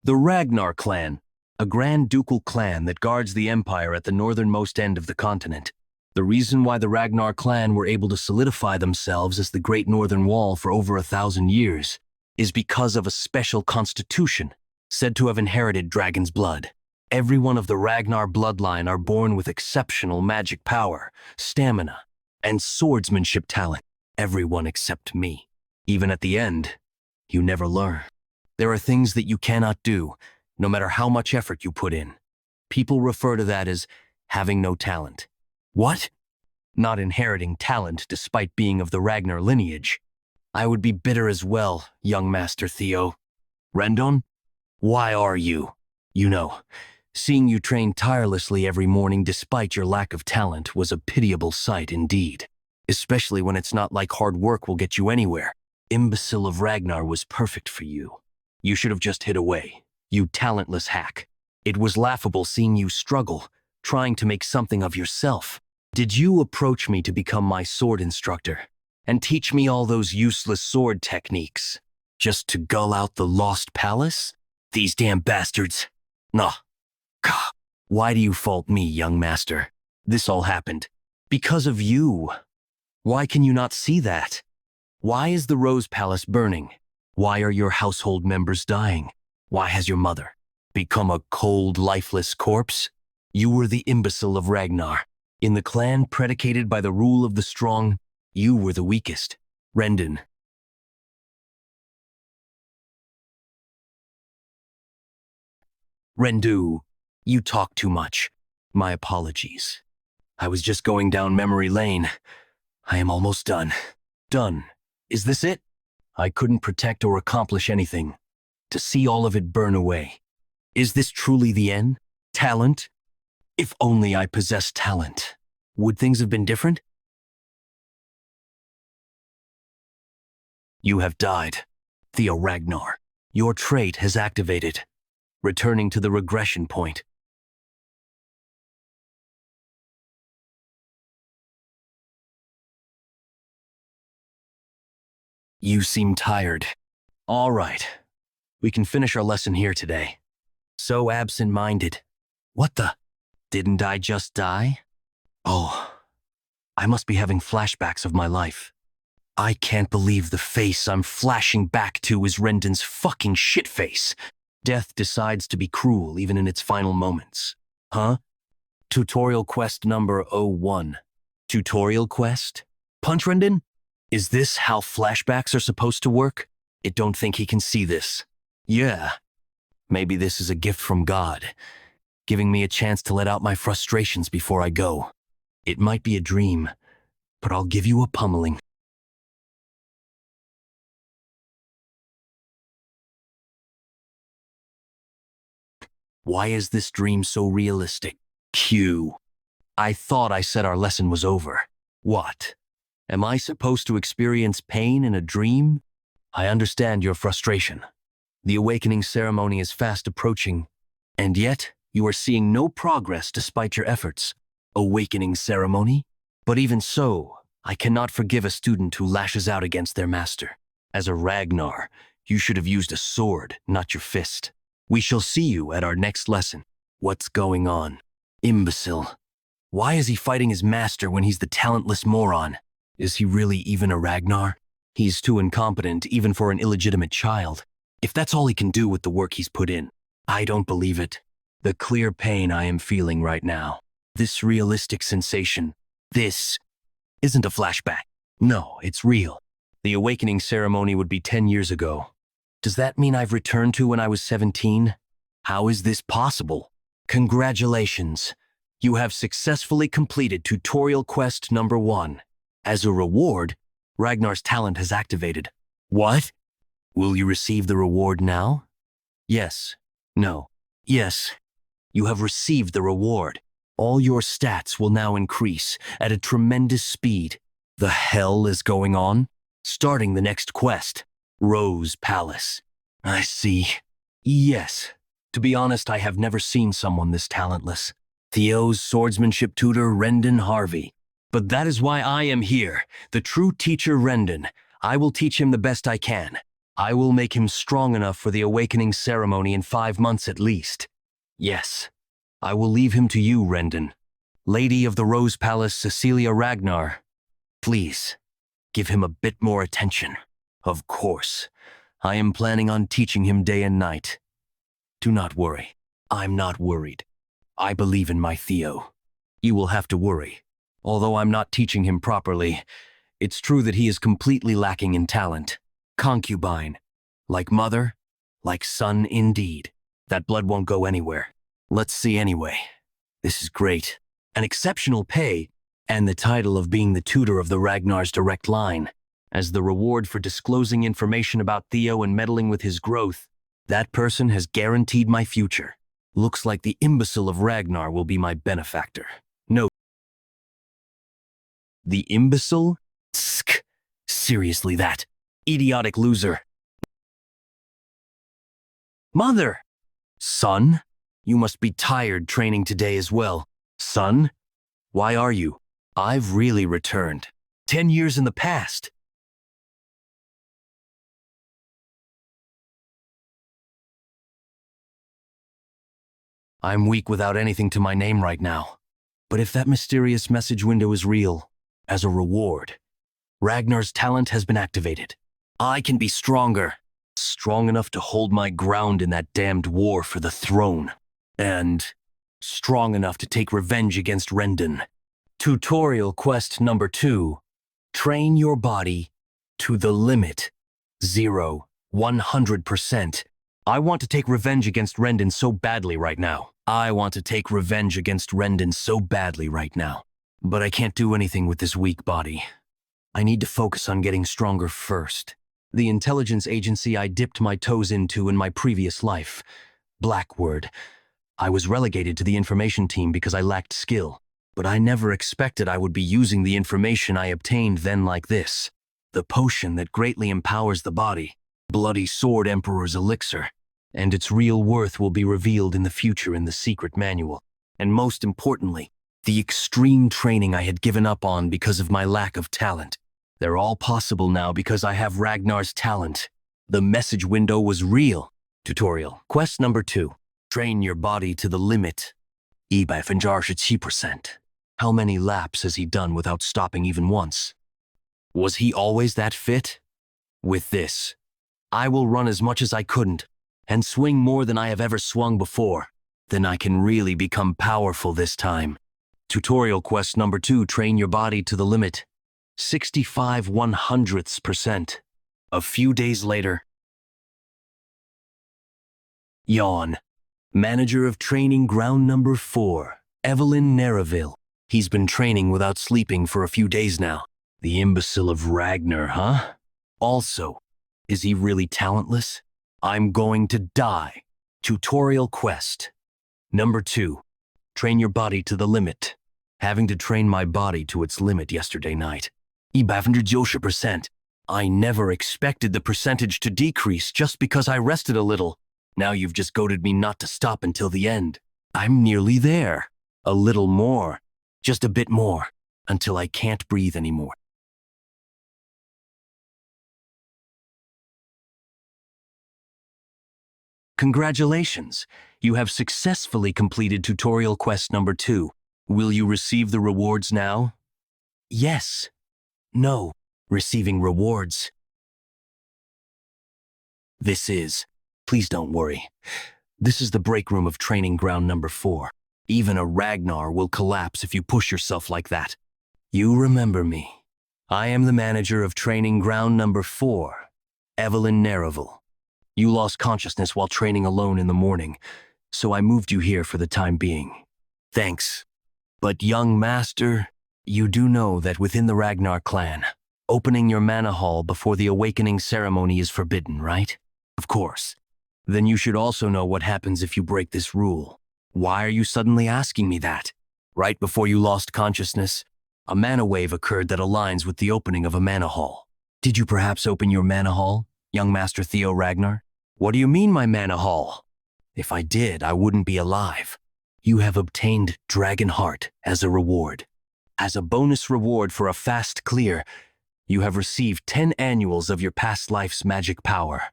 The Ragnar clan, a grand ducal clan that guards the empire at the northernmost end of the continent. The reason why the Ragnar clan were able to solidify themselves as the Great Northern Wall for over 1,000 years is because of a special constitution, said to have inherited dragon's blood. Everyone of the Ragnar bloodline are born with exceptional magic power, stamina, and swordsmanship talent. Everyone except me. Even at the end, you never learn. There are things that you cannot do, no matter how much effort you put in. People refer to that as having no talent. What? Not inheriting talent despite being of the Ragnar lineage. I would be bitter as well, young Master Theo. Rendon? Why are you? You know, seeing you train tirelessly every morning despite your lack of talent was a pitiable sight indeed. Especially when it's not like hard work will get you anywhere. Imbecile of Ragnar was perfect for you. You should have just hid away, you talentless hack. It was laughable seeing you struggle, trying to make something of yourself. Did you approach me to become my sword instructor and teach me all those useless sword techniques just to gull out the lost palace? These damn bastards. Nah. Gah. Why do you fault me, young master? This all happened because of you. Why can you not see that? Why is the Rose Palace burning? Why are your household members dying? Why has your mother become a cold, lifeless corpse? You were the imbecile of Ragnar. In the clan predicated by the rule of the strong, you were the weakest. Rendon. Rendu, you talk too much. My apologies. I was just going down memory lane. I am almost done. Done. Is this it? I couldn't protect or accomplish anything. To see all of it burn away. Is this truly the end? Talent? If only I possessed talent. Would things have been different? You have died. Theo Ragnar. Your trait has activated. Returning to the regression point. You seem tired. All right. We can finish our lesson here today. So absent-minded. What the? Didn't I just die? Oh, I must be having flashbacks of my life. I can't believe the face I'm flashing back to is Rendon's fucking shit face. Death decides to be cruel even in its final moments. Huh? Tutorial quest number 01. Tutorial quest? Punch Rendon? Is this how flashbacks are supposed to work? I don't think he can see this. Yeah. Maybe this is a gift from God, giving me a chance to let out my frustrations before I go. It might be a dream, but I'll give you a pummeling. Why is this dream so realistic? Q. I thought I said our lesson was over. What? Am I supposed to experience pain in a dream? I understand your frustration. The awakening ceremony is fast approaching, and yet you are seeing no progress despite your efforts. Awakening ceremony? But even so, I cannot forgive a student who lashes out against their master. As a Ragnar, you should have used a sword, not your fist. We shall see you at our next lesson. What's going on? Imbecile. Why is he fighting his master when he's the talentless moron? Is he really even a Ragnar? He's too incompetent even for an illegitimate child. If that's all he can do with the work he's put in, I don't believe it. The clear pain I am feeling right now. This realistic sensation. This isn't a flashback. No, it's real. The awakening ceremony would be 10 years ago. Does that mean I've returned to when I was 17? How is this possible? Congratulations. You have successfully completed tutorial quest number 1. As a reward, Ragnar's talent has activated. What? Will you receive the reward now? Yes. No. Yes. You have received the reward. All your stats will now increase at a tremendous speed. The hell is going on? Starting the next quest. Rose Palace. I see. Yes. To be honest, I have never seen someone this talentless. Theo's swordsmanship tutor, Rendon Harvey. But that is why I am here, the true teacher Rendon. I will teach him the best I can. I will make him strong enough for the awakening ceremony in 5 months at least. Yes, I will leave him to you, Rendon. Lady of the Rose Palace, Cecilia Ragnar. Please, give him a bit more attention. Of course, I am planning on teaching him day and night. Do not worry. I'm not worried. I believe in my Theo. You will have to worry. Although I'm not teaching him properly, it's true that he is completely lacking in talent. Concubine. Like mother, like son indeed. That blood won't go anywhere. Let's see anyway. This is great. An exceptional pay, and the title of being the tutor of the Ragnar's direct line. As the reward for disclosing information about Theo and meddling with his growth, that person has guaranteed my future. Looks like the imbecile of Ragnar will be my benefactor. No. The imbecile? Tsk. Seriously, that idiotic loser. Mother! Son? You must be tired training today as well. Son? Why are you? I've really returned. 10 years in the past. I'm weak without anything to my name right now. But if that mysterious message window is real, as a reward, Ragnar's talent has been activated. I can be stronger. Strong enough to hold my ground in that damned war for the throne. And strong enough to take revenge against Rendon. Tutorial quest number 2. Train your body to the limit. 0, 100%. I want to take revenge against Rendon so badly right now. I want to take revenge against Rendon so badly right now. But I can't do anything with this weak body. I need to focus on getting stronger first. The intelligence agency I dipped my toes into in my previous life. Blackwood. I was relegated to the information team because I lacked skill. But I never expected I would be using the information I obtained then like this. The potion that greatly empowers the body. Bloody Sword Emperor's elixir. And its real worth will be revealed in the future in the secret manual. And most importantly, the extreme training I had given up on because of my lack of talent. They're all possible now because I have Ragnar's talent. The message window was real. Tutorial. Quest number 2. Train your body to the limit. 157%. How many laps has he done without stopping even once? Was he always that fit? With this, I will run as much as I couldn't, and swing more than I have ever swung before. Then I can really become powerful this time. Tutorial quest number 2, train your body to the limit. 65/100%. A few days later. Yawn. Manager of training ground number 4, Evelyn Nereville. He's been training without sleeping for a few days now. The imbecile of Ragnar, huh? Also, is he really talentless? I'm going to die. Tutorial quest. Number 2. Train your body to the limit. Having to train my body to its limit yesterday night. 190%. I never expected the percentage to decrease just because I rested a little. Now you've just goaded me not to stop until the end. I'm nearly there. A little more. Just a bit more. Until I can't breathe anymore. Congratulations. You have successfully completed tutorial quest number 2. Will you receive the rewards now? Yes. No. Receiving rewards. Please don't worry. This is the break room of training ground number 4. Even a Ragnar will collapse if you push yourself like that. You remember me. I am the manager of training ground number 4, Evelyn Nereville. You lost consciousness while training alone in the morning, so I moved you here for the time being. Thanks. But young master, you do know that within the Ragnar clan, opening your mana hall before the awakening ceremony is forbidden, right? Of course. Then you should also know what happens if you break this rule. Why are you suddenly asking me that? Right before you lost consciousness, a mana wave occurred that aligns with the opening of a mana hall. Did you perhaps open your mana hall, young master Theo Ragnar? What do you mean my mana hall? If I did, I wouldn't be alive. You have obtained Dragon Heart as a reward. As a bonus reward for a fast clear, you have received 10 annuals of your past life's magic power.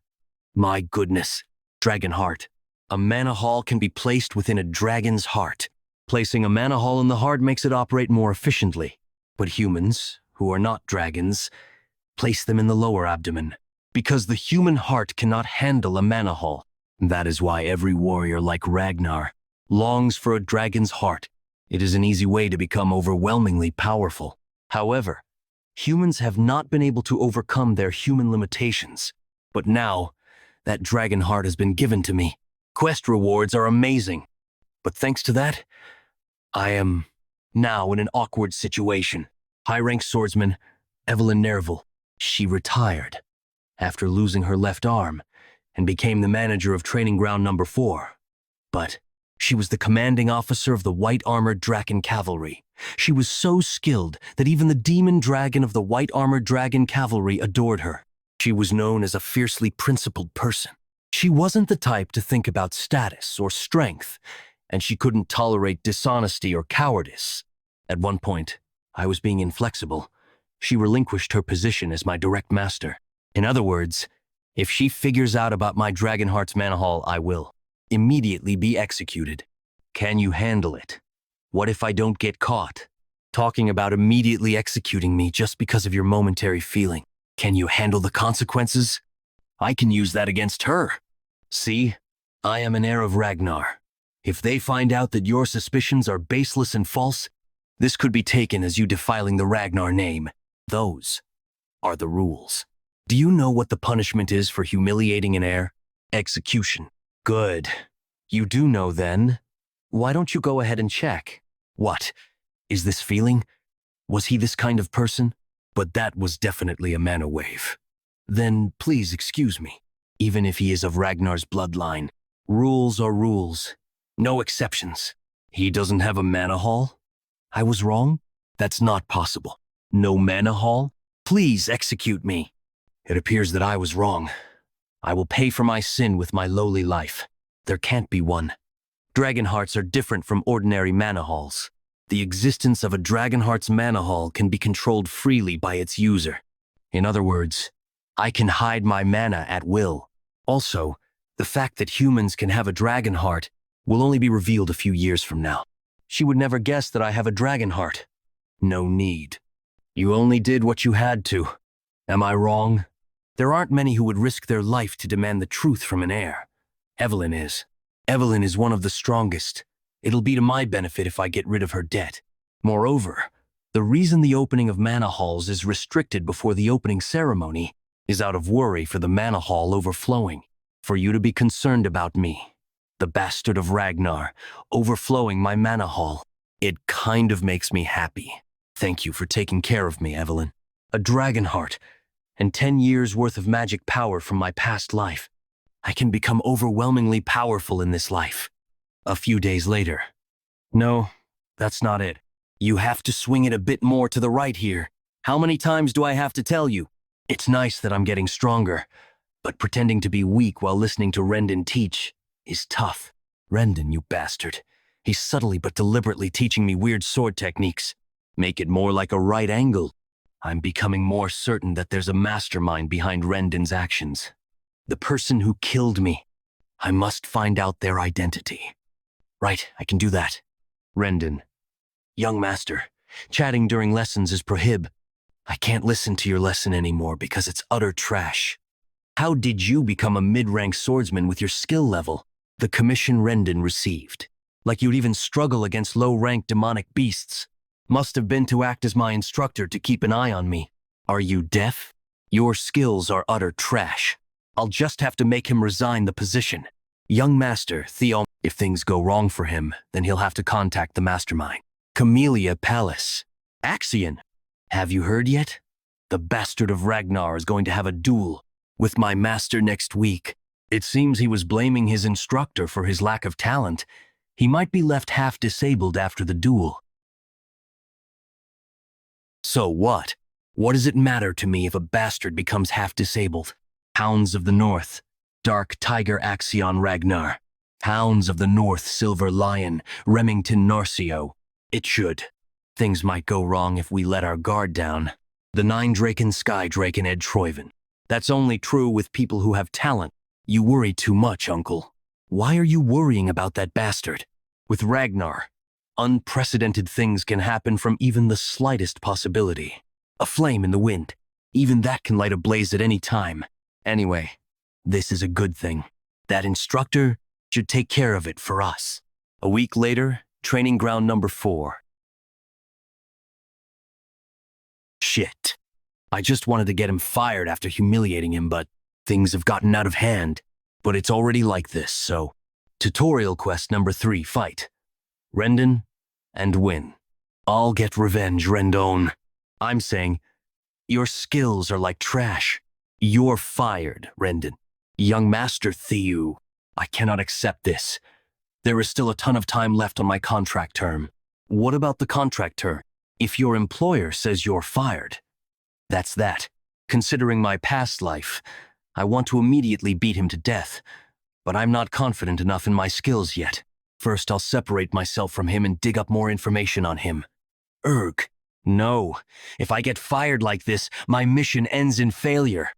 My goodness. Dragon heart. A mana hall can be placed within a dragon's heart. Placing a mana hall in the heart makes it operate more efficiently. But humans, who are not dragons, place them in the lower abdomen, because the human heart cannot handle a mana hall. That is why every warrior like Ragnar longs for a dragon's heart. It is an easy way to become overwhelmingly powerful. However, humans have not been able to overcome their human limitations. But now, that dragon heart has been given to me. Quest rewards are amazing. But thanks to that, I am now in an awkward situation. High-rank swordsman Evelyn Nerval. She retired after losing her left arm and became the manager of training ground number 4. But she was the commanding officer of the white-armored Draken Cavalry. She was so skilled that even the demon dragon of the white-armored Dragon Cavalry adored her. She was known as a fiercely principled person. She wasn't the type to think about status or strength, and she couldn't tolerate dishonesty or cowardice. At one point, I was being inflexible. She relinquished her position as my direct master. In other words, if she figures out about my Dragonheart's mana hall, I will immediately be executed. Can you handle it? What if I don't get caught? Talking about immediately executing me just because of your momentary feeling. Can you handle the consequences? I can use that against her. See, I am an heir of Ragnar. If they find out that your suspicions are baseless and false, this could be taken as you defiling the Ragnar name. Those are the rules. Do you know what the punishment is for humiliating an heir? Execution. Good. You do know then. Why don't you go ahead and check? What? Is this feeling? Was he this kind of person? But that was definitely a mana wave. Then please excuse me. Even if he is of Ragnar's bloodline, rules are rules. No exceptions. He doesn't have a mana hall? I was wrong? That's not possible. No mana hall? Please execute me. It appears that I was wrong. I will pay for my sin with my lowly life. There can't be one. Dragon hearts are different from ordinary mana halls. The existence of a dragon heart's mana hall can be controlled freely by its user. In other words, I can hide my mana at will. Also, the fact that humans can have a dragon heart will only be revealed a few years from now. She would never guess that I have a dragon heart. No need. You only did what you had to. Am I wrong? There aren't many who would risk their life to demand the truth from an heir. Evelyn is. Evelyn is one of the strongest. It'll be to my benefit if I get rid of her debt. Moreover, the reason the opening of mana halls is restricted before the opening ceremony is out of worry for the mana hall overflowing. For you to be concerned about me, the bastard of Ragnar, overflowing my mana hall. It kind of makes me happy. Thank you for taking care of me, Evelyn. A dragon heart, and 10 years worth of magic power from my past life. I can become overwhelmingly powerful in this life. A few days later. No, that's not it. You have to swing it a bit more to the right here. How many times do I have to tell you? It's nice that I'm getting stronger, but pretending to be weak while listening to Rendon teach is tough. Rendon, you bastard. He's subtly but deliberately teaching me weird sword techniques. Make it more like a right angle. I'm becoming more certain that there's a mastermind behind Rendon's actions. The person who killed me. I must find out their identity. Right, I can do that. Rendon. Young master, chatting during lessons is prohib. I can't listen to your lesson anymore because it's utter trash. How did you become a mid-rank swordsman with your skill level? The commission Rendon received. Like you'd even struggle against low-rank demonic beasts. Must have been to act as my instructor to keep an eye on me. Are you deaf? Your skills are utter trash. I'll just have to make him resign the position. Young master, Theo. If things go wrong for him, then he'll have to contact the mastermind. Camellia Palace. Axion. Have you heard yet? The bastard of Ragnar is going to have a duel with my master next week. It seems he was blaming his instructor for his lack of talent. He might be left half disabled after the duel. So what? What does it matter to me if a bastard becomes half disabled? Hounds of the North, Dark Tiger Axion Ragnar. Hounds of the North Silver Lion, Remington Narcio. It should. Things might go wrong if we let our guard down. The Nine Draken Sky Draken Ed Troiven. That's only true with people who have talent. You worry too much, uncle. Why are you worrying about that bastard? With Ragnar, unprecedented things can happen from even the slightest possibility. A flame in the wind, even that can light a blaze at any time. Anyway, this is a good thing. That instructor should take care of it for us. A week later, training ground number 4. Shit. I just wanted to get him fired after humiliating him, but things have gotten out of hand. But it's already like this, so... Tutorial quest number 3, fight. Rendon and win. I'll get revenge, Rendon. I'm saying, your skills are like trash. You're fired, Rendon. Young Master Theo, I cannot accept this. There is still a ton of time left on my contract term. What about the contract term? If your employer says you're fired, that's that. Considering my past life, I want to immediately beat him to death, but I'm not confident enough in my skills yet. First, I'll separate myself from him and dig up more information on him. Erg. No. If I get fired like this, my mission ends in failure.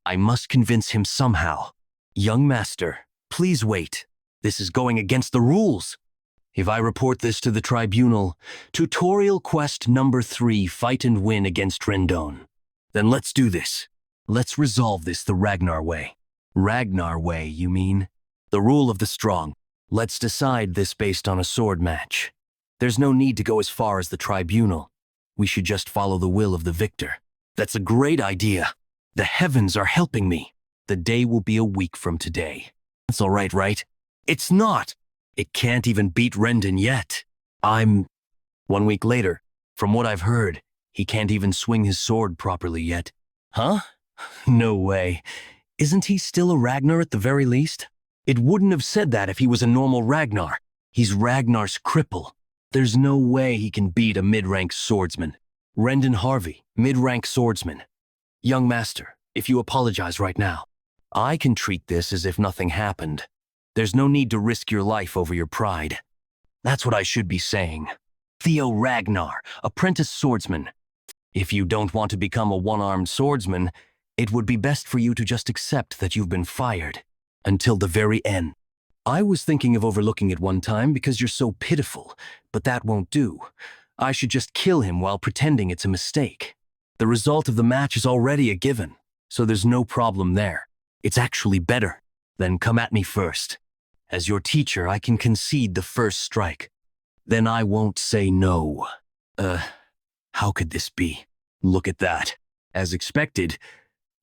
I must convince him somehow. Young Master, please wait. This is going against the rules. If I report this to the tribunal, tutorial quest number 3, fight and win against Rendon. Then let's do this. Let's resolve this the Ragnar way. Ragnar way, you mean? The rule of the strong. Let's decide this based on a sword match. There's no need to go as far as the tribunal. We should just follow the will of the victor. That's a great idea. The heavens are helping me. The day will be a week from today. That's all right, right? It's not. It can't even beat Rendon yet. 1 week later. From what I've heard, he can't even swing his sword properly yet. Huh? No way. Isn't he still a Ragnar at the very least? It wouldn't have said that if he was a normal Ragnar. He's Ragnar's cripple. There's no way he can beat a mid-rank swordsman. Rendon Harvey, mid-rank swordsman. Young Master, if you apologize right now, I can treat this as if nothing happened. There's no need to risk your life over your pride. That's what I should be saying. Theo Ragnar, apprentice swordsman. If you don't want to become a one-armed swordsman, it would be best for you to just accept that you've been fired. Until the very end. I was thinking of overlooking it one time because you're so pitiful, but that won't do. I should just kill him while pretending it's a mistake. The result of the match is already a given, so there's no problem there. It's actually better. Then come at me first. As your teacher, I can concede the first strike. Then I won't say no. How could this be? Look at that. As expected,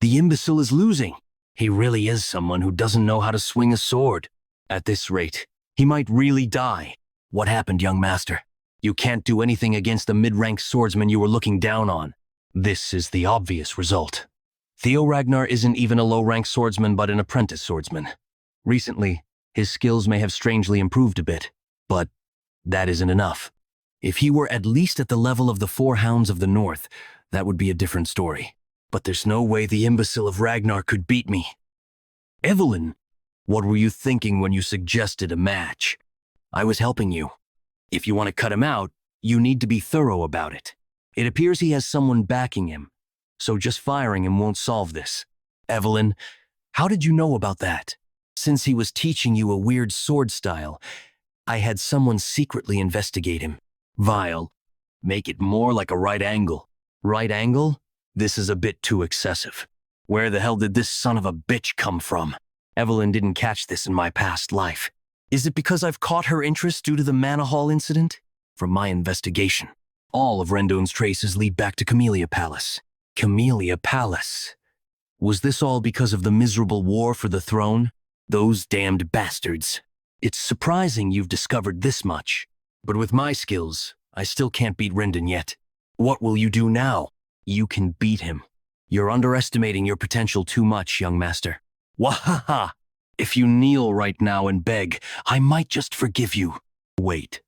the imbecile is losing. He really is someone who doesn't know how to swing a sword. At this rate, he might really die. What happened, young master? You can't do anything against the mid-rank swordsman you were looking down on. This is the obvious result. Theo Ragnar isn't even a low-rank swordsman but an apprentice swordsman. Recently, his skills may have strangely improved a bit, but that isn't enough. If he were at least at the level of the 4 Hounds of the North, that would be a different story. But there's no way the imbecile of Ragnar could beat me. Evelyn, what were you thinking when you suggested a match? I was helping you. If you want to cut him out, you need to be thorough about it. It appears he has someone backing him, so just firing him won't solve this. Evelyn, how did you know about that? Since he was teaching you a weird sword style, I had someone secretly investigate him. Vile. Make it more like a right angle. Right angle? This is a bit too excessive. Where the hell did this son of a bitch come from? Evelyn didn't catch this in my past life. Is it because I've caught her interest due to the Manhwa incident? From my investigation, all of Rendon's traces lead back to Camellia Palace. Camellia Palace. Was this all because of the miserable war for the throne? Those damned bastards. It's surprising you've discovered this much. But with my skills, I still can't beat Rendon yet. What will you do now? You can beat him. You're underestimating your potential too much, young master. Wahaha! If you kneel right now and beg, I might just forgive you. Wait.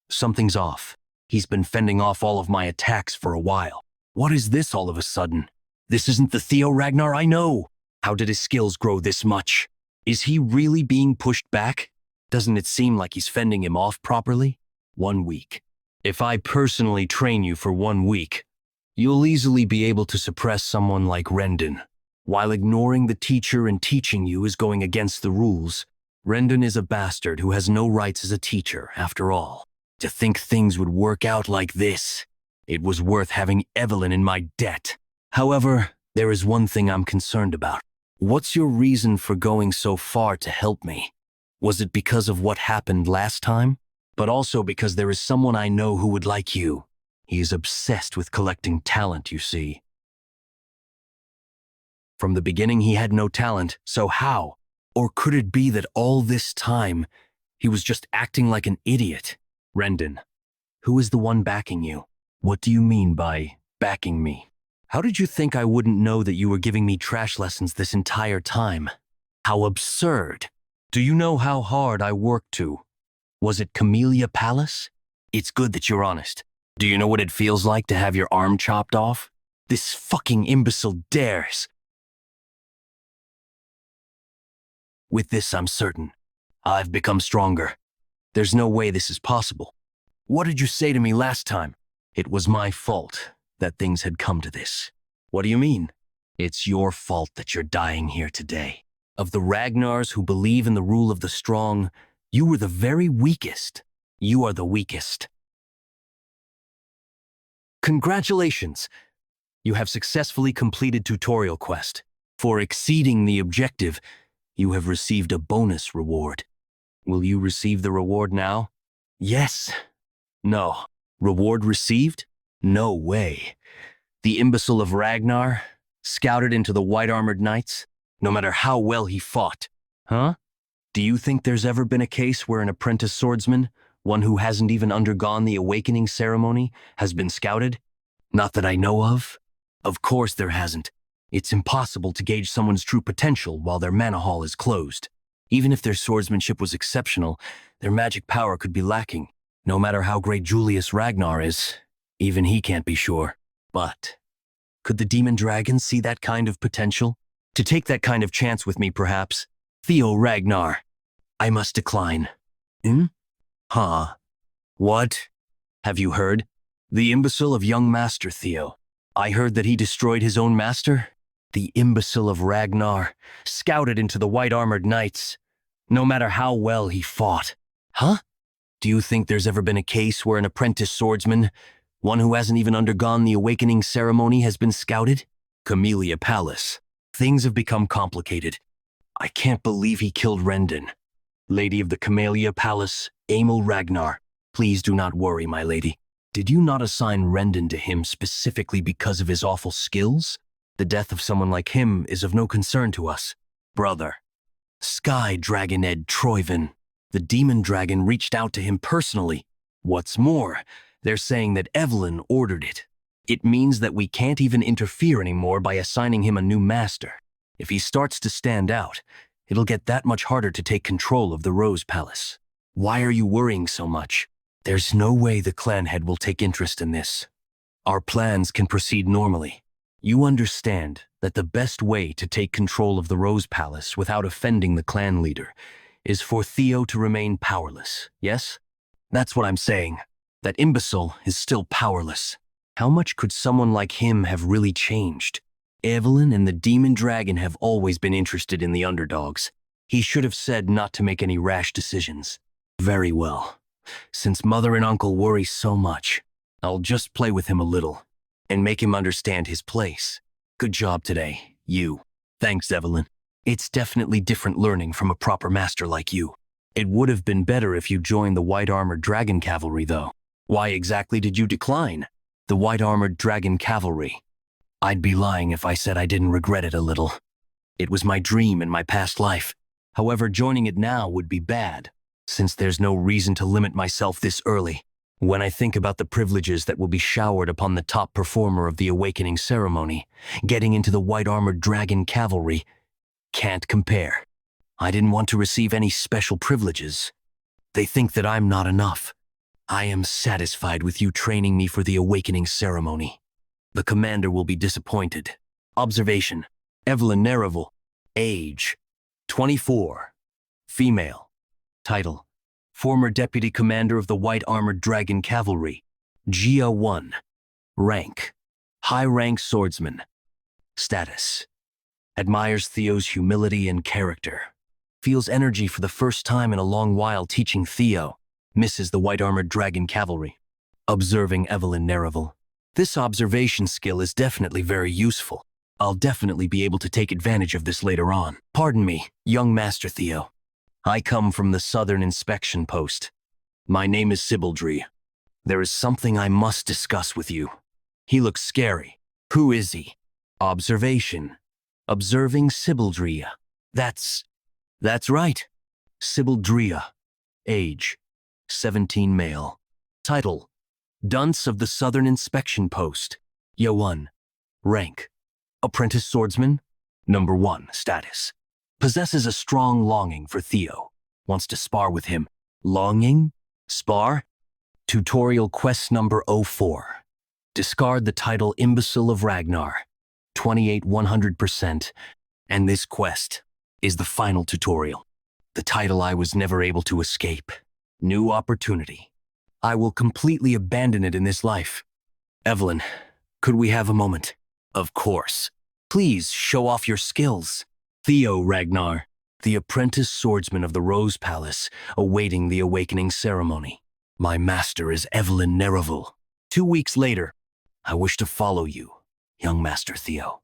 Something's off. He's been fending off all of my attacks for a while. What is this all of a sudden? This isn't the Theo Ragnar I know. How did his skills grow this much? Is he really being pushed back? Doesn't it seem like he's fending him off properly? 1 week. If I personally train you for 1 week, you'll easily be able to suppress someone like Rendon. While ignoring the teacher and teaching you is going against the rules, Rendon is a bastard who has no rights as a teacher, after all. To think things would work out like this. It was worth having Evelyn in my debt. However, there is one thing I'm concerned about. What's your reason for going so far to help me? Was it because of what happened last time? But also because there is someone I know who would like you. He is obsessed with collecting talent, you see. From the beginning he had no talent, so how? Or could it be that all this time, he was just acting like an idiot? Rendon, who is the one backing you? What do you mean by backing me? How did you think I wouldn't know that you were giving me trash lessons this entire time? How absurd. Do you know how hard I worked to? Was it Camellia Palace? It's good that you're honest. Do you know what it feels like to have your arm chopped off? This fucking imbecile dares. With this, I'm certain. I've become stronger. There's no way this is possible. What did you say to me last time? It was my fault that things had come to this. What do you mean? It's your fault that you're dying here today. Of the Ragnars who believe in the rule of the strong, you were the very weakest. You are the weakest. Congratulations! You have successfully completed tutorial quest. For exceeding the objective, you have received a bonus reward. Will you receive the reward now? Yes. No. Reward received? No way. The imbecile of Ragnar, scouted into the white-armored knights, no matter how well he fought. Huh? Do you think there's ever been a case where an apprentice swordsman, one who hasn't even undergone the awakening ceremony, has been scouted? Not that I know of. Of course there hasn't. It's impossible to gauge someone's true potential while their mana hall is closed. Even if their swordsmanship was exceptional, their magic power could be lacking. No matter how great Julius Ragnar is, even he can't be sure. But could the demon dragon see that kind of potential? To take that kind of chance with me, perhaps? Theo Ragnar. I must decline. Huh? What? Have you heard? The imbecile of young Master Theo. I heard that he destroyed his own master? The imbecile of Ragnar, scouted into the white-armored knights, no matter how well he fought. Huh? Do you think there's ever been a case where an apprentice swordsman, one who hasn't even undergone the awakening ceremony, has been scouted? Camellia Palace. Things have become complicated. I can't believe he killed Rendon. Lady of the Camellia Palace, Emil Ragnar. Please do not worry, my lady. Did you not assign Rendon to him specifically because of his awful skills? The death of someone like him is of no concern to us. Brother. Sky Dragoned Troyvin. The demon dragon reached out to him personally. What's more, they're saying that Evelyn ordered it. It means that we can't even interfere anymore by assigning him a new master. If he starts to stand out, it'll get that much harder to take control of the Rose Palace. Why are you worrying so much? There's no way the clan head will take interest in this. Our plans can proceed normally. You understand that the best way to take control of the Rose Palace without offending the clan leader is for Theo to remain powerless, yes? That's what I'm saying. That imbecile is still powerless. How much could someone like him have really changed? Evelyn and the demon dragon have always been interested in the underdogs. He should have said not to make any rash decisions. Very well. Since mother and uncle worry so much, I'll just play with him a little and make him understand his place. Good job today, you. Thanks, Evelyn. It's definitely different learning from a proper master like you. It would have been better if you joined the white-armored dragon cavalry, though. Why exactly did you decline? The white-armored dragon cavalry. I'd be lying if I said I didn't regret it a little. It was my dream in my past life. However, joining it now would be bad, since there's no reason to limit myself this early. When I think about the privileges that will be showered upon the top performer of the awakening ceremony, getting into the white-armored dragon cavalry can't compare. I didn't want to receive any special privileges. They think that I'm not enough. I am satisfied with you training me for the awakening ceremony. The commander will be disappointed. Observation: Evelyn Nereville. Age: 24. Female. Title: Former Deputy Commander of the White-Armored Dragon Cavalry. Gia 1. Rank: High-rank swordsman. Status: admires Theo's humility and character, feels energy for the first time in a long while teaching Theo, misses the white-armored dragon cavalry. Observing Evelyn Nereville. This observation skill is definitely very useful. I'll definitely be able to take advantage of this later on. Pardon me, young Master Theo. I come from the Southern Inspection Post. My name is Sibaldry. There is something I must discuss with you. He looks scary. Who is he? Observation. Observing Sibaldria. That's right. Sibaldria. Age. 17 male. Title. Dunce of the Southern Inspection Post. Yo1. Rank. Apprentice Swordsman. Number 1. Status. Possesses a strong longing for Theo. Wants to spar with him. Longing? Spar? Tutorial quest number 04. Discard the title Imbecile of Ragnar. 28 100%. And this quest is the final tutorial. The title I was never able to escape. New opportunity. I will completely abandon it in this life. Evelyn, could we have a moment? Of course. Please show off your skills. Theo Ragnar, the apprentice swordsman of the Rose Palace, awaiting the awakening ceremony. My master is Evelyn Nereville. 2 weeks later, I wish to follow you, young Master Theo.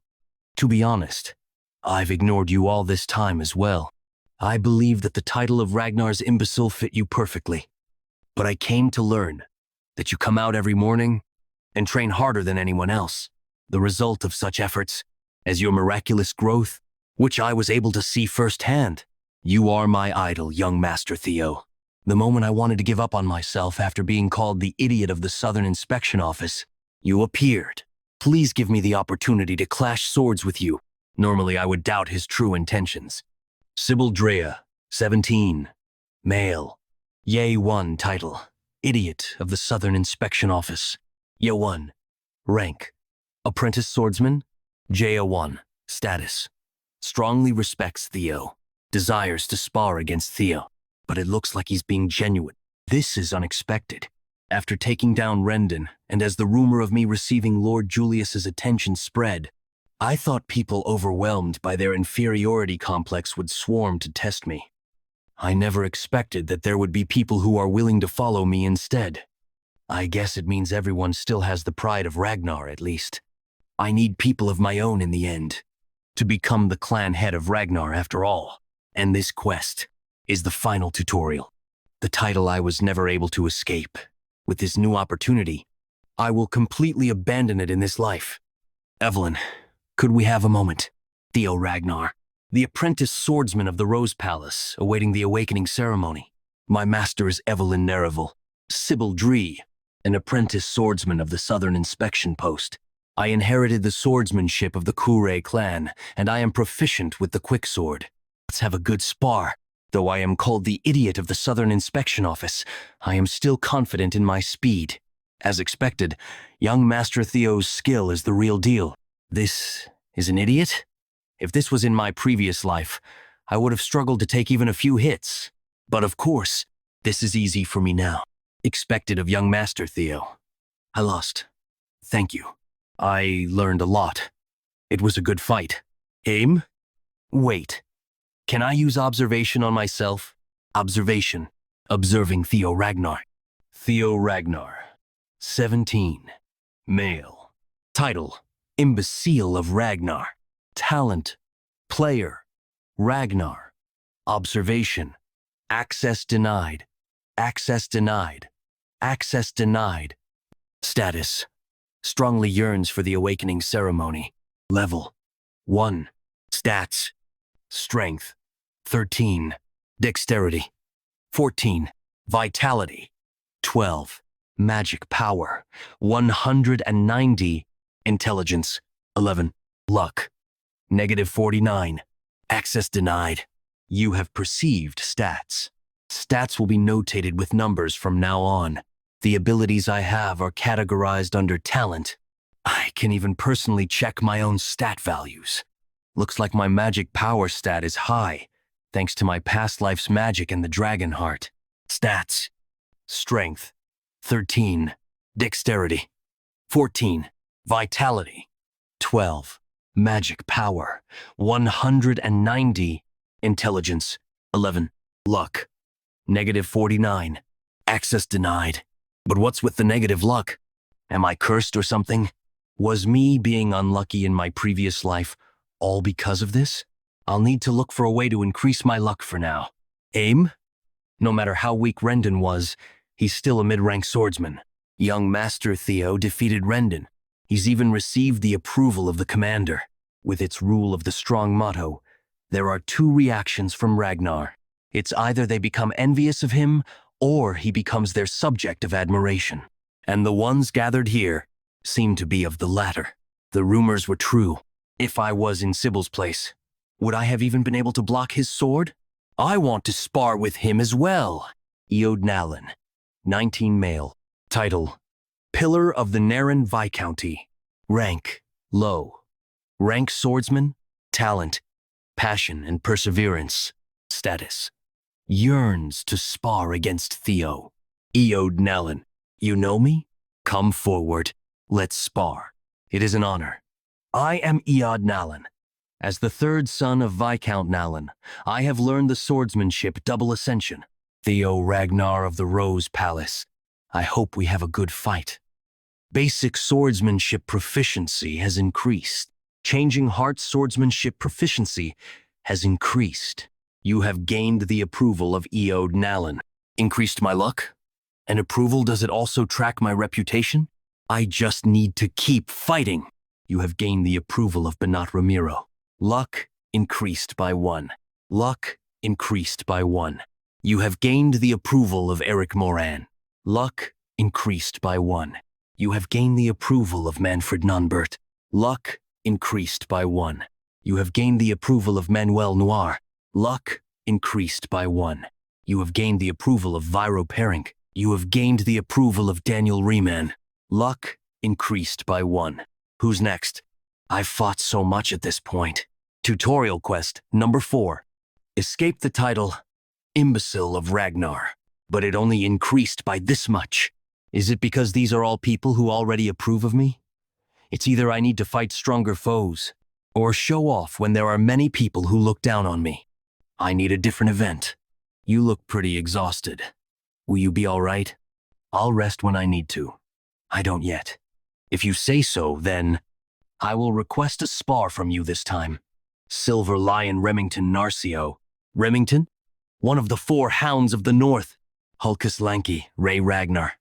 To be honest, I've ignored you all this time as well. I believe that the title of Ragnar's imbecile fit you perfectly. But I came to learn that you come out every morning and train harder than anyone else. The result of such efforts, as your miraculous growth, which I was able to see firsthand. You are my idol, young Master Theo. The moment I wanted to give up on myself after being called the idiot of the Southern Inspection Office, you appeared. Please give me the opportunity to clash swords with you. Normally I would doubt his true intentions. Sibaldrea, 17. Male. Ye1 title. Idiot of the Southern Inspection Office. Ye1. Rank. Apprentice Swordsman. J1. Status. Strongly respects Theo. Desires to spar against Theo. But it looks like he's being genuine. This is unexpected. After taking down Rendon, and as the rumor of me receiving Lord Julius's attention spread, I thought people overwhelmed by their inferiority complex would swarm to test me. I never expected that there would be people who are willing to follow me instead. I guess it means everyone still has the pride of Ragnar, at least. I need people of my own in the end, to become the clan head of Ragnar after all. And this quest is the final tutorial. The title I was never able to escape. With this new opportunity, I will completely abandon it in this life. Evelyn, could we have a moment? Theo Ragnar, the apprentice swordsman of the Rose Palace, awaiting the awakening ceremony. My master is Evelyn Nereville, Sibaldry, an apprentice swordsman of the Southern Inspection Post. I inherited the swordsmanship of the Kure clan, and I am proficient with the quicksword. Let's have a good spar. Though I am called the idiot of the Southern Inspection Office, I am still confident in my speed. As expected, young Master Theo's skill is the real deal. This is an idiot? If this was in my previous life, I would have struggled to take even a few hits. But of course, this is easy for me now. Expected of young Master Theo. I lost. Thank you. I learned a lot. It was a good fight. Aim? Wait. Can I use observation on myself? Observation. Observing Theo Ragnar. Theo Ragnar. 17. Male. Title. Imbecile of Ragnar. Talent. Player. Ragnar. Observation. Access denied. Access denied. Access denied. Status. Strongly yearns for the awakening ceremony. Level. 1. Stats. Strength. 13. Dexterity. 14. Vitality. 12. Magic power. 190. Intelligence. 11. Luck. -49. Access denied. You have perceived stats. Stats will be notated with numbers from now on. The abilities I have are categorized under talent. I can even personally check my own stat values. Looks like my magic power stat is high, thanks to my past life's magic and the dragon heart. Stats. Strength. 13. Dexterity. 14. Vitality. 12. Magic power, 190. Intelligence, 11. Luck, -49. Access denied. But what's with the negative luck? Am I cursed or something? Was me being unlucky in my previous life all because of this? I'll need to look for a way to increase my luck for now. Aim? No matter how weak Rendon was, he's still a mid-rank swordsman. Young Master Theo defeated Rendon. He's even received the approval of the commander. With its rule of the strong motto, there are two reactions from Ragnar. It's either they become envious of him, or he becomes their subject of admiration. And the ones gathered here seem to be of the latter. The rumors were true. If I was in Sybil's place, would I have even been able to block his sword? I want to spar with him as well. Eod Nalin, 19 male. Title, Pillar of the Naren Viscounty. Rank, low. Rank swordsman, talent, passion and perseverance. Status, yearns to spar against Theo. Eod Nalin, you know me? Come forward. Let's spar. It is an honor. I am Eod Nalin. As the third son of Viscount Nalin, I have learned the swordsmanship double ascension. Theo Ragnar of the Rose Palace. I hope we have a good fight. Basic swordsmanship proficiency has increased. Changing Heart swordsmanship proficiency has increased. You have gained the approval of Eod Nalin. Increased my luck? And approval, does it also track my reputation? I just need to keep fighting. You have gained the approval of Benat Ramiro. Luck increased by 1. Luck increased by 1. You have gained the approval of Eric Moran. Luck increased by 1. You have gained the approval of Manfred Nonbert. Luck increased by 1. You have gained the approval of Manuel Noir. Luck increased by 1. You have gained the approval of Viro Perink. You have gained the approval of Daniel Riemann. Luck increased by 1. Who's next? I've fought so much at this point. Tutorial quest number 4. Escape the title, Imbecile of Ragnar. But it only increased by this much. Is it because these are all people who already approve of me? It's either I need to fight stronger foes, or show off when there are many people who look down on me. I need a different event. You look pretty exhausted. Will you be all right? I'll rest when I need to. I don't yet. If you say so, then I will request a spar from you this time. Silver Lion Remington Narcio. Remington? One of the 4 hounds of the north. Hulkus Lanky, Ray Ragnar.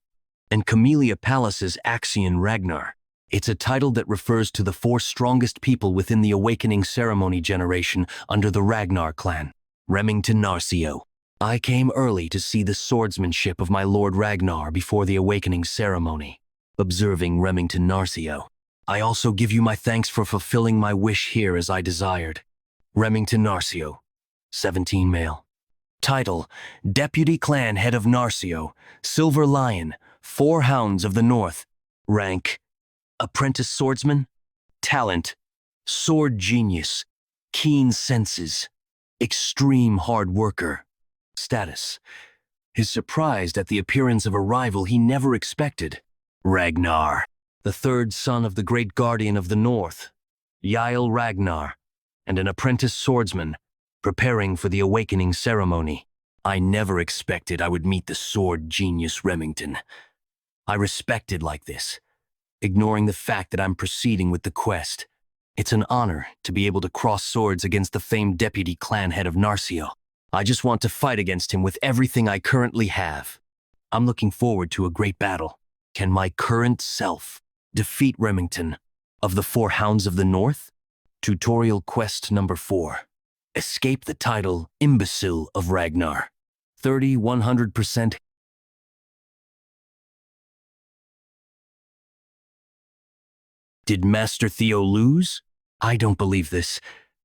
And Camellia Palace's Axion Ragnar. It's a title that refers to the 4 strongest people within the Awakening Ceremony generation under the Ragnar clan. Remington Narcio. I came early to see the swordsmanship of my Lord Ragnar before the Awakening Ceremony. Observing Remington Narcio. I also give you my thanks for fulfilling my wish here as I desired. Remington Narcio, 17 male. Title, Deputy Clan Head of Narcio, Silver Lion, 4 Hounds of the North. Rank, Apprentice Swordsman. Talent, Sword Genius, Keen Senses, Extreme Hard Worker. Status, is surprised at the appearance of a rival he never expected. Ragnar, the 3rd son of the great guardian of the north, Yael Ragnar, and an apprentice swordsman, preparing for the awakening ceremony. I never expected I would meet the sword genius Remington. I respected like this, ignoring the fact that I'm proceeding with the quest. It's an honor to be able to cross swords against the famed deputy clan head of Narcio. I just want to fight against him with everything I currently have. I'm looking forward to a great battle. Can my current self defeat Remington of the 4 Hounds of the North? Tutorial quest number 4. Escape the title Imbecile of Ragnar. 100%. Did Master Theo lose? I don't believe this.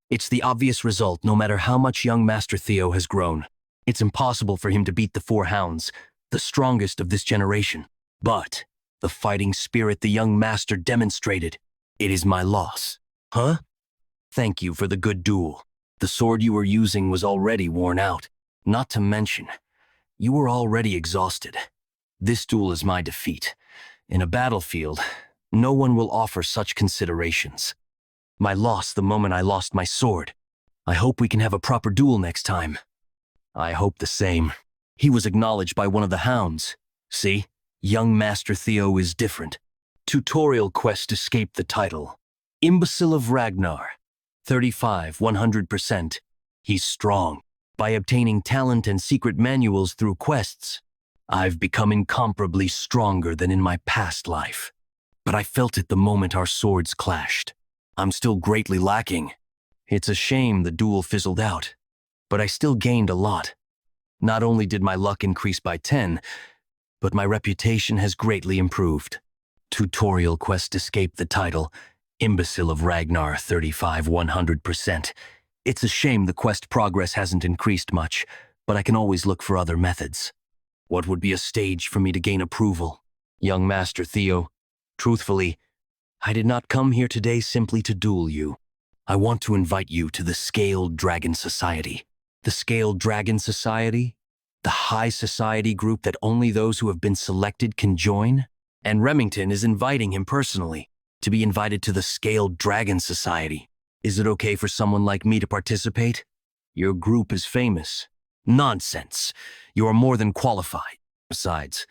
It's the obvious result no matter how much young Master Theo has grown. It's impossible for him to beat the 4 Hounds, the strongest of this generation. But the fighting spirit the young master demonstrated, it is my loss. Huh? Thank you for the good duel. The sword you were using was already worn out. Not to mention, you were already exhausted. This duel is my defeat. In a battlefield, no one will offer such considerations. My loss the moment I lost my sword. I hope we can have a proper duel next time. I hope the same. He was acknowledged by one of the hounds. See? Young Master Theo is different. Tutorial quest escape the title. Imbecile of Ragnar. 35, 100%. He's strong. By obtaining talent and secret manuals through quests, I've become incomparably stronger than in my past life. But I felt it the moment our swords clashed. I'm still greatly lacking. It's a shame the duel fizzled out, but I still gained a lot. Not only did my luck increase by 10, but my reputation has greatly improved. Tutorial quest escape the title, Imbecile of Ragnar 35 100%. It's a shame the quest progress hasn't increased much, but I can always look for other methods. What would be a stage for me to gain approval? Young Master Theo, truthfully, I did not come here today simply to duel you. I want to invite you to the Scaled Dragon Society. The Scaled Dragon Society? The high society group that only those who have been selected can join? And Remington is inviting him personally to be invited to the Scaled Dragon Society. Is it okay for someone like me to participate? Your group is famous. Nonsense. You are more than qualified. Besides,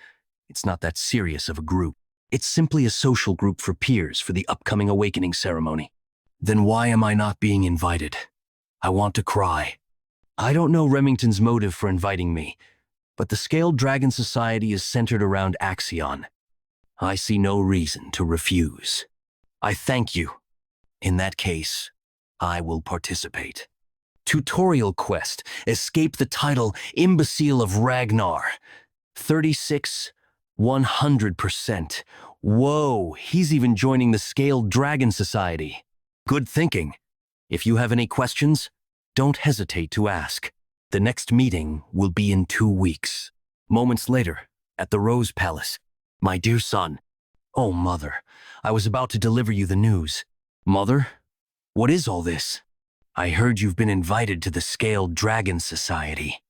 it's not that serious of a group. It's simply a social group for peers for the upcoming awakening ceremony. Then why am I not being invited? I want to cry. I don't know Remington's motive for inviting me, but the Scaled Dragon Society is centered around Axion. I see no reason to refuse. I thank you. In that case, I will participate. Tutorial quest, escape the title Imbecile of Ragnar. 36, 100%. Whoa, he's even joining the Scaled Dragon Society. Good thinking. If you have any questions, don't hesitate to ask. The next meeting will be in 2 weeks. Moments later, at the Rose Palace. My dear son. Oh, Mother, I was about to deliver you the news. Mother, what is all this? I heard you've been invited to the Scaled Dragon Society.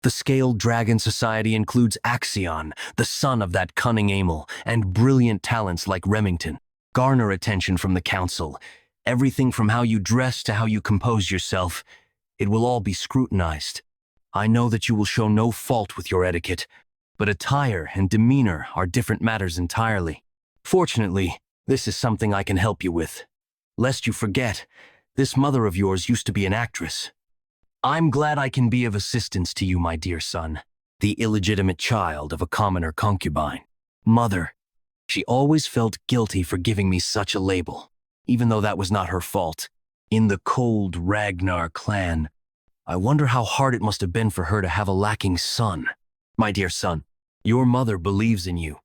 The Scaled Dragon Society includes Axion, the son of that cunning Amel, and brilliant talents like Remington. Garner attention from the council. Everything from how you dress to how you compose yourself. It will all be scrutinized. I know that you will show no fault with your etiquette, but attire and demeanor are different matters entirely. Fortunately, this is something I can help you with. Lest you forget, this mother of yours used to be an actress. I'm glad I can be of assistance to you, my dear son, the illegitimate child of a commoner concubine. Mother, she always felt guilty for giving me such a label, even though that was not her fault. In the cold Ragnar clan, I wonder how hard it must have been for her to have a lacking son. My dear son, your mother believes in you.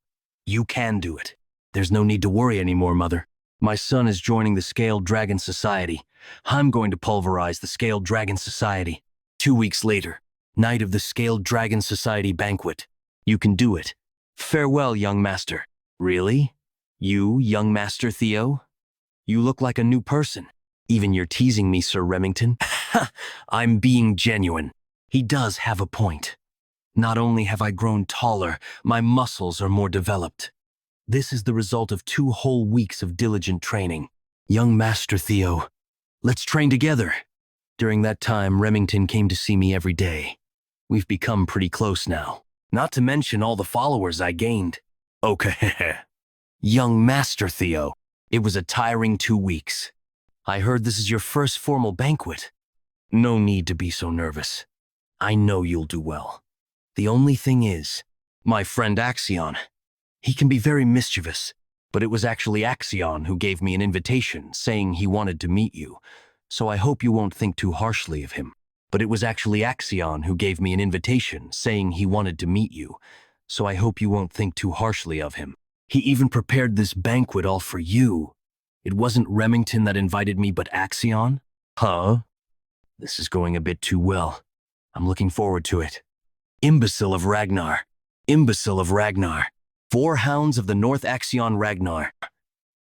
You can do it. There's no need to worry anymore, Mother. My son is joining the Scaled Dragon Society. I'm going to pulverize the Scaled Dragon Society. 2 weeks later, night of the Scaled Dragon Society banquet. You can do it. Farewell, young master. Really? You, young Master Theo? You look like a new person. Even you're teasing me, Sir Remington. I'm being genuine. He does have a point. Not only have I grown taller, my muscles are more developed. This is the result of 2 whole weeks of diligent training. Young Master Theo, let's train together. During that time, Remington came to see me every day. We've become pretty close now. Not to mention all the followers I gained. Okay. Young Master Theo, it was a tiring 2 weeks. I heard this is your first formal banquet. No need to be so nervous. I know you'll do well. The only thing is, my friend Axion, he can be very mischievous, but it was actually Axion who gave me an invitation saying he wanted to meet you, so I hope you won't think too harshly of him. But it was actually Axion who gave me an invitation saying he wanted to meet you, so I hope you won't think too harshly of him. He even prepared this banquet all for you. It wasn't Remington that invited me, but Axion? Huh? This is going a bit too well. I'm looking forward to it. Imbecile of Ragnar. Imbecile of Ragnar. 4 hounds of the North Axion Ragnar.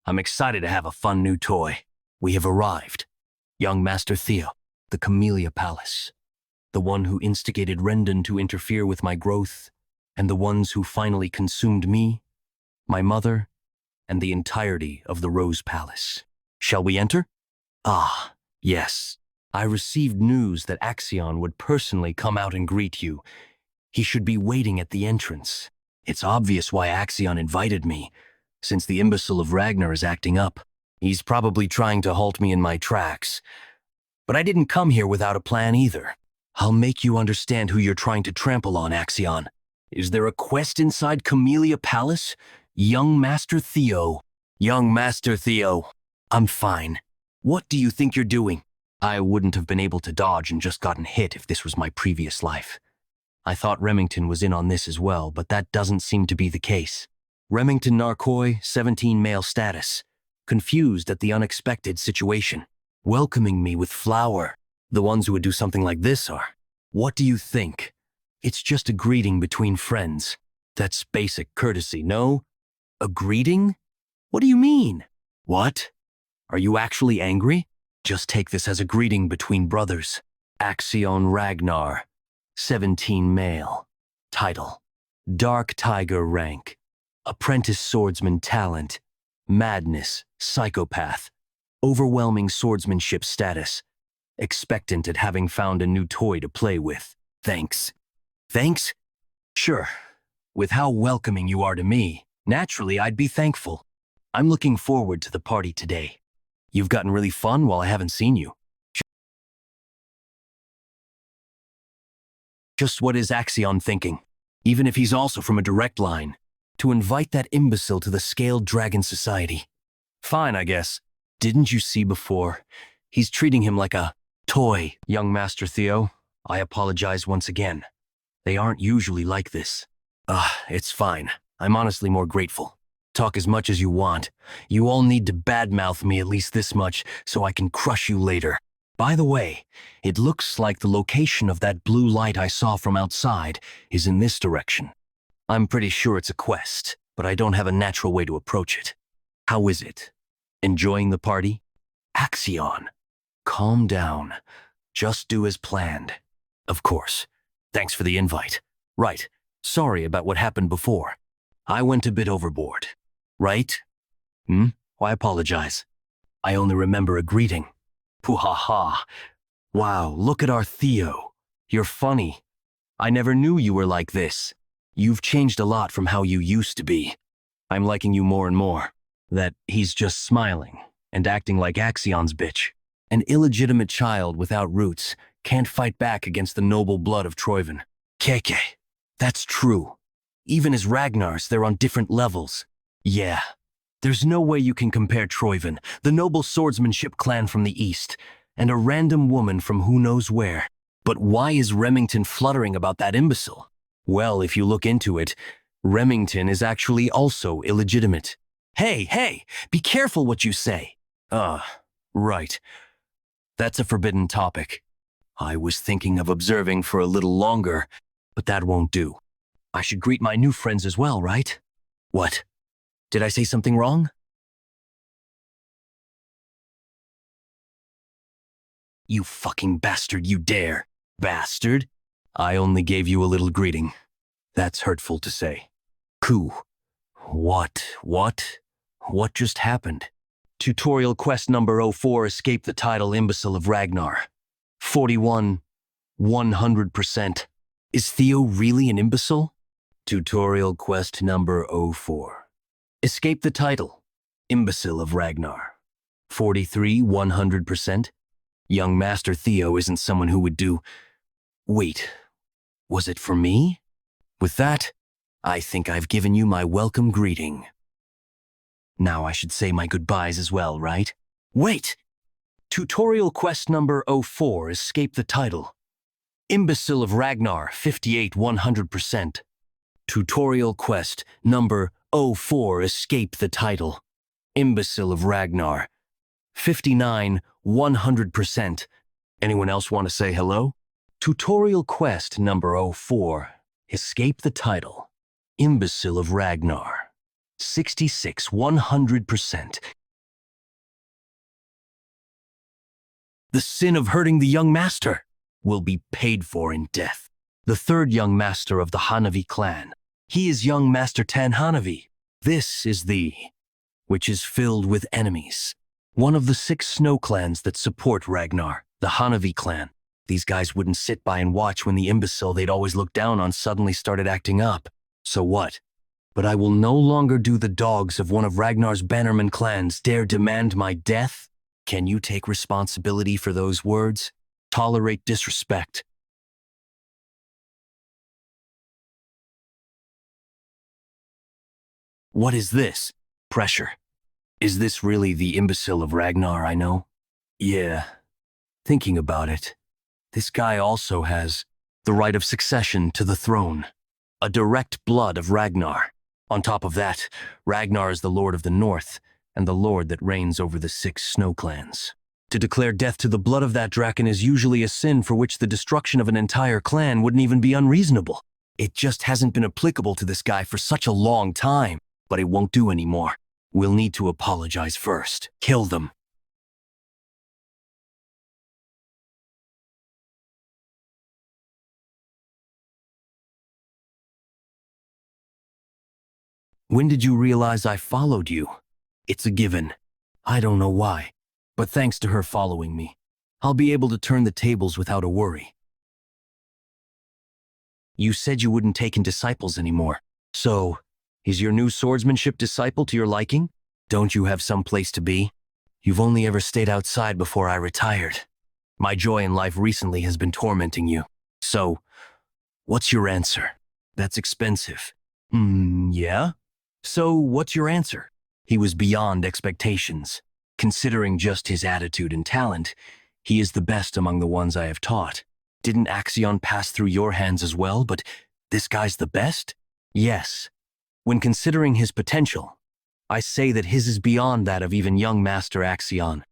I'm excited to have a fun new toy. We have arrived. Young Master Theo, the Camellia Palace. The one who instigated Rendon to interfere with my growth, and the ones who finally consumed me, my mother, and the entirety of the Rose Palace. Shall we enter? Ah, yes. I received news that Axion would personally come out and greet you. He should be waiting at the entrance. It's obvious why Axion invited me, since the imbecile of Ragnar is acting up. He's probably trying to halt me in my tracks. But I didn't come here without a plan either. I'll make you understand who you're trying to trample on, Axion. Is there a quest inside Camellia Palace? Young Master Theo. Young Master Theo. I'm fine. What do you think you're doing? I wouldn't have been able to dodge and just gotten hit if this was my previous life. I thought Remington was in on this as well, but that doesn't seem to be the case. Remington Narcoy, 17 male status. Confused at the unexpected situation. Welcoming me with flour. The ones who would do something like this are. What do you think? It's just a greeting between friends. That's basic courtesy, no? A greeting? What do you mean? What? Are you actually angry? Just take this as a greeting between brothers. Axion Ragnar, 17 male. Title: Dark Tiger rank. Apprentice swordsman talent. Madness, psychopath. Overwhelming swordsmanship status. Expectant at having found a new toy to play with. Thanks. Thanks? Sure. With how welcoming you are to me, naturally I'd be thankful. I'm looking forward to the party today. You've gotten really fun while I haven't seen you. Just what is Axion thinking? Even if he's also from a direct line. To invite that imbecile to the Scaled Dragon Society. Fine, I guess. Didn't you see before? He's treating him like a toy. Young Master Theo, I apologize once again. They aren't usually like this. It's fine. I'm honestly more grateful. Talk as much as you want. You all need to badmouth me at least this much so I can crush you later. By the way, it looks like the location of that blue light I saw from outside is in this direction. I'm pretty sure it's a quest, but I don't have a natural way to approach it. How is it? Enjoying the party? Axion. Calm down. Just do as planned. Of course. Thanks for the invite. Right. Sorry about what happened before. I went a bit overboard. Right? Why apologize? I only remember a greeting. Poo-ha-ha. Wow, look at our Theo. You're funny. I never knew you were like this. You've changed a lot from how you used to be. I'm liking you more and more. That he's just smiling and acting like Axion's bitch. An illegitimate child without roots can't fight back against the noble blood of Troivan. KK, that's true. Even as Ragnars, they're on different levels. Yeah, there's no way you can compare Troivan, the noble swordsmanship clan from the east, and a random woman from who knows where. But why is Remington fluttering about that imbecile? Well, if you look into it, Remington is actually also illegitimate. Hey, be careful what you say. Right. That's a forbidden topic. I was thinking of observing for a little longer, but that won't do. I should greet my new friends as well, right? What? Did I say something wrong? You fucking bastard, you dare. Bastard? I only gave you a little greeting. That's hurtful to say. Coup. What? What just happened? Tutorial quest number 04, escape the title imbecile of Ragnar. 41, 100%. Is Theo really an imbecile? Tutorial quest number 04. Escape the title, imbecile of Ragnar. 43, 100%. Young Master Theo isn't someone who would do... Wait, was it for me? With that, I think I've given you my welcome greeting. Now I should say my goodbyes as well, right? Wait! Tutorial quest number 04, escape the title. Imbecile of Ragnar, 58, 100%. Tutorial quest number 04, escape the title. Imbecile of Ragnar, 59, 100%. Anyone else want to say hello? Tutorial quest number 04, escape the title. Imbecile of Ragnar, 66, 100%. The sin of hurting the young master will be paid for in death. The third young master of the Hanavi clan. He is young Master Tan Hanavi. This is the, which is filled with enemies. One of the 6 snow clans that support Ragnar, the Hanavi clan. These guys wouldn't sit by and watch when the imbecile they'd always looked down on suddenly started acting up. So what? But I will no longer do the dogs of one of Ragnar's bannerman clans dare demand my death? Can you take responsibility for those words? Tolerate disrespect. What is this? Pressure. Is this really the imbecile of Ragnar I know? Yeah. Thinking about it, this guy also has the right of succession to the throne. A direct blood of Ragnar. On top of that, Ragnar is the Lord of the North, and the Lord that reigns over the 6 snow clans. To declare death to the blood of that draken is usually a sin for which the destruction of an entire clan wouldn't even be unreasonable. It just hasn't been applicable to this guy for such a long time, but it won't do anymore. We'll need to apologize first. Kill them. When did you realize I followed you? It's a given. I don't know why, but thanks to her following me, I'll be able to turn the tables without a worry. You said you wouldn't take in disciples anymore. So, is your new swordsmanship disciple to your liking? Don't you have some place to be? You've only ever stayed outside before I retired. My joy in life recently has been tormenting you. So, what's your answer? That's expensive. Yeah? So, what's your answer? He was beyond expectations. Considering just his attitude and talent, he is the best among the ones I have taught. Didn't Axion pass through your hands as well, but this guy's the best? Yes. When considering his potential, I say that his is beyond that of even young Master Axion.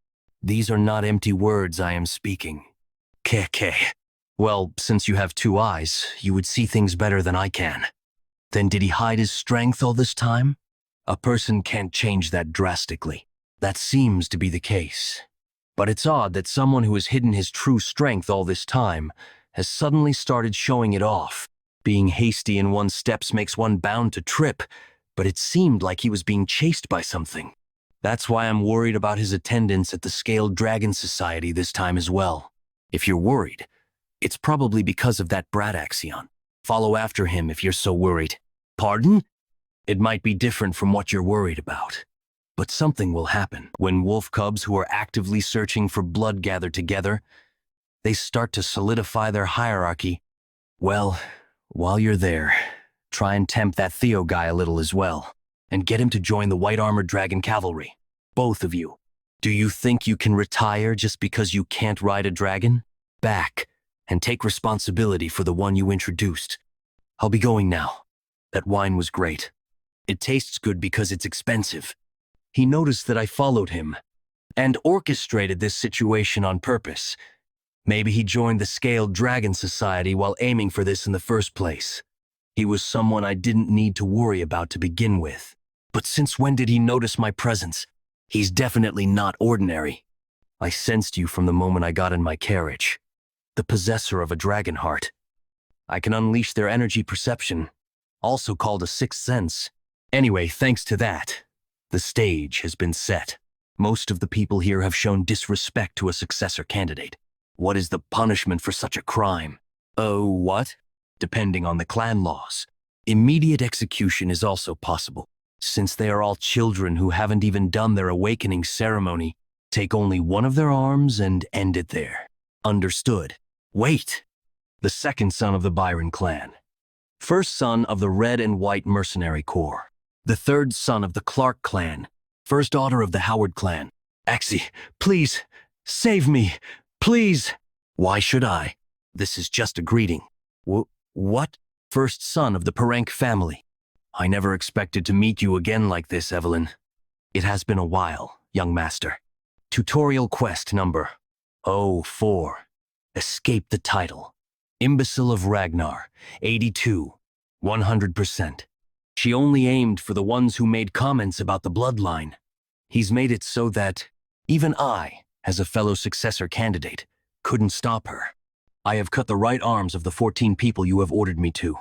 These are not empty words I am speaking. Keke. Well, since you have 2 eyes, you would see things better than I can. Then did he hide his strength all this time? A person can't change that drastically. That seems to be the case. But it's odd that someone who has hidden his true strength all this time has suddenly started showing it off. Being hasty in one's steps makes one bound to trip, but it seemed like he was being chased by something. That's why I'm worried about his attendance at the Scaled Dragon Society this time as well. If you're worried, it's probably because of that brat Axion. Follow after him if you're so worried. Pardon? It might be different from what you're worried about. But something will happen. When wolf cubs who are actively searching for blood gather together, they start to solidify their hierarchy. Well, while you're there, try and tempt that Theo guy a little as well, and get him to join the White Armored Dragon Cavalry. Both of you. Do you think you can retire just because you can't ride a dragon? Back, and take responsibility for the one you introduced. I'll be going now. That wine was great. It tastes good because it's expensive. He noticed that I followed him, and orchestrated this situation on purpose. Maybe he joined the Scaled Dragon Society while aiming for this in the first place. He was someone I didn't need to worry about to begin with. But since when did he notice my presence? He's definitely not ordinary. I sensed you from the moment I got in my carriage. The possessor of a dragon heart. I can unleash their energy perception, also called a sixth sense. Anyway, thanks to that, the stage has been set. Most of the people here have shown disrespect to a successor candidate. What is the punishment for such a crime? Oh, what? Depending on the clan laws. Immediate execution is also possible. Since they are all children who haven't even done their awakening ceremony, take only one of their arms and end it there. Understood. Wait! The second son of the Byron clan. First son of the Red and White Mercenary Corps. The third son of the Clark clan. First daughter of the Howard clan. Axie, please, save me, please. Why should I? This is just a greeting. What? First son of the Perenk family. I never expected to meet you again like this, Evelyn. It has been a while, young master. Tutorial quest number 04. Escape the title. Imbecile of Ragnar, 82, 100%. She only aimed for the ones who made comments about the bloodline. He's made it so that even I, as a fellow successor candidate, couldn't stop her. I have cut the right arms of the 14 people you have ordered me to.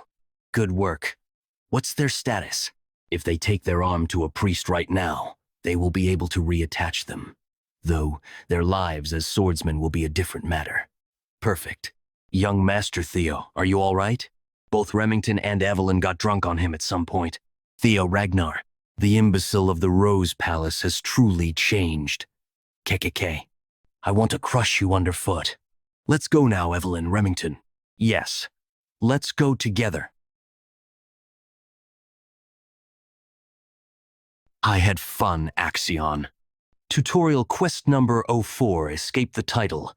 Good work. What's their status? If they take their arm to a priest right now, they will be able to reattach them. though their lives as swordsmen will be a different matter. Perfect. Young Master Theo, are you all right? Both Remington and Evelyn got drunk on him at some point. Theo Ragnar, the imbecile of the Rose Palace, has truly changed. KKK. I want to crush you underfoot. Let's go now, Evelyn, Remington. Yes. Let's go together. I had fun, Axion. Tutorial quest number 04, escape the title.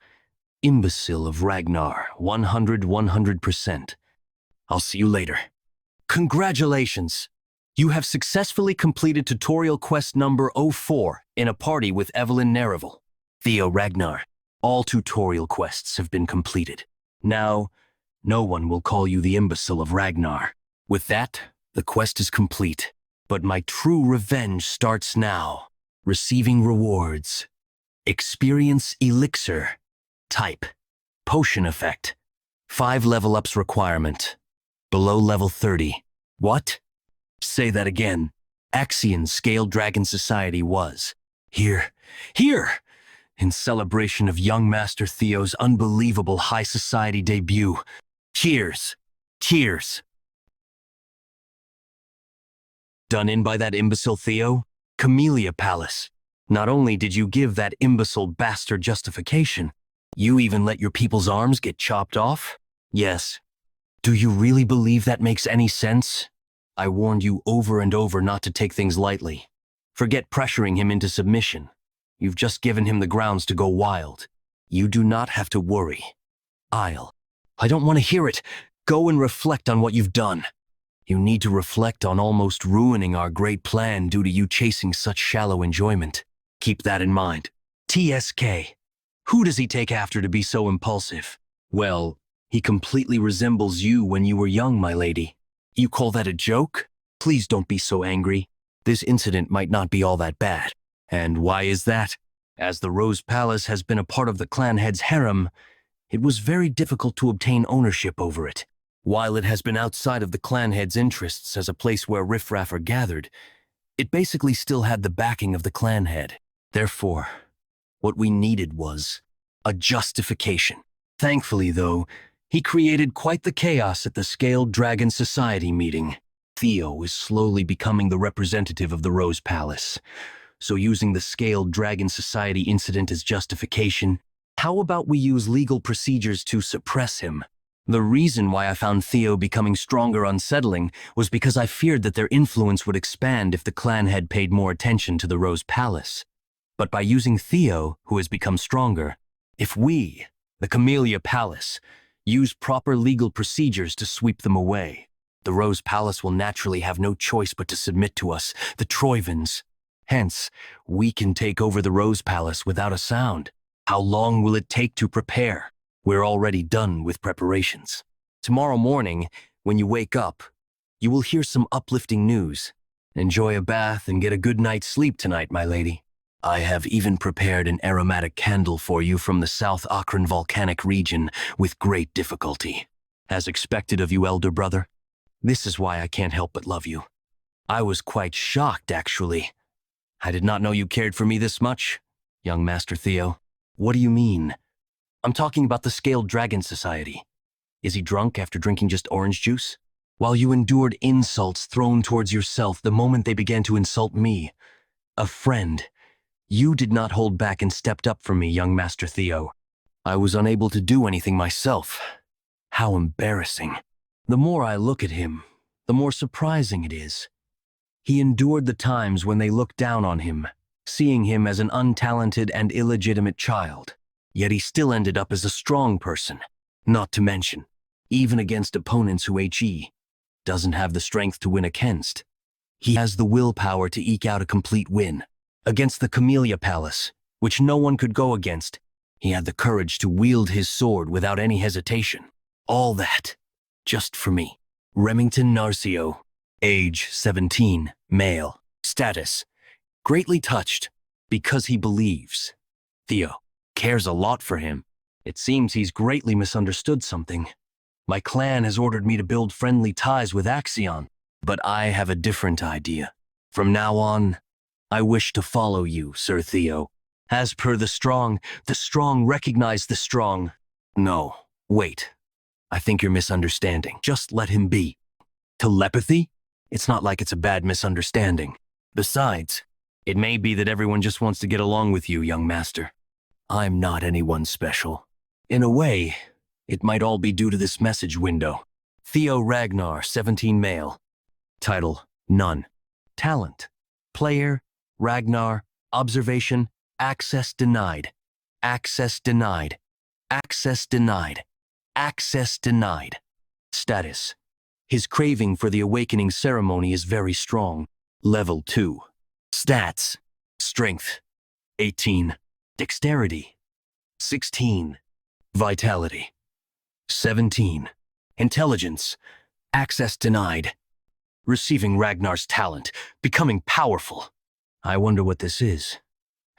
Imbecile of Ragnar, 100%. I'll see you later. Congratulations! You have successfully completed tutorial quest number 04 in a party with Evelyn Nereville. Theo Ragnar, all tutorial quests have been completed. Now, no one will call you the imbecile of Ragnar. With that, the quest is complete. But my true revenge starts now. Receiving rewards. Experience elixir. Type. Potion effect. 5 level ups requirement. Below level 30. What? Say that again. Axion Scaled Dragon Society was. Here. In celebration of young Master Theo's unbelievable high society debut. Cheers. Done in by that imbecile Theo? Camellia Palace. Not only did you give that imbecile bastard justification, you even let your people's arms get chopped off? Yes. Do you really believe that makes any sense? I warned you over and over not to take things lightly. Forget pressuring him into submission. You've just given him the grounds to go wild. You do not have to worry. I don't want to hear it. Go and reflect on what you've done. You need to reflect on almost ruining our great plan due to you chasing such shallow enjoyment. Keep that in mind. TSK. Who does he take after to be so impulsive? Well, he completely resembles you when you were young, my lady. You call that a joke? Please don't be so angry. This incident might not be all that bad. And why is that? As the Rose Palace has been a part of the clan head's harem, it was very difficult to obtain ownership over it. While it has been outside of the clan head's interests as a place where riffraff are gathered, it basically still had the backing of the clan head. Therefore, what we needed was a justification. Thankfully, though, he created quite the chaos at the Scaled Dragon Society meeting. Theo is slowly becoming the representative of the Rose Palace. So using the Scaled Dragon Society incident as justification, how about we use legal procedures to suppress him? The reason why I found Theo becoming stronger unsettling was because I feared that their influence would expand if the clan head paid more attention to the Rose Palace. But by using Theo, who has become stronger, if we, the Camellia Palace, use proper legal procedures to sweep them away, the Rose Palace will naturally have no choice but to submit to us, the Troivans. Hence, we can take over the Rose Palace without a sound. How long will it take to prepare? We're already done with preparations. Tomorrow morning, when you wake up, you will hear some uplifting news. Enjoy a bath and get a good night's sleep tonight, my lady. I have even prepared an aromatic candle for you from the South Akron volcanic region with great difficulty. As expected of you, elder brother. This is why I can't help but love you. I was quite shocked, actually. I did not know you cared for me this much, young Master Theo. What do you mean? I'm talking about the Scaled Dragon Society. Is he drunk after drinking just orange juice? While you endured insults thrown towards yourself the moment they began to insult me, a friend, you did not hold back and stepped up for me, young Master Theo. I was unable to do anything myself. How embarrassing. The more I look at him, the more surprising it is. He endured the times when they looked down on him, seeing him as an untalented and illegitimate child. Yet he still ended up as a strong person. Not to mention, even against opponents who he doesn't have the strength to win against. He has the willpower to eke out a complete win. Against the Camellia Palace, which no one could go against, he had the courage to wield his sword without any hesitation. All that, just for me. Remington Narcio, age 17, male, status, greatly touched, because he believes. Theo cares a lot for him. It seems he's greatly misunderstood something. My clan has ordered me to build friendly ties with Axion, but I have a different idea. From now on, I wish to follow you, Sir Theo. As per the strong recognize the strong. No, wait. I think you're misunderstanding. Just let him be. Telepathy? It's not like it's a bad misunderstanding. Besides, it may be that everyone just wants to get along with you, young master. I'm not anyone special. In a way, it might all be due to this message window. Theo Ragnar, 17 male. Title, none. Talent, player, Ragnar, observation, access denied. Access denied. Access denied. Access denied. Status, his craving for the awakening ceremony is very strong. Level 2. Stats, strength, 18. Dexterity, 16. Vitality, 17. Intelligence, access denied. Receiving Ragnar's talent, becoming powerful. I wonder what this is.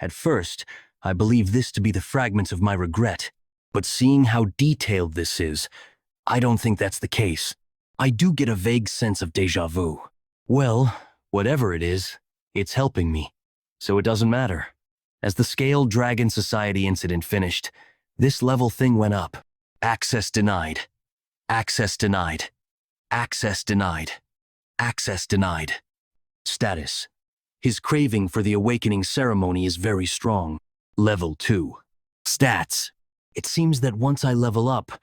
At first, I believed this to be the fragments of my regret, but seeing how detailed this is, I don't think that's the case. I do get a vague sense of déjà vu. Well, whatever it is, it's helping me, so it doesn't matter. As the Scaled Dragon Society incident finished, this level thing went up. Access denied. Access denied. Access denied. Access denied. Status, his craving for the awakening ceremony is very strong. Level 2. Stats, it seems that once I level up,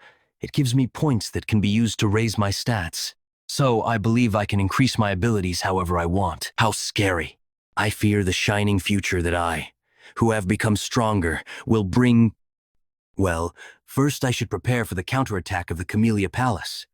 it gives me points that can be used to raise my stats. So I believe I can increase my abilities however I want. How scary. I fear the shining future that I, who have become stronger, will bring... Well, first I should prepare for the counterattack of the Camellia Palace.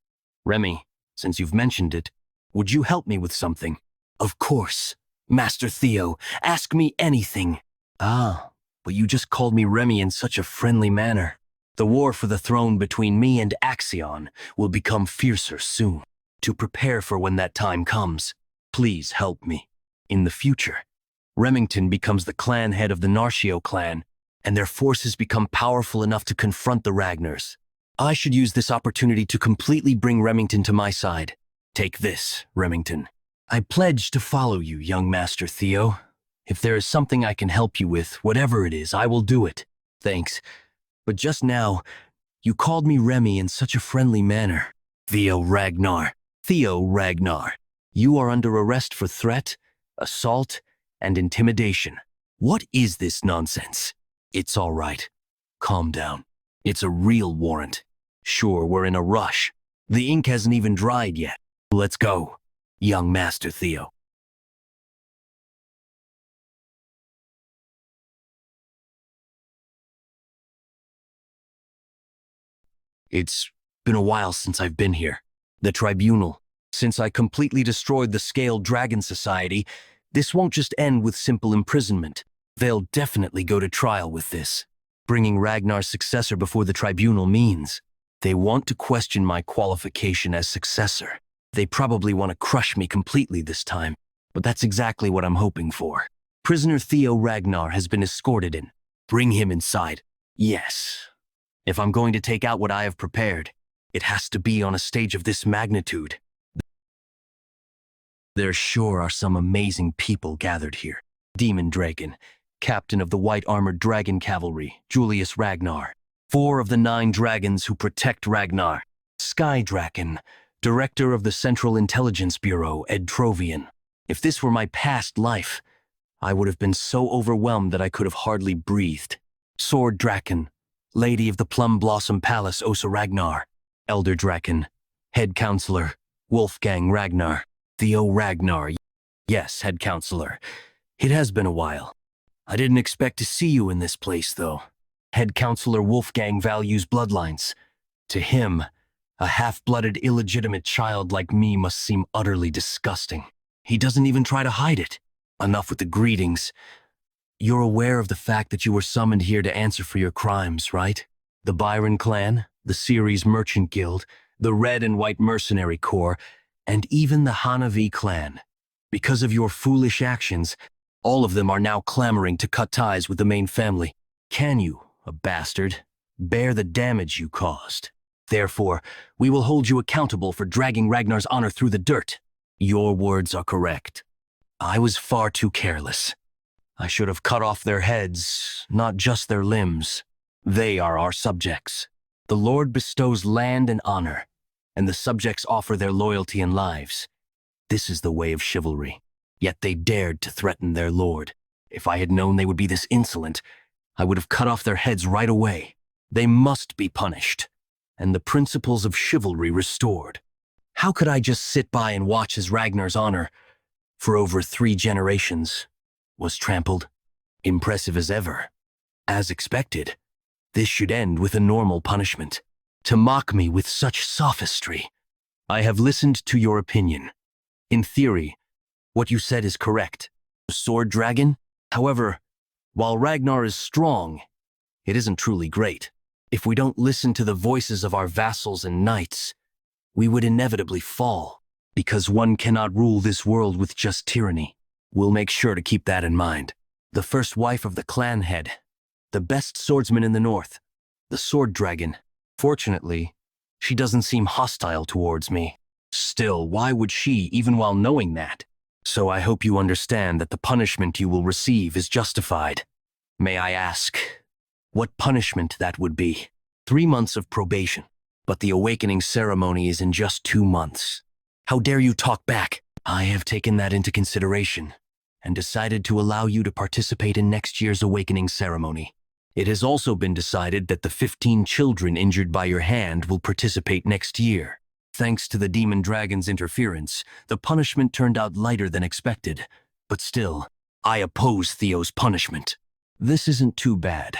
Remy, since you've mentioned it, would you help me with something? Of course. Master Theo, ask me anything. Ah, but you just called me Remy in such a friendly manner. The war for the throne between me and Axion will become fiercer soon. To prepare for when that time comes, please help me. In the future, Remington becomes the clan head of the Narcio clan, and their forces become powerful enough to confront the Ragnars. I should use this opportunity to completely bring Remington to my side. Take this, Remington. I pledge to follow you, young Master Theo. If there is something I can help you with, whatever it is, I will do it. Thanks. But just now, you called me Remy in such a friendly manner. Theo Ragnar. Theo Ragnar. You are under arrest for threat, assault, and intimidation. What is this nonsense? It's all right. Calm down. It's a real warrant. Sure, we're in a rush. The ink hasn't even dried yet. Let's go, young Master Theo. It's been a while since I've been here. The tribunal. Since I completely destroyed the Scaled Dragon Society, this won't just end with simple imprisonment. They'll definitely go to trial with this. Bringing Ragnar's successor before the tribunal means they want to question my qualification as successor. They probably want to crush me completely this time, but that's exactly what I'm hoping for. Prisoner Theo Ragnar has been escorted in. Bring him inside. Yes. If I'm going to take out what I have prepared, it has to be on a stage of this magnitude. There sure are some amazing people gathered here. Demon Dragon, captain of the white-armored dragon cavalry, Julius Ragnar. 4 of the 9 dragons who protect Ragnar. Sky Draken, director of the Central Intelligence Bureau, Ed Trovian. If this were my past life, I would have been so overwhelmed that I could have hardly breathed. Sword Draken, lady of the Plum Blossom Palace, Osa Ragnar. Elder Draken, head counselor, Wolfgang Ragnar. Theo Ragnar, yes, head counselor. It has been a while. I didn't expect to see you in this place, though. Head counselor Wolfgang values bloodlines. To him, a half-blooded illegitimate child like me must seem utterly disgusting. He doesn't even try to hide it. Enough with the greetings. You're aware of the fact that you were summoned here to answer for your crimes, right? The Byron clan, the Ceres Merchant Guild, the Red and White Mercenary Corps, and even the Hanavi clan. Because of your foolish actions, all of them are now clamoring to cut ties with the main family. Can you, a bastard, bear the damage you caused? Therefore, we will hold you accountable for dragging Ragnar's honor through the dirt. Your words are correct. I was far too careless. I should have cut off their heads, not just their limbs. They are our subjects. The Lord bestows land and honor, and the subjects offer their loyalty and lives. This is the way of chivalry. Yet they dared to threaten their lord. If I had known they would be this insolent, I would have cut off their heads right away. They must be punished, and the principles of chivalry restored. How could I just sit by and watch as Ragnar's honor, for over 3 generations, was trampled? Impressive as ever. As expected, this should end with a normal punishment. To mock me with such sophistry. I have listened to your opinion. In theory, what you said is correct. A sword dragon? However, while Ragnar is strong, it isn't truly great. If we don't listen to the voices of our vassals and knights, we would inevitably fall. Because one cannot rule this world with just tyranny. We'll make sure to keep that in mind. The first wife of the clan head, the best swordsman in the north, the sword dragon. Fortunately, she doesn't seem hostile towards me. Still, why would she, even while knowing that? So I hope you understand that the punishment you will receive is justified. May I ask, what punishment that would be? 3 months of probation, but the awakening ceremony is in just 2 months. How dare you talk back? I have taken that into consideration and decided to allow you to participate in next year's awakening ceremony. It has also been decided that the 15 children injured by your hand will participate next year. Thanks to the demon dragon's interference, the punishment turned out lighter than expected. But still, I oppose Theo's punishment. This isn't too bad.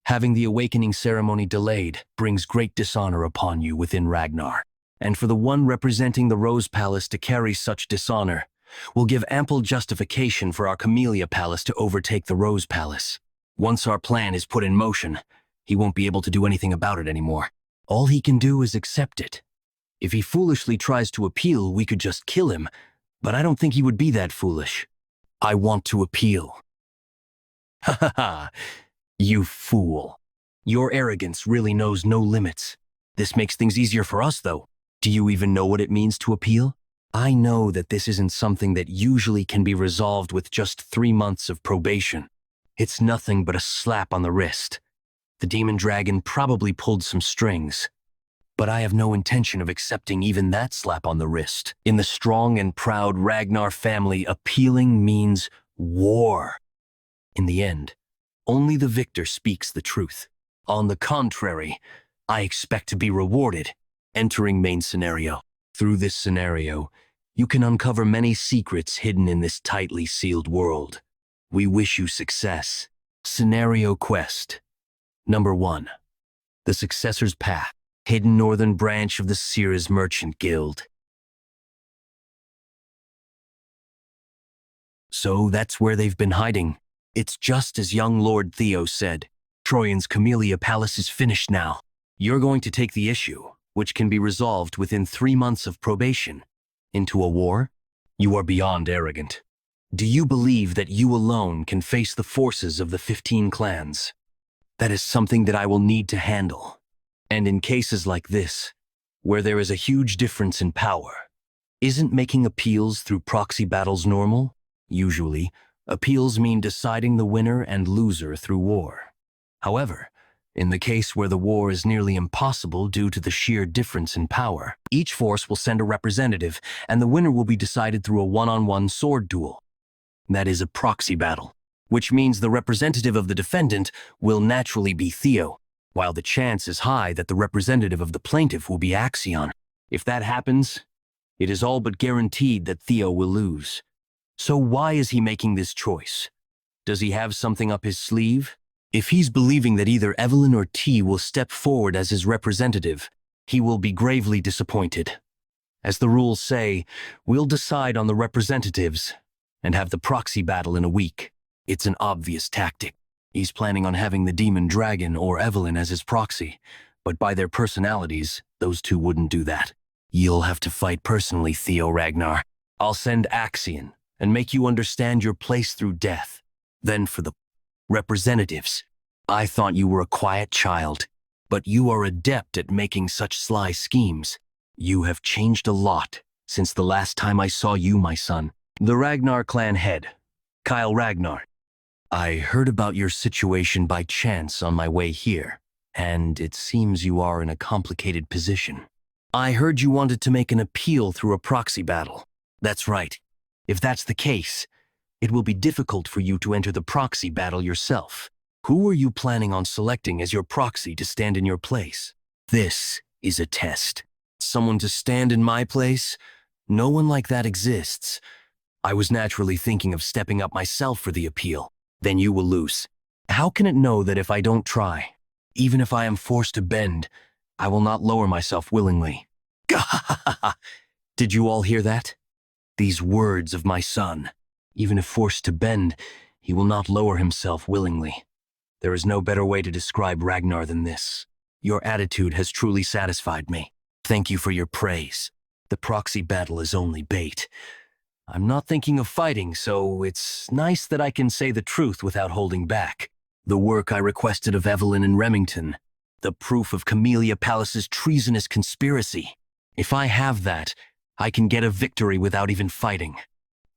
Having the awakening ceremony delayed brings great dishonor upon you within Ragnar. And for the one representing the Rose Palace to carry such dishonor, will give ample justification for our Camellia Palace to overtake the Rose Palace. Once our plan is put in motion, he won't be able to do anything about it anymore. All he can do is accept it. If he foolishly tries to appeal, we could just kill him, but I don't think he would be that foolish. I want to appeal. Ha ha ha, you fool. Your arrogance really knows no limits. This makes things easier for us, though. Do you even know what it means to appeal? I know that this isn't something that usually can be resolved with just 3 months of probation. It's nothing but a slap on the wrist. The demon dragon probably pulled some strings. But I have no intention of accepting even that slap on the wrist. In the strong and proud Ragnar family, appealing means war. In the end, only the victor speaks the truth. On the contrary, I expect to be rewarded. Entering main scenario. Through this scenario, you can uncover many secrets hidden in this tightly sealed world. We wish you success. Scenario quest. Number 1. The Successor's Path. Hidden northern branch of the Sears Merchant Guild. So that's where they've been hiding. It's just as young Lord Theo said. Troyan's Camellia Palace is finished now. You're going to take the issue, which can be resolved within 3 months of probation, into a war? You are beyond arrogant. Do you believe that you alone can face the forces of the 15 clans? That is something that I will need to handle. And in cases like this, where there is a huge difference in power, isn't making appeals through proxy battles normal? Usually, appeals mean deciding the winner and loser through war. However, in the case where the war is nearly impossible due to the sheer difference in power, each force will send a representative, and the winner will be decided through a one-on-one sword duel. That is a proxy battle, which means the representative of the defendant will naturally be Theo, while the chance is high that the representative of the plaintiff will be Axion. If that happens, it is all but guaranteed that Theo will lose. So why is he making this choice? Does he have something up his sleeve? If he's believing that either Evelyn or T will step forward as his representative, he will be gravely disappointed. As the rules say, we'll decide on the representatives and have the proxy battle in a week. It's an obvious tactic. He's planning on having the demon dragon or Evelyn as his proxy, but by their personalities, those two wouldn't do that. You'll have to fight personally, Theo Ragnar. I'll send Axion and make you understand your place through death. Then for the representatives. I thought you were a quiet child, but you are adept at making such sly schemes. You have changed a lot since the last time I saw you, my son. The Ragnar clan head, Kyle Ragnar. I heard about your situation by chance on my way here, and it seems you are in a complicated position. I heard you wanted to make an appeal through a proxy battle. That's right. If that's the case, it will be difficult for you to enter the proxy battle yourself. Who are you planning on selecting as your proxy to stand in your place? This is a test. Someone to stand in my place? No one like that exists. I was naturally thinking of stepping up myself for the appeal. Then you will lose. How can it know that if I don't try, even if I am forced to bend, I will not lower myself willingly? Did you all hear that? These words of my son. Even if forced to bend, he will not lower himself willingly. There is no better way to describe Ragnar than this. Your attitude has truly satisfied me. Thank you for your praise. The proxy battle is only bait. I'm not thinking of fighting, so it's nice that I can say the truth without holding back. The work I requested of Evelyn and Remington, the proof of Camellia Palace's treasonous conspiracy. If I have that, I can get a victory without even fighting.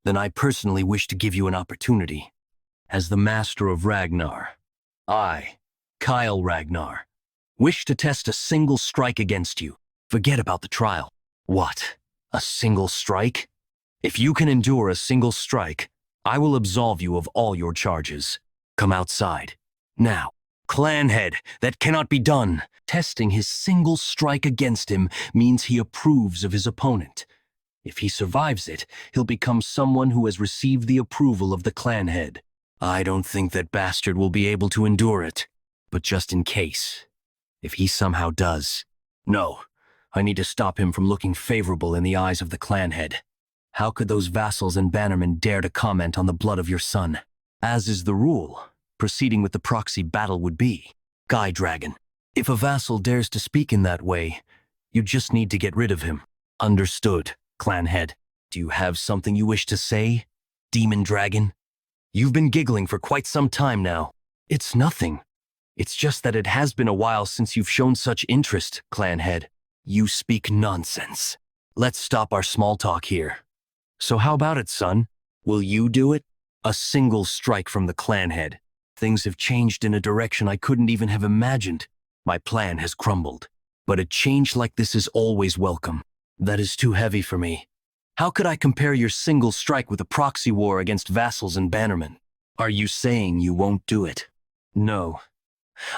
Then I personally wish to give you an opportunity. As the master of Ragnar, I, Kyle Ragnar, wish to test a single strike against you. Forget about the trial. What? A single strike? If you can endure a single strike, I will absolve you of all your charges. Come outside. Now, clan head, that cannot be done. Testing his single strike against him means he approves of his opponent. If he survives it, he'll become someone who has received the approval of the clan head. I don't think that bastard will be able to endure it. But just in case, if he somehow does, no, I need to stop him from looking favorable in the eyes of the clan head. How could those vassals and bannermen dare to comment on the blood of your son? As is the rule, proceeding with the proxy battle would be. Guy Dragon, if a vassal dares to speak in that way, you just need to get rid of him. Understood, clan head. Do you have something you wish to say, Demon Dragon? You've been giggling for quite some time now. It's nothing. It's just that it has been a while since you've shown such interest, clan head. You speak nonsense. Let's stop our small talk here. So how about it, son? Will you do it? A single strike from the clan head. Things have changed in a direction I couldn't even have imagined. My plan has crumbled. But a change like this is always welcome. That is too heavy for me. How could I compare your single strike with a proxy war against vassals and bannermen? Are you saying you won't do it? No.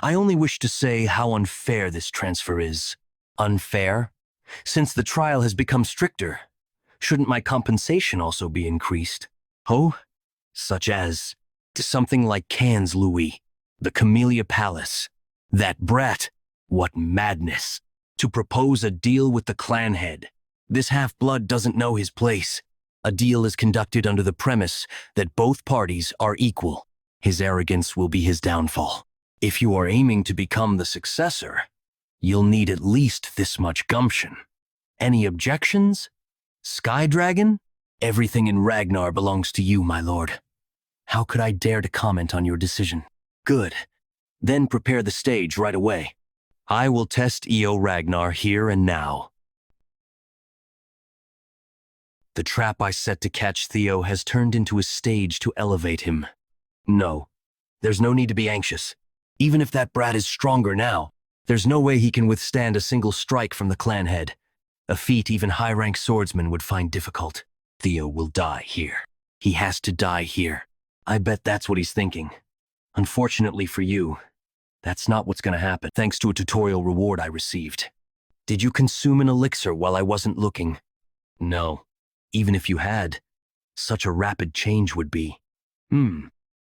I only wish to say how unfair this transfer is. Unfair? Since the trial has become stricter, shouldn't my compensation also be increased? Oh? Such as something like Cannes Louis, the Camellia Palace. That brat. What madness. To propose a deal with the clan head. This half-blood doesn't know his place. A deal is conducted under the premise that both parties are equal. His arrogance will be his downfall. If you are aiming to become the successor, you'll need at least this much gumption. Any objections? Sky Dragon? Everything in Ragnar belongs to you, my lord. How could I dare to comment on your decision? Good. Then prepare the stage right away. I will test EO Ragnar here and now. The trap I set to catch Theo has turned into a stage to elevate him. No, there's no need to be anxious. Even if that brat is stronger now, there's no way he can withstand a single strike from the clan head. A feat even high-rank swordsmen would find difficult. Theo will die here. He has to die here. I bet that's what he's thinking. Unfortunately for you, that's not what's gonna happen, thanks to a tutorial reward I received. Did you consume an elixir while I wasn't looking? No. Even if you had, such a rapid change would be.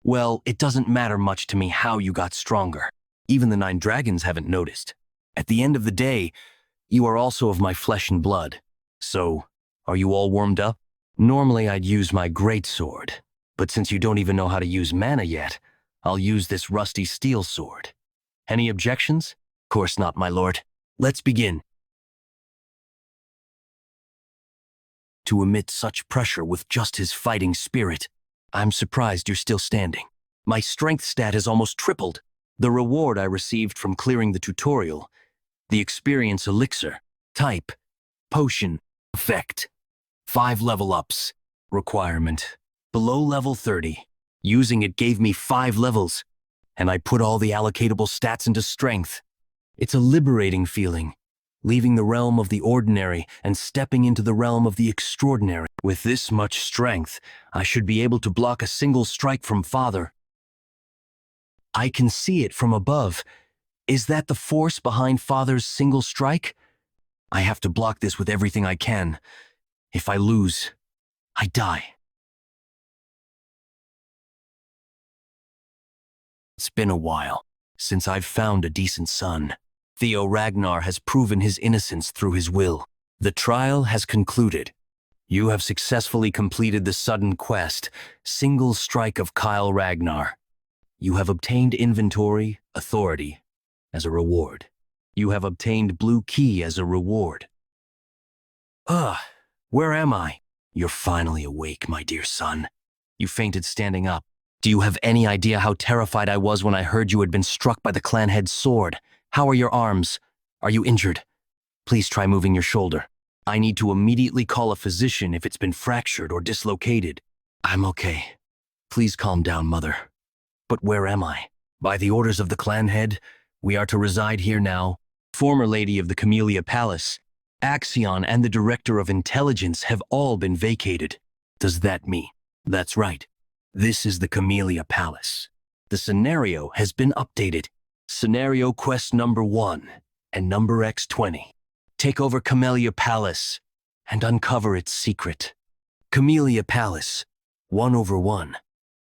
Well, it doesn't matter much to me how you got stronger. Even the 9 dragons haven't noticed. At the end of the day, you are also of my flesh and blood. So, are you all warmed up? Normally I'd use my greatsword, but since you don't even know how to use mana yet, I'll use this rusty steel sword. Any objections? Of course not, my lord. Let's begin. To emit such pressure with just his fighting spirit, I'm surprised you're still standing. My strength stat has almost tripled. The reward I received from clearing the tutorial, the experience elixir, type, potion, effect, 5 level ups, requirement, below level 30, Using it gave me 5 levels, and I put all the allocatable stats into strength. It's a liberating feeling, leaving the realm of the ordinary and stepping into the realm of the extraordinary. With this much strength, I should be able to block a single strike from Father. I can see it from above. Is that the force behind Father's single strike? I have to block this with everything I can. If I lose, I die. It's been a while since I've found a decent son. Theo Ragnar has proven his innocence through his will. The trial has concluded. You have successfully completed the sudden quest, Single Strike of Kyle Ragnar. You have obtained inventory, authority, as a reward. You have obtained blue key as a reward. Where am I? You're finally awake, my dear son. You fainted standing up. Do you have any idea how terrified I was when I heard you had been struck by the clan head's sword? How are your arms? Are you injured? Please try moving your shoulder. I need to immediately call a physician if it's been fractured or dislocated. I'm okay. Please calm down, mother. But where am I? By the orders of the clan head, we are to reside here now. Former lady of the Camellia Palace, Axion, and the Director of Intelligence have all been vacated. Does that mean? That's right. This is the Camellia Palace. The scenario has been updated. Scenario quest number 1 and number X20. Take over Camellia Palace and uncover its secret. Camellia Palace, 1/1.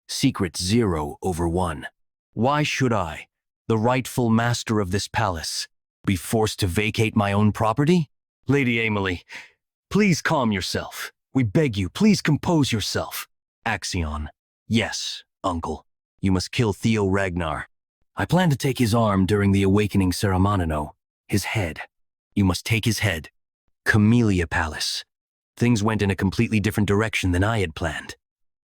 Secret 0/1. Why should I, the rightful master of this palace, be forced to vacate my own property? Lady Emily, please calm yourself. We beg you, please compose yourself. Axion. Yes, uncle. You must kill Theo Ragnar. I plan to take his arm during the awakening ceremony. His head. You must take his head. Camellia Palace. Things went in a completely different direction than I had planned.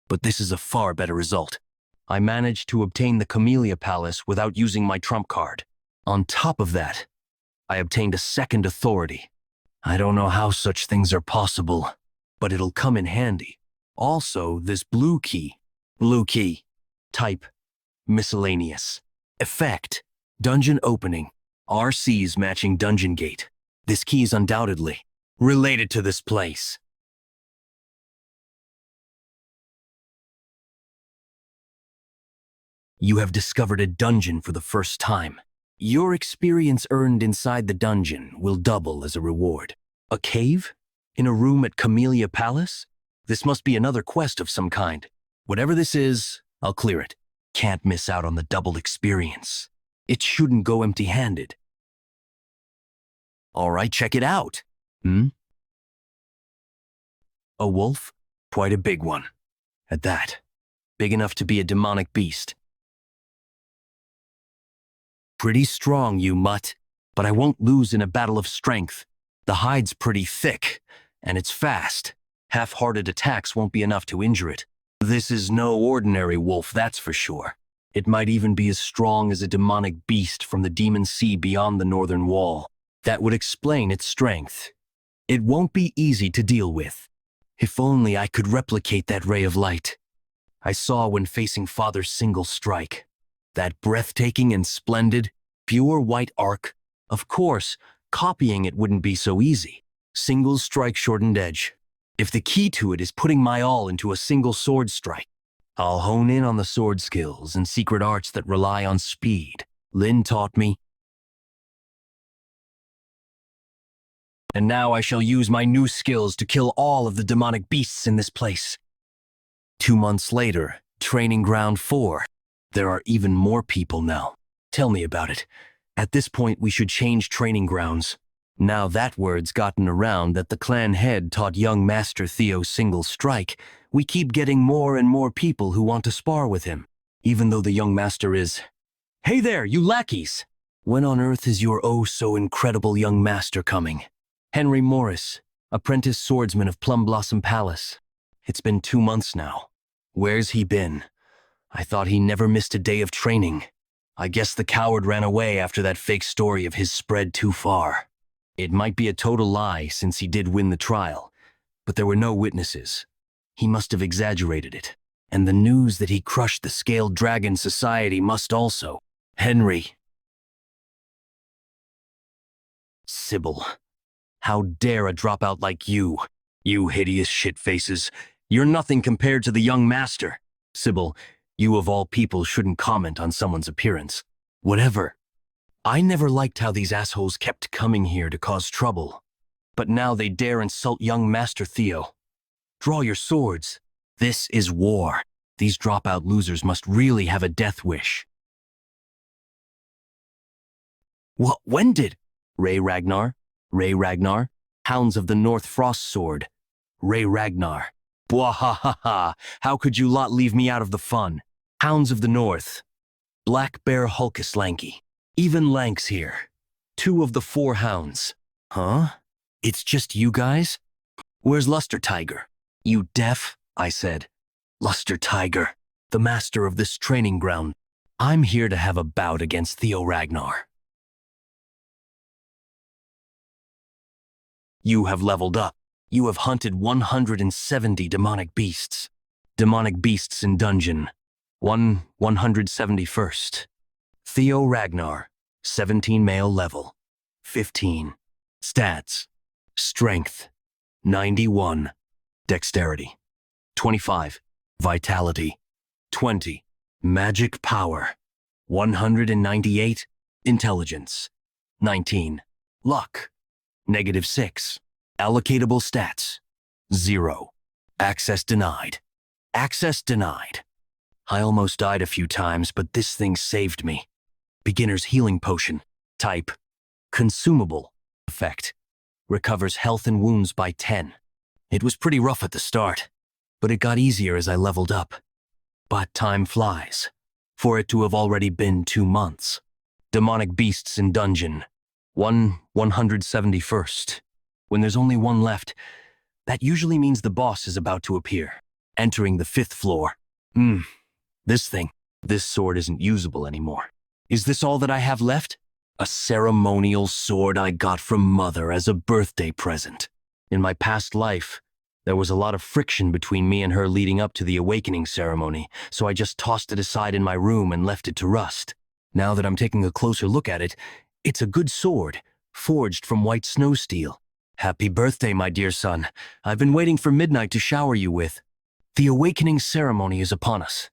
But this is a far better result. I managed to obtain the Camellia Palace without using my trump card. On top of that, I obtained a second authority. I don't know how such things are possible, but it'll come in handy. Also, this blue key. Blue key. Type. Miscellaneous. Effect. Dungeon opening. RC's matching dungeon gate. This key is undoubtedly related to this place. You have discovered a dungeon for the first time. Your experience earned inside the dungeon will double as a reward. A cave? In a room at Camellia Palace? This must be another quest of some kind. Whatever this is, I'll clear it. Can't miss out on the double experience. It shouldn't go empty-handed. All right, check it out. A wolf? Quite a big one. At that. Big enough to be a demonic beast. Pretty strong, you mutt, but I won't lose in a battle of strength. The hide's pretty thick, and it's fast. Half-hearted attacks won't be enough to injure it. This is no ordinary wolf, that's for sure. It might even be as strong as a demonic beast from the demon sea beyond the northern wall. That would explain its strength. It won't be easy to deal with. If only I could replicate that ray of light I saw when facing Father's single strike. That breathtaking and splendid, pure white arc. Of course, copying it wouldn't be so easy. Single strike shortened edge. If the key to it is putting my all into a single sword strike, I'll hone in on the sword skills and secret arts that rely on speed. Lin taught me. And now I shall use my new skills to kill all of the demonic beasts in this place. 2 months later, Training Ground 4. There are even more people now. Tell me about it. At this point, we should change training grounds. Now that word's gotten around that the clan head taught young Master Theo single strike, we keep getting more and more people who want to spar with him, even though the young master is... Hey there, you lackeys! When on earth is your oh-so-incredible young master coming? Henry Morris, apprentice swordsman of Plum Blossom Palace. It's been 2 months now. Where's he been? I thought he never missed a day of training. I guess the coward ran away after that fake story of his spread too far. It might be a total lie since he did win the trial, but there were no witnesses. He must have exaggerated it. And the news that he crushed the Scaled Dragon Society must also. Henry. Sybil. How dare a dropout like you? You hideous shitfaces. You're nothing compared to the young master. Sybil, you of all people shouldn't comment on someone's appearance. Whatever. I never liked how these assholes kept coming here to cause trouble. But now they dare insult young Master Theo. Draw your swords. This is war. These dropout losers must really have a death wish. What? When did? Ragnar? Ragnar? Hounds of the North Frost Sword. Ragnar. Bwahahaha. How could you lot leave me out of the fun? Hounds of the North. Black Bear Hulkus Lanky. Even Lank's here. 2 of the 4 hounds. Huh? It's just you guys? Where's Luster Tiger? You deaf? I said. Luster Tiger, the master of this training ground. I'm here to have a bout against Theo Ragnar. You have leveled up. You have hunted 170 demonic beasts. Demonic beasts in dungeon. 171st. Theo Ragnar, 17 male level. 15. Stats. Strength, 91. Dexterity, 25. Vitality, 20. Magic power, 198. Intelligence, 19. Luck, -6. Allocatable stats, 0. Access denied. Access denied. I almost died a few times, but this thing saved me. Beginner's healing potion. Type, consumable. Effect, recovers health and wounds by 10. It was pretty rough at the start, but it got easier as I leveled up. But time flies, for it to have already been 2 months. Demonic beasts in dungeon, 171st. When there's only one left, that usually means the boss is about to appear. Entering the 5th floor. This sword isn't usable anymore. Is this all that I have left? A ceremonial sword I got from Mother as a birthday present. In my past life, there was a lot of friction between me and her leading up to the awakening ceremony, so I just tossed it aside in my room and left it to rust. Now that I'm taking a closer look at it, it's a good sword, forged from white snow steel. Happy birthday, my dear son. I've been waiting for midnight to shower you with. The awakening ceremony is upon us.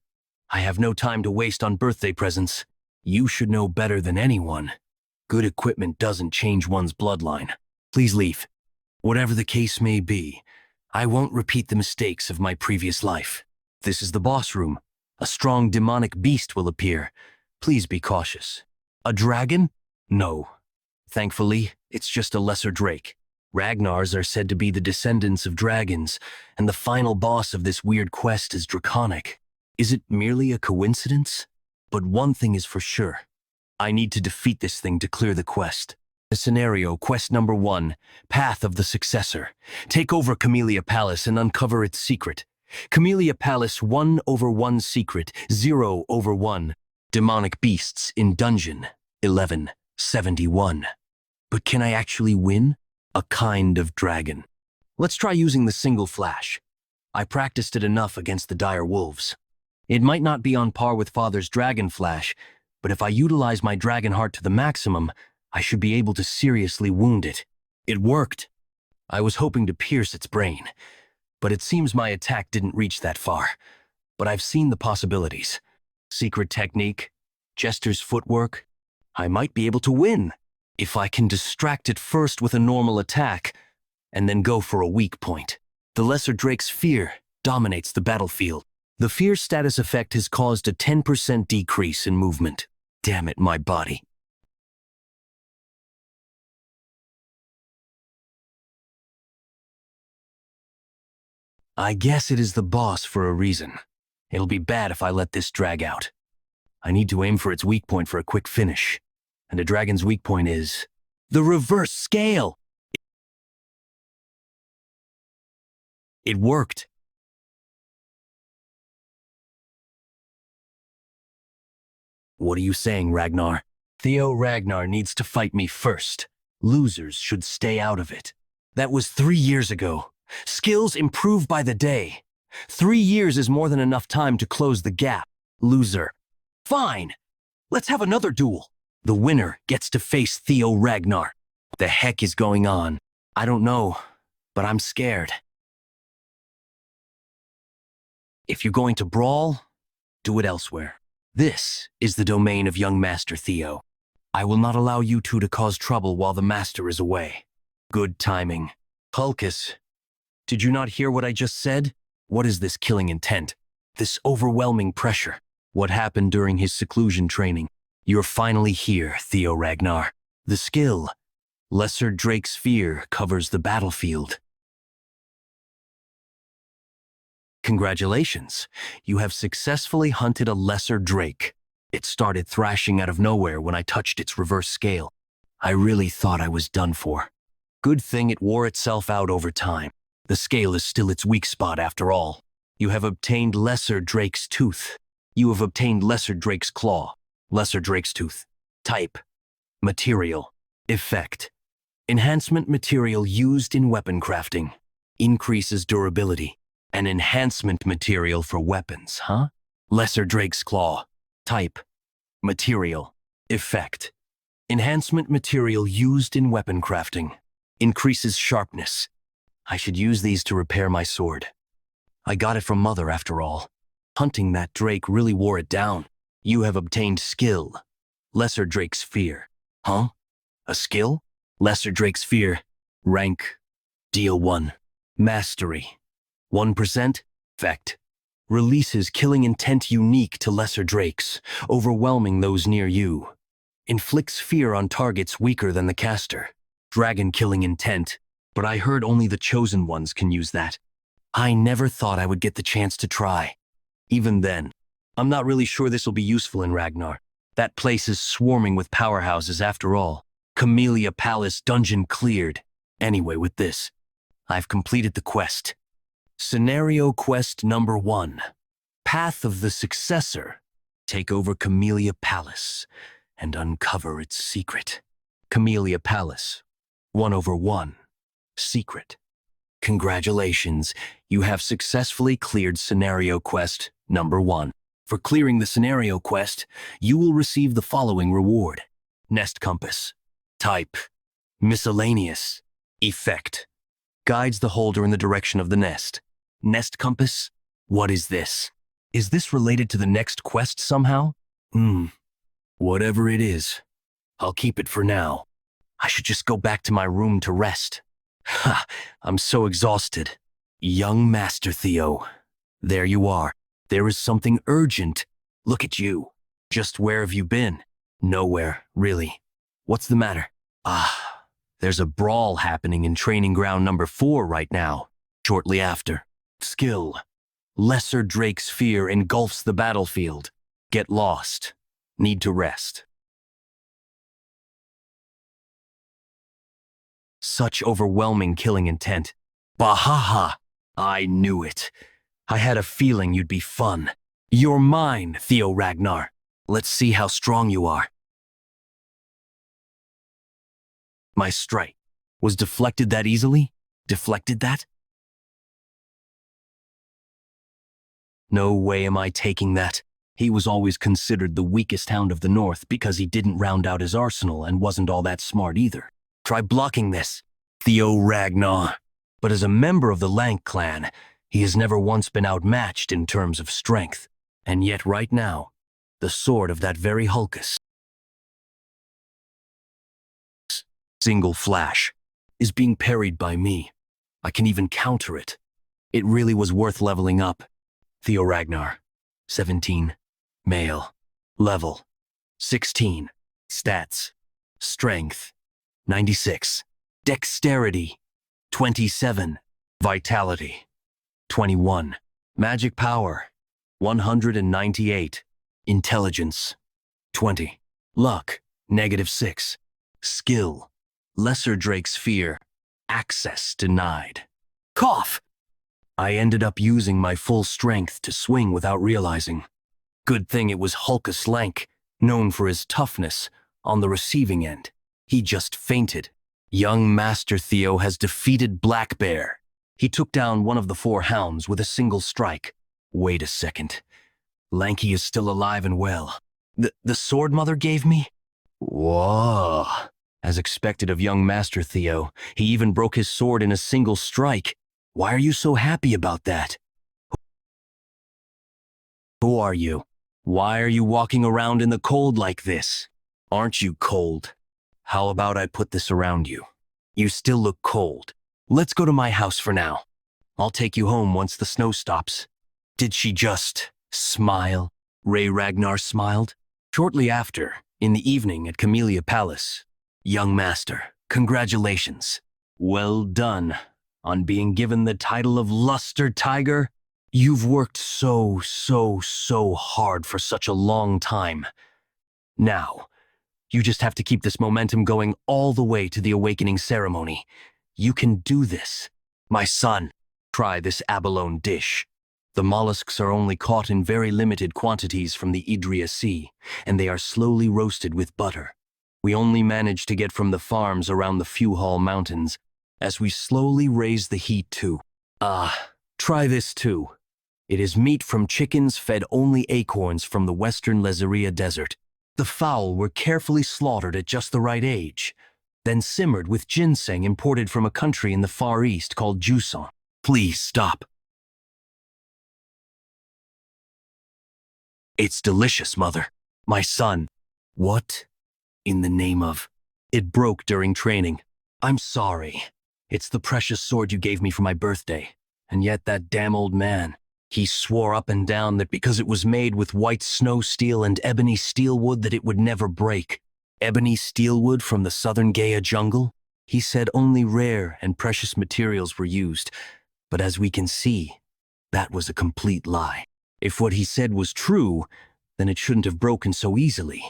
I have no time to waste on birthday presents. You should know better than anyone. Good equipment doesn't change one's bloodline. Please leave. Whatever the case may be, I won't repeat the mistakes of my previous life. This is the boss room. A strong demonic beast will appear. Please be cautious. A dragon? No. Thankfully, it's just a lesser drake. Ragnars are said to be the descendants of dragons, and the final boss of this weird quest is draconic. Is it merely a coincidence? But one thing is for sure. I need to defeat this thing to clear the quest. The scenario, quest number 1, Path of the Successor. Take over Camellia Palace and uncover its secret. Camellia Palace 1/1 secret, 0/1. Demonic beasts in dungeon, 1171. But can I actually win? A kind of dragon. Let's try using the single flash. I practiced it enough against the dire wolves. It might not be on par with Father's dragon flash, but if I utilize my dragon heart to the maximum, I should be able to seriously wound it. It worked. I was hoping to pierce its brain, but it seems my attack didn't reach that far. But I've seen the possibilities. Secret technique, Jester's footwork. I might be able to win if I can distract it first with a normal attack and then go for a weak point. The Lesser Drake's fear dominates the battlefield. The fear status effect has caused a 10% decrease in movement. Damn it, my body. I guess it is the boss for a reason. It'll be bad if I let this drag out. I need to aim for its weak point for a quick finish. And a dragon's weak point is the reverse scale. It worked. What are you saying, Ragnar? Theo Ragnar needs to fight me first. Losers should stay out of it. That was 3 years ago. Skills improve by the day. 3 years is more than enough time to close the gap. Loser. Fine. Let's have another duel. The winner gets to face Theo Ragnar. The heck is going on? I don't know, but I'm scared. If you're going to brawl, do it elsewhere. This is the domain of young Master Theo. I will not allow you two to cause trouble while the Master is away. Good timing. Hulkus, did you not hear what I just said? What is this killing intent? This overwhelming pressure? What happened during his seclusion training? You're finally here, Theo Ragnar. The skill, Lesser Drake's Fear, covers the battlefield. Congratulations, you have successfully hunted a lesser drake. It started thrashing out of nowhere when I touched its reverse scale. I really thought I was done for. Good thing it wore itself out over time. The scale is still its weak spot after all. You have obtained Lesser Drake's Tooth. You have obtained Lesser Drake's Claw. Lesser Drake's Tooth. Type. Material. Effect. Enhancement material used in weapon crafting. Increases durability. An enhancement material for weapons, huh? Lesser Drake's Claw. Type. Material. Effect. Enhancement material used in weapon crafting. Increases sharpness. I should use these to repair my sword. I got it from Mother after all. Hunting that drake really wore it down. You have obtained skill. Lesser Drake's Fear. Huh? A skill? Lesser Drake's Fear. Rank. Deal 1. Mastery. 1%. Effect. Releases killing intent unique to lesser drakes, overwhelming those near you. Inflicts fear on targets weaker than the caster. Dragon killing intent. But I heard only the chosen ones can use that. I never thought I would get the chance to try. Even then, I'm not really sure this will be useful in Ragnar. That place is swarming with powerhouses after all. Camellia Palace dungeon cleared. Anyway, with this, I've completed the quest. Scenario quest number 1. Path of the Successor. Take over Camellia Palace and uncover its secret. Camellia Palace. 1/1. Secret. Congratulations, you have successfully cleared scenario quest number 1. For clearing the scenario quest, you will receive the following reward. Nest Compass. Type. Miscellaneous. Effect. Guides the holder in the direction of the nest. Nest Compass? What is this? Is this related to the next quest somehow? Whatever it is, I'll keep it for now. I should just go back to my room to rest. Ha! I'm so exhausted. Young Master Theo. There you are. There is something urgent. Look at you. Just where have you been? Nowhere, really. What's the matter? There's a brawl happening in training ground number 4 right now. Shortly after. Skill. Lesser Drake's Fear engulfs the battlefield. Get lost. Need to rest. Such overwhelming killing intent. Bahaha! I knew it. I had a feeling you'd be fun. You're mine, Theo Ragnar. Let's see how strong you are. My strike was deflected that easily? Deflected that? No way am I taking that. He was always considered the weakest hound of the North because he didn't round out his arsenal and wasn't all that smart either. Try blocking this, Theo Ragnar. But as a member of the Lank clan, he has never once been outmatched in terms of strength. And yet right now, the sword of that very Hulkus, single flash, is being parried by me. I can even counter it. It really was worth leveling up. Theo Ragnar, 17, male, level, 16, stats, strength, 96, dexterity, 27, vitality, 21, magic power, 198, intelligence, 20, luck, -6, skill, Lesser Drake's Fear, access denied. Cough! I ended up using my full strength to swing without realizing. Good thing it was Hulkus Lank, known for his toughness, on the receiving end. He just fainted. Young Master Theo has defeated Black Bear. He took down one of the four hounds with a single strike. Wait a second. Lanky is still alive and well. The sword mother gave me? Whoa. As expected of young Master Theo, he even broke his sword in a single strike. Why are you so happy about that? Who are you? Why are you walking around in the cold like this? Aren't you cold? How about I put this around you? You still look cold. Let's go to my house for now. I'll take you home once the snow stops. Did she just smile? Ragnar smiled. Shortly after, in the evening at Camellia Palace, young master, congratulations. Well done on being given the title of Luster Tiger. You've worked so hard for such a long time. Now, you just have to keep this momentum going all the way to the awakening ceremony. You can do this. My son, try this abalone dish. The mollusks are only caught in very limited quantities from the Idria Sea, and they are slowly roasted with butter. We only manage to get from the farms around the Fuhall Mountains, as we slowly raise the heat too. Try this too. It is meat from chickens fed only acorns from the western Lezeria Desert. The fowl were carefully slaughtered at just the right age, then simmered with ginseng imported from a country in the Far East called Juson. Please stop. It's delicious, Mother. My son. What? In the name of... It broke during training. I'm sorry. It's the precious sword you gave me for my birthday. And yet that damn old man, he swore up and down that because it was made with white snow steel and ebony steelwood that it would never break. Ebony steelwood from the southern Gaia jungle? He said only rare and precious materials were used. But as we can see, that was a complete lie. If what he said was true, then it shouldn't have broken so easily.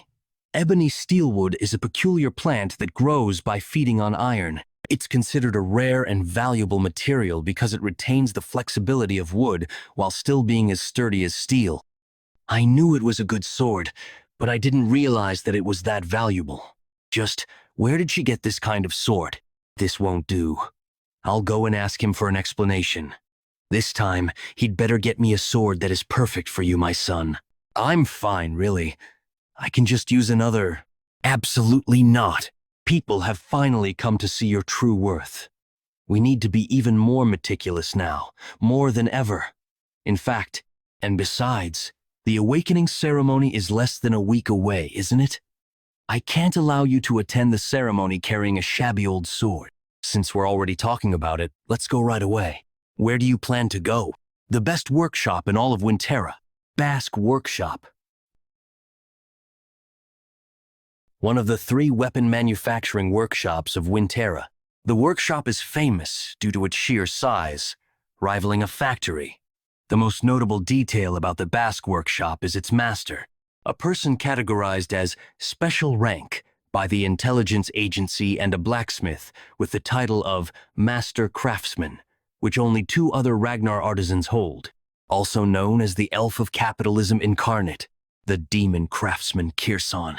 Ebony steelwood is a peculiar plant that grows by feeding on iron. It's considered a rare and valuable material because it retains the flexibility of wood while still being as sturdy as steel. I knew it was a good sword, but I didn't realize that it was that valuable. Just, where did she get this kind of sword? This won't do. I'll go and ask him for an explanation. This time, he'd better get me a sword that is perfect for you, my son. I'm fine, really. I can just use another. Absolutely not. People have finally come to see your true worth. We need to be even more meticulous now, more than ever. In fact, and besides, the awakening ceremony is less than a week away, isn't it? I can't allow you to attend the ceremony carrying a shabby old sword. Since we're already talking about it, let's go right away. Where do you plan to go? The best workshop in all of Winterra. Basque Workshop. One of the 3 weapon manufacturing workshops of Winterra. The workshop is famous due to its sheer size, rivaling a factory. The most notable detail about the Basque Workshop is its master, a person categorized as special rank by the intelligence agency and a blacksmith with the title of Master Craftsman, which only 2 other Ragnar artisans hold, also known as the Elf of Capitalism Incarnate, the Demon Craftsman Kirsan.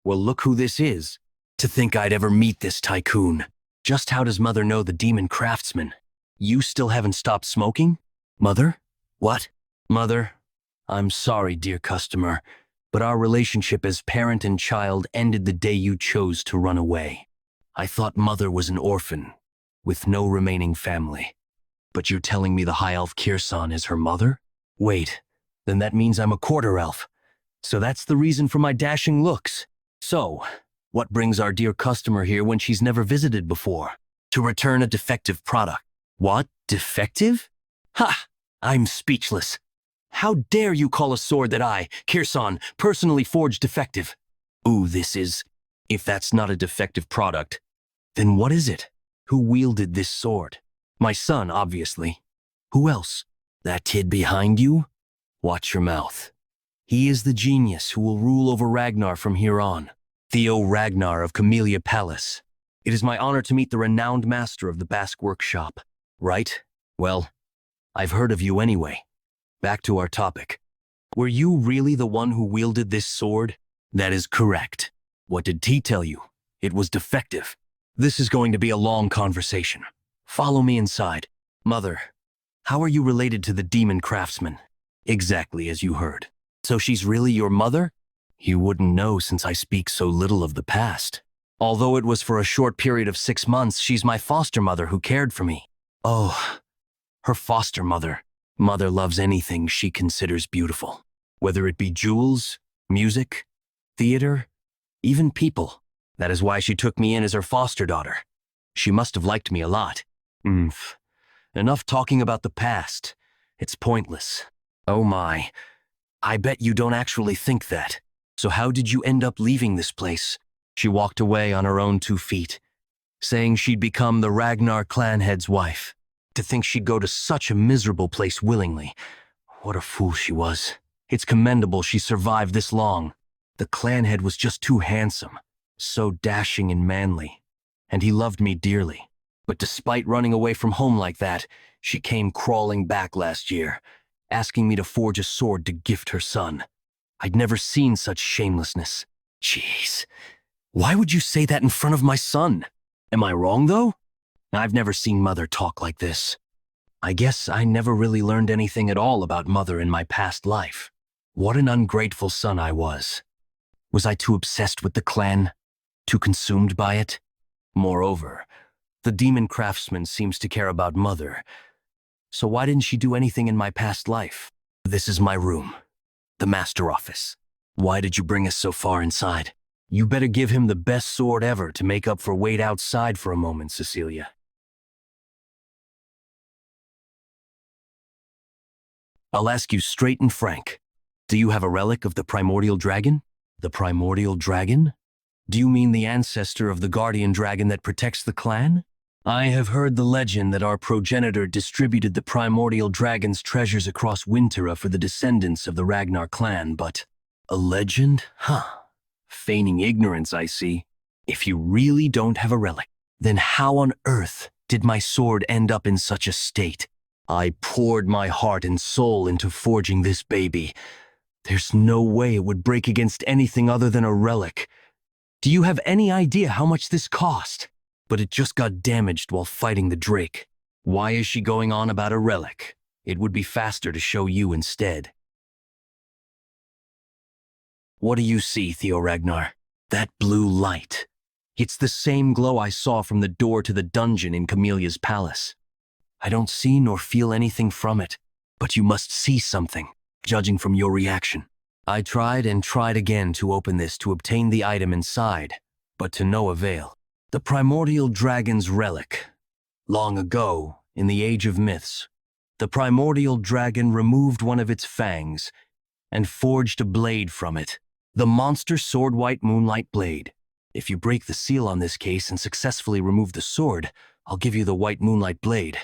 Well, look who this is. To think I'd ever meet this tycoon. Just how does Mother know the Demon Craftsman? You still haven't stopped smoking? Mother? What? Mother, I'm sorry, dear customer, but our relationship as parent and child ended the day you chose to run away. I thought Mother was an orphan, with no remaining family. But you're telling me the High Elf Kirsan is her mother? Wait, then that means I'm a quarter elf. So that's the reason for my dashing looks. So, what brings our dear customer here when she's never visited before? To return a defective product. What? Defective? Ha! I'm speechless. How dare you call a sword that I, Kirsan, personally forged defective? Ooh, this is... If that's not a defective product, then what is it? Who wielded this sword? My son, obviously. Who else? That kid behind you? Watch your mouth. He is the genius who will rule over Ragnar from here on. Theo Ragnar of Camellia Palace. It is my honor to meet the renowned master of the Basque Workshop. Right? Well, I've heard of you anyway. Back to our topic. Were you really the one who wielded this sword? That is correct. What did T tell you? It was defective. This is going to be a long conversation. Follow me inside. Mother, how are you related to the demon craftsman? Exactly as you heard. So she's really your mother? You wouldn't know since I speak so little of the past. Although it was for a short period of 6 months, she's my foster mother who cared for me. Oh, her foster mother. Mother loves anything she considers beautiful. Whether it be jewels, music, theater, even people. That is why she took me in as her foster daughter. She must have liked me a lot. Enough talking about the past. It's pointless. Oh my, I bet you don't actually think that. So how did you end up leaving this place? She walked away on her own 2 feet, saying she'd become the Ragnar clan head's wife. To think she'd go to such a miserable place willingly. What a fool she was. It's commendable she survived this long. The clan head was just too handsome, so dashing and manly, and he loved me dearly. But despite running away from home like that, she came crawling back last year, asking me to forge a sword to gift her son. I'd never seen such shamelessness. Jeez, why would you say that in front of my son? Am I wrong, though? I've never seen Mother talk like this. I guess I never really learned anything at all about Mother in my past life. What an ungrateful son I was. Was I too obsessed with the clan? Too consumed by it? Moreover, the demon craftsman seems to care about Mother. So why didn't she do anything in my past life? This is my room. The master office. Why did you bring us so far inside? You better give him the best sword ever to make up for wait outside for a moment, Cecilia. I'll ask you straight and frank. Do you have a relic of the primordial dragon? The primordial dragon? Do you mean the ancestor of the guardian dragon that protects the clan? I have heard the legend that our progenitor distributed the primordial dragon's treasures across Wintera for the descendants of the Ragnar clan, but... A legend? Huh. Feigning ignorance, I see. If you really don't have a relic, then how on earth did my sword end up in such a state? I poured my heart and soul into forging this baby. There's no way it would break against anything other than a relic. Do you have any idea how much this cost? But it just got damaged while fighting the Drake. Why is she going on about a relic? It would be faster to show you instead. What do you see, Theo Ragnar? That blue light. It's the same glow I saw from the door to the dungeon in Camelia's palace. I don't see nor feel anything from it, but you must see something, judging from your reaction. I tried and tried again to open this to obtain the item inside, but to no avail. The primordial dragon's relic. Long ago, in the age of myths, the primordial dragon removed one of its fangs and forged a blade from it. The monster sword white moonlight blade. If you break the seal on this case and successfully remove the sword, I'll give you the white moonlight blade.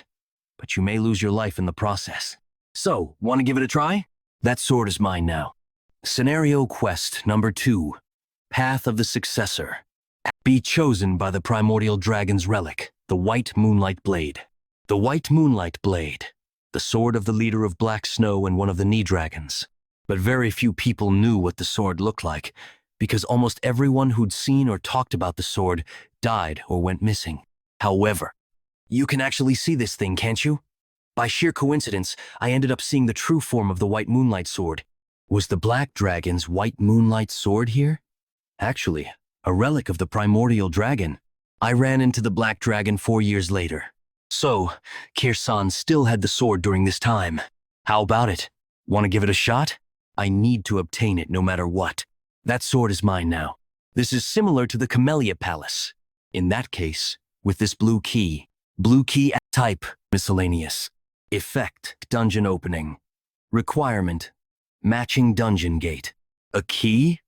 But you may lose your life in the process. So, want to give it a try? That sword is mine now. Scenario quest number 2. Path of the Successor. Be chosen by the primordial dragon's relic, the white moonlight blade. The white moonlight blade. The sword of the leader of Black Snow and one of the Knee Dragons. But very few people knew what the sword looked like, because almost everyone who'd seen or talked about the sword died or went missing. However, you can actually see this thing, can't you? By sheer coincidence, I ended up seeing the true form of the white moonlight sword. Was the Black Dragon's white moonlight sword here? Actually, a relic of the primordial dragon. I ran into the Black Dragon 4 years later. So, Kirsan still had the sword during this time. How about it? Want to give it a shot? I need to obtain it no matter what. That sword is mine now. This is similar to the Camellia Palace. In that case, with this blue key type, miscellaneous. Effect, dungeon opening. Requirement, matching dungeon gate. A key?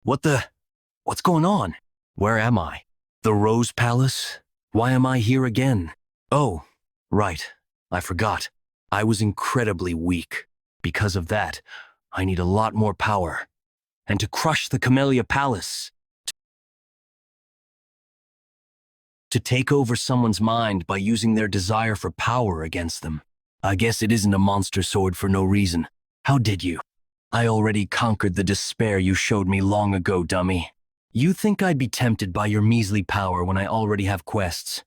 What's going on? Where am I? The Rose Palace? Why am I here again? Oh, right. I forgot. I was incredibly weak. Because of that, I need a lot more power. And to crush the Camellia Palace. To take over someone's mind by using their desire for power against them. I guess it isn't a monster sword for no reason. How did you? I already conquered the despair you showed me long ago, dummy. You think I'd be tempted by your measly power when I already have quests?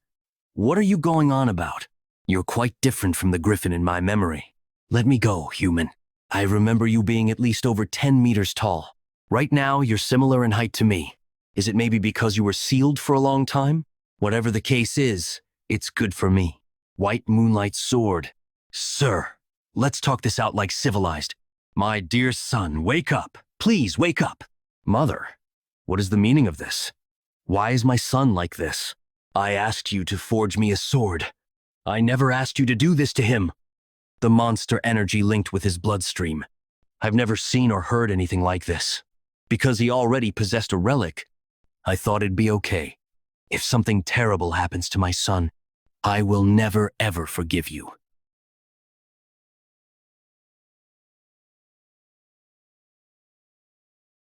What are you going on about? You're quite different from the griffin in my memory. Let me go, human. I remember you being at least over 10 meters tall. Right now, you're similar in height to me. Is it maybe because you were sealed for a long time? Whatever the case is, it's good for me. White Moonlight Sword. Sir, let's talk this out like civilized. My dear son, wake up. Please, wake up. Mother, what is the meaning of this? Why is my son like this? I asked you to forge me a sword. I never asked you to do this to him. The monster energy linked with his bloodstream. I've never seen or heard anything like this. Because he already possessed a relic, I thought it'd be okay. If something terrible happens to my son, I will never ever forgive you.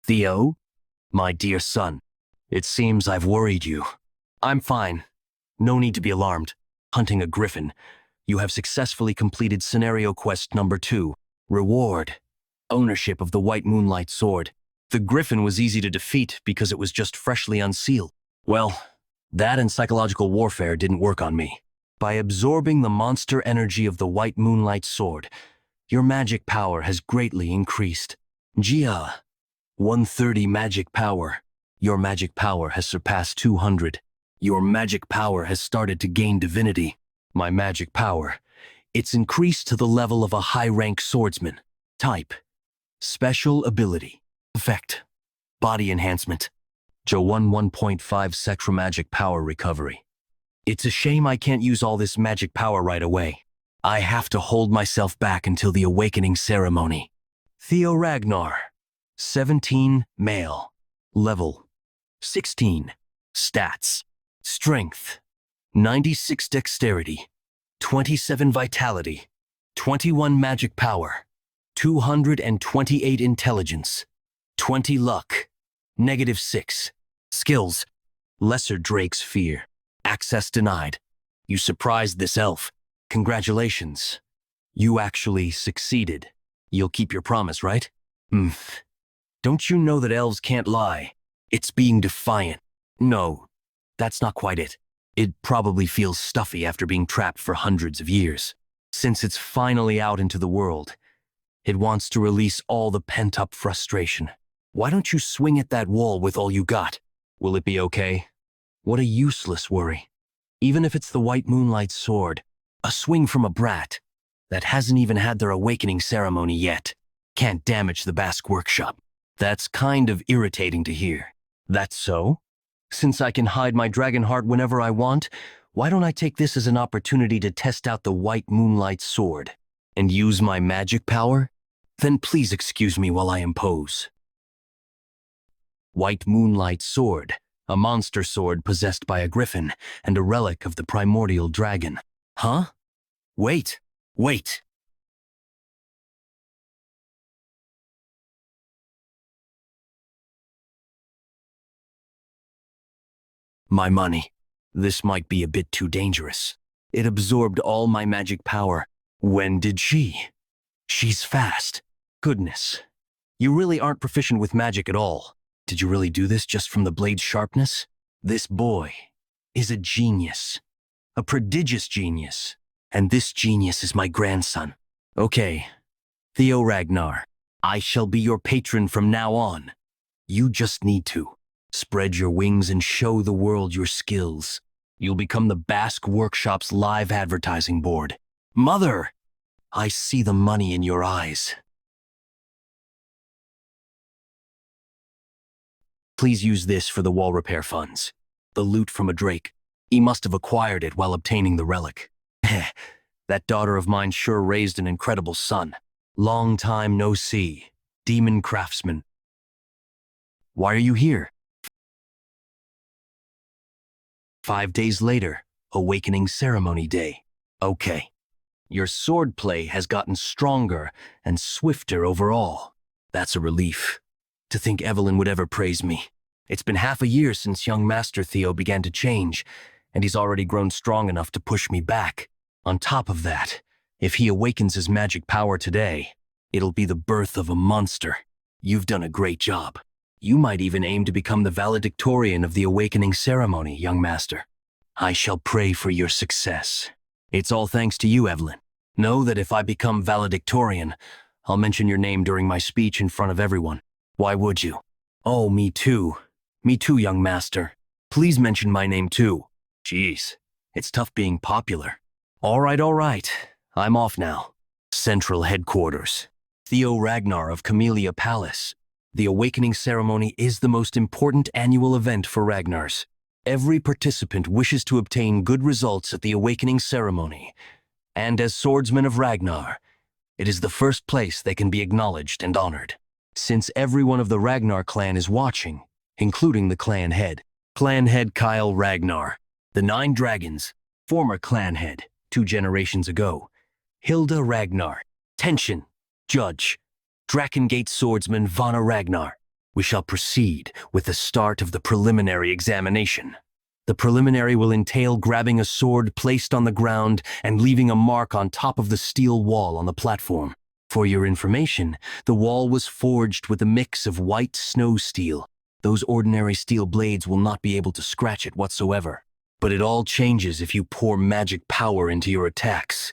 Theo, my dear son, it seems I've worried you. I'm fine. No need to be alarmed. Hunting a griffin. You have successfully completed scenario quest number 2. Reward. Ownership of the White Moonlight Sword. The griffin was easy to defeat because it was just freshly unsealed. Well, that and psychological warfare didn't work on me. By absorbing the monster energy of the White Moonlight Sword, your magic power has greatly increased. Jia, 130 magic power. Your magic power has surpassed 200. Your magic power has started to gain divinity. My magic power, it's increased to the level of a high-rank swordsman. Type, special ability, effect, body enhancement. Jo1 1.5 Sectra magic power recovery. It's a shame I can't use all this magic power right away. I have to hold myself back until the awakening ceremony. Theo Ragnar, 17, male, level, 16, stats, strength, 96 dexterity, 27 vitality, 21 magic power, 228 intelligence, 20 luck, -6. Skills, Lesser Drake's Fear, access denied. You surprised this elf. Congratulations. You actually succeeded. You'll keep your promise, right? Don't you know that elves can't lie? It's being defiant. No, that's not quite it. It probably feels stuffy after being trapped for hundreds of years. Since it's finally out into the world, it wants to release all the pent-up frustration. Why don't you swing at that wall with all you got? Will it be okay? What a useless worry. Even if it's the White Moonlight Sword, a swing from a brat that hasn't even had their awakening ceremony yet can't damage the Basque workshop. That's kind of irritating to hear. That's so? Since I can hide my dragon heart whenever I want, why don't I take this as an opportunity to test out the White Moonlight Sword and use my magic power? Then please excuse me while I impose. White Moonlight Sword, a monster sword possessed by a griffin and a relic of the primordial dragon. Huh? Wait. My money. This might be a bit too dangerous. It absorbed all my magic power. When did she? She's fast. Goodness. You really aren't proficient with magic at all. Did you really do this just from the blade's sharpness? This boy is a genius. A prodigious genius. And this genius is my grandson. Okay, Theo Ragnar, I shall be your patron from now on. You just need to spread your wings and show the world your skills. You'll become the Basque Workshop's live advertising board. Mother, I see the money in your eyes. Please use this for the wall repair funds. The loot from a drake. He must have acquired it while obtaining the relic. That daughter of mine sure raised an incredible son. Long time no see. Demon craftsman. Why are you here? 5 days later, awakening ceremony day. Okay. Your swordplay has gotten stronger and swifter overall. That's a relief. To think Evelyn would ever praise me. It's been half a year since young Master Theo began to change, and he's already grown strong enough to push me back. On top of that, if he awakens his magic power today, It'll be the birth of a monster. You've done a great job. You might even aim to become the valedictorian of the awakening ceremony, young master. I shall pray for your success. It's all thanks to you, Evelyn. Know that if I become valedictorian, I'll mention your name during my speech in front of everyone. Why would you? Oh, me too. Me too, young master. Please mention my name too. Jeez, it's tough being popular. All right. I'm off now. Central Headquarters. Theo Ragnar of Camellia Palace. The awakening ceremony is the most important annual event for Ragnars. Every participant wishes to obtain good results at the awakening ceremony. And as swordsmen of Ragnar, it is the first place they can be acknowledged and honored. Since everyone of the Ragnar clan is watching, including the clan head. Clan head Kyle Ragnar. The 9 dragons. Former clan head, 2 generations ago. Hilda Ragnar. Tension. Judge. Drakengate swordsman Vana Ragnar. We shall proceed with the start of the preliminary examination. The preliminary will entail grabbing a sword placed on the ground and leaving a mark on top of the steel wall on the platform. For your information, the wall was forged with a mix of white snow steel. Those ordinary steel blades will not be able to scratch it whatsoever. But it all changes if you pour magic power into your attacks.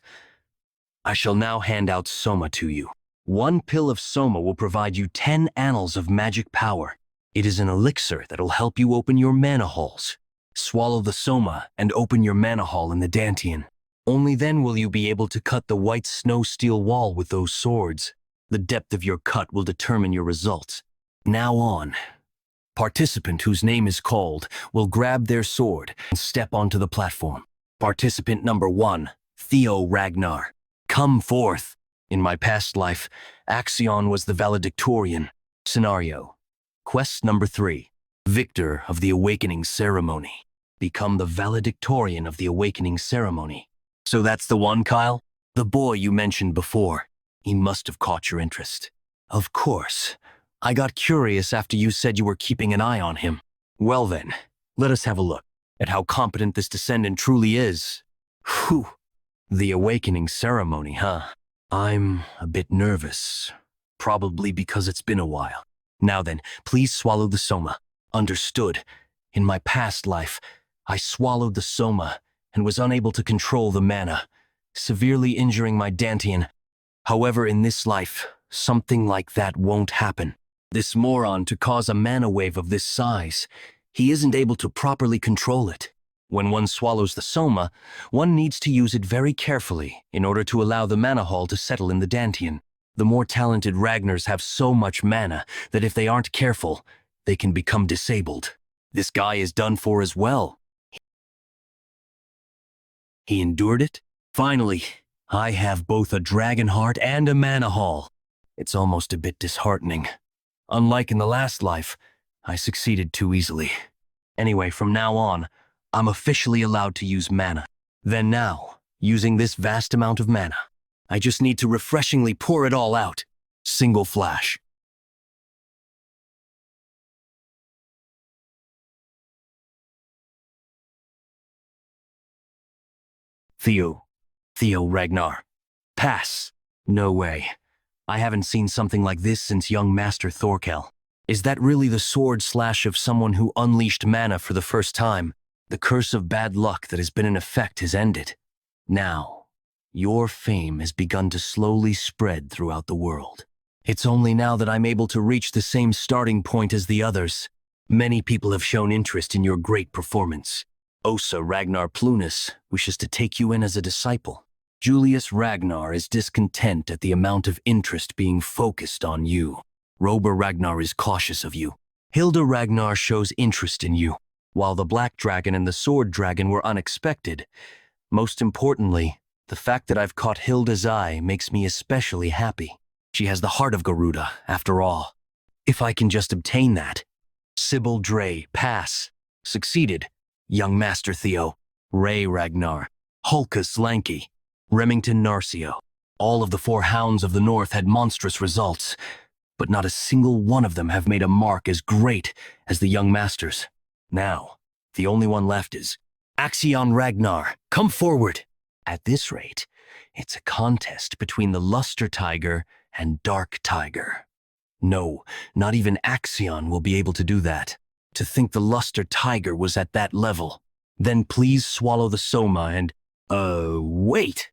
I shall now hand out Soma to you. 1 pill of Soma will provide you 10 annals of magic power. It is an elixir that will help you open your mana halls. Swallow the Soma and open your mana hall in the Dantian. Only then will you be able to cut the white snow steel wall with those swords. The depth of your cut will determine your results. Now on. Participant whose name is called will grab their sword and step onto the platform. Participant number 1, Theo Ragnar. Come forth. In my past life, Axion was the valedictorian. Scenario. Quest number 3. Victor of the Awakening Ceremony. Become the valedictorian of the Awakening Ceremony. So that's the one, Kyle? The boy you mentioned before. He must have caught your interest. Of course. I got curious after you said you were keeping an eye on him. Well then, let us have a look at how competent this descendant truly is. Whew. The Awakening Ceremony, huh? I'm a bit nervous. Probably because it's been a while. Now then, please swallow the Soma. Understood. In my past life, I swallowed the Soma and was unable to control the mana, severely injuring my Dantian. However, in this life, something like that won't happen. This moron, to cause a mana wave of this size, he isn't able to properly control it. When one swallows the Soma, one needs to use it very carefully in order to allow the mana hall to settle in the Dantian. The more talented Ragnars have so much mana that if they aren't careful, they can become disabled. This guy is done for as well. He endured it? Finally, I have both a dragon heart and a mana hall. It's almost a bit disheartening. Unlike in the last life, I succeeded too easily. Anyway, from now on, I'm officially allowed to use mana. Then now, using this vast amount of mana, I just need to refreshingly pour it all out. Single flash. Theo Ragnar. Pass. No way. I haven't seen something like this since young Master Thorkel. Is that really the sword slash of someone who unleashed mana for the first time? The curse of bad luck that has been in effect has ended. Now, your fame has begun to slowly spread throughout the world. It's only now that I'm able to reach the same starting point as the others. Many people have shown interest in your great performance. Osa Ragnar Plunus wishes to take you in as a disciple. Julius Ragnar is discontent at the amount of interest being focused on you. Rober Ragnar is cautious of you. Hilda Ragnar shows interest in you, while the Black Dragon and the Sword Dragon were unexpected. Most importantly, the fact that I've caught Hilda's eye makes me especially happy. She has the heart of Garuda, after all. If I can just obtain that. Sybil Dre, pass. Succeeded. Young Master Theo. Ray Ragnar. Hulkus Lanky. Remington Narcio. All of the 4 hounds of the north had monstrous results, but not a single one of them have made a mark as great as the young masters. Now, the only one left is Axion Ragnar. Come forward. At this rate, it's a contest between the Luster Tiger and dark tiger. No, not even Axion will be able to do that. To think the luster tiger was at that level. Then please swallow the soma and, wait!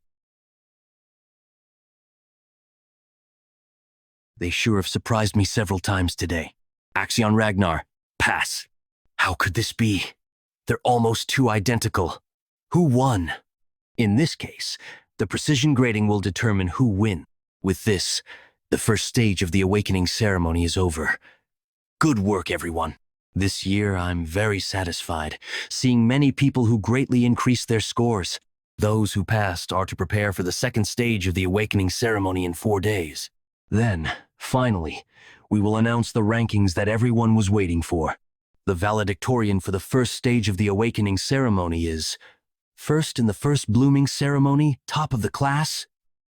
They sure have surprised me several times today. Axion Ragnar, pass. How could this be? They're almost too identical. Who won? In this case, the precision grading will determine who wins. With this, the first stage of the awakening ceremony is over. Good work, everyone. This year, I'm very satisfied, seeing many people who greatly increased their scores. Those who passed are to prepare for the second stage of the awakening ceremony in 4 days. Then, finally, we will announce the rankings that everyone was waiting for. The valedictorian for the first stage of the awakening ceremony is, first in the first blooming ceremony, top of the class,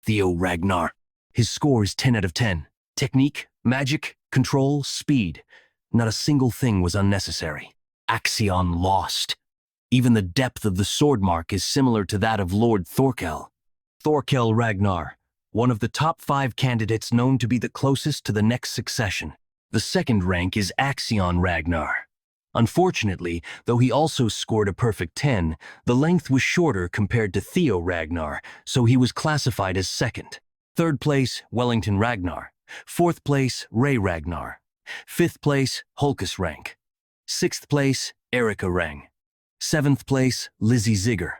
Theo Ragnar. His score is 10 out of 10. Technique, magic, control, speed. Not a single thing was unnecessary. Axion lost. Even the depth of the sword mark is similar to that of Lord Thorkel. Thorkel Ragnar, one of the top 5 candidates known to be the closest to the next succession. The second rank is Axion Ragnar. Unfortunately, though he also scored a perfect 10, the length was shorter compared to Theo Ragnar, so he was classified as second. Third place, Wellington Ragnar. Fourth place, Ray Ragnar. Fifth place, Hulkus Rank. Sixth place, Erica Rang. Seventh place, Lizzie Zigger.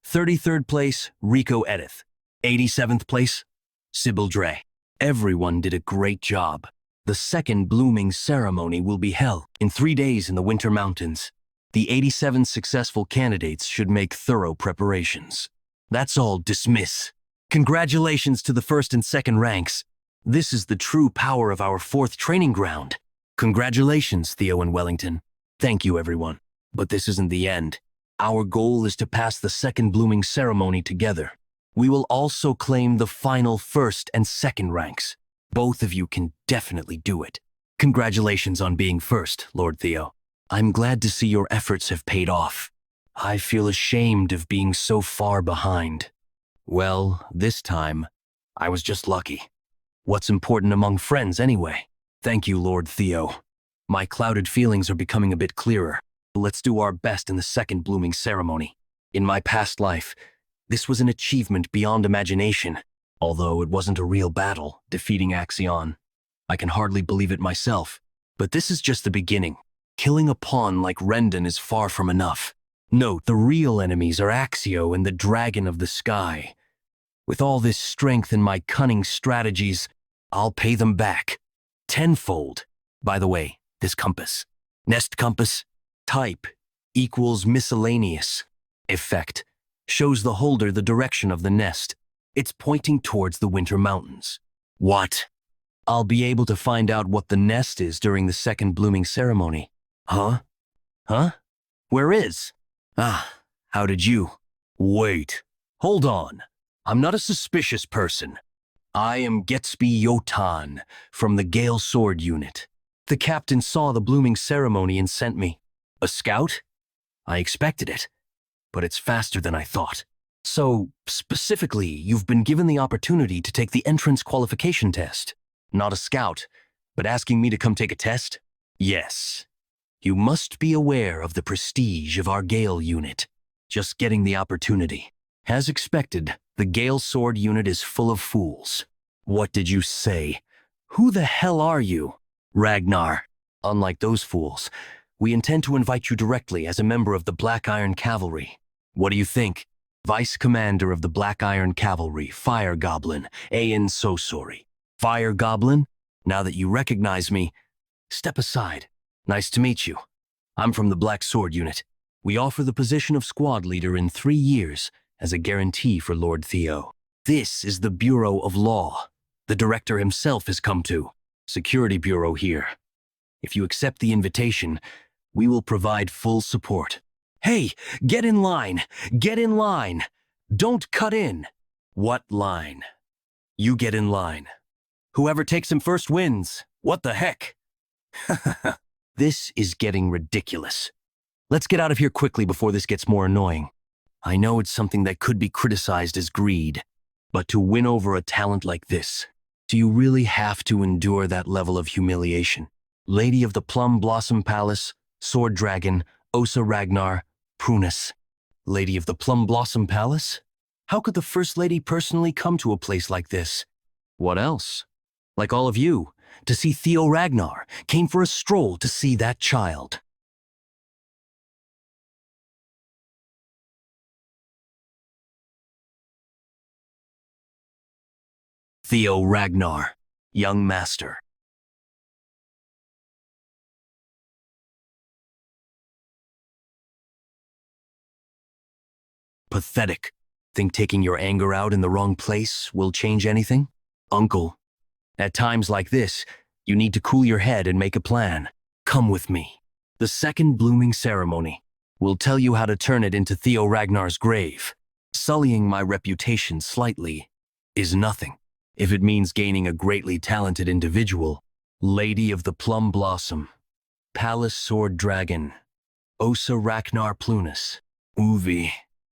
33rd place, Rico Edith. 87th place, Sybil Dre. Everyone did a great job. The second blooming ceremony will be held in 3 days in the Winter Mountains. The 87 successful candidates should make thorough preparations. That's all, dismiss. Congratulations to the first and second ranks. This is the true power of our 4th training ground. Congratulations, Theo and Wellington. Thank you, everyone. But this isn't the end. Our goal is to pass the second blooming ceremony together. We will also claim the final first and second ranks. Both of you can definitely do it. Congratulations on being first, Lord Theo. I'm glad to see your efforts have paid off. I feel ashamed of being so far behind. Well, this time, I was just lucky. What's important among friends, anyway? Thank you, Lord Theo. My clouded feelings are becoming a bit clearer. Let's do our best in the second blooming ceremony. In my past life, this was an achievement beyond imagination. Although it wasn't a real battle, defeating Axion. I can hardly believe it myself. But this is just the beginning. Killing a pawn like Rendon is far from enough. Note, the real enemies are Axio and the Dragon of the Sky. With all this strength and my cunning strategies, I'll pay them back. Tenfold. By the way, this compass. Nest compass. Type equals miscellaneous. Effect shows the holder the direction of the nest. It's pointing towards the Winter Mountains. What? I'll be able to find out what the nest is during the second blooming ceremony. Huh? Huh? Where is? Ah, how did you? Wait. Hold on. I'm not a suspicious person. I am Getsby Yotan from the Gale Sword Unit. The captain saw the blooming ceremony and sent me. A scout? I expected it, but it's faster than I thought. So, specifically, you've been given the opportunity to take the entrance qualification test. Not a scout, but asking me to come take a test? Yes. You must be aware of the prestige of our Gale unit. Just getting the opportunity. As expected, the Gale Sword unit is full of fools. What did you say? Who the hell are you? Ragnar. Unlike those fools, we intend to invite you directly as a member of the Black Iron Cavalry. What do you think? Vice Commander of the Black Iron Cavalry, Fire Goblin, Ayan Sosori. Fire Goblin? Now that you recognize me, step aside. Nice to meet you. I'm from the Black Sword Unit. We offer the position of squad leader in 3 years as a guarantee for Lord Theo. This is the Bureau of Law. The director himself has come to. Security Bureau here. If you accept the invitation, we will provide full support. Hey, get in line! Get in line! Don't cut in! What line? You get in line. Whoever takes him first wins. What the heck? This is getting ridiculous. Let's get out of here quickly before this gets more annoying. I know it's something that could be criticized as greed, but to win over a talent like this, Do you really have to endure that level of humiliation? Lady of the Plum Blossom Palace, Sword Dragon, Osa Ragnar, Prunus. Lady of the Plum Blossom Palace? How could the First Lady personally come to a place like this? What else? Like all of you, to see Theo Ragnar, came for a stroll to see that child. Theo Ragnar, young master. Pathetic. Think taking your anger out in the wrong place will change anything? Uncle, at times like this, you need to cool your head and make a plan. Come with me. The second blooming ceremony will tell you how to turn it into Theo Ragnar's grave. Sullying my reputation slightly is nothing, if it means gaining a greatly talented individual. Lady of the Plum Blossom, Palace Sword Dragon, Osa Ragnar Plunus, Uvi.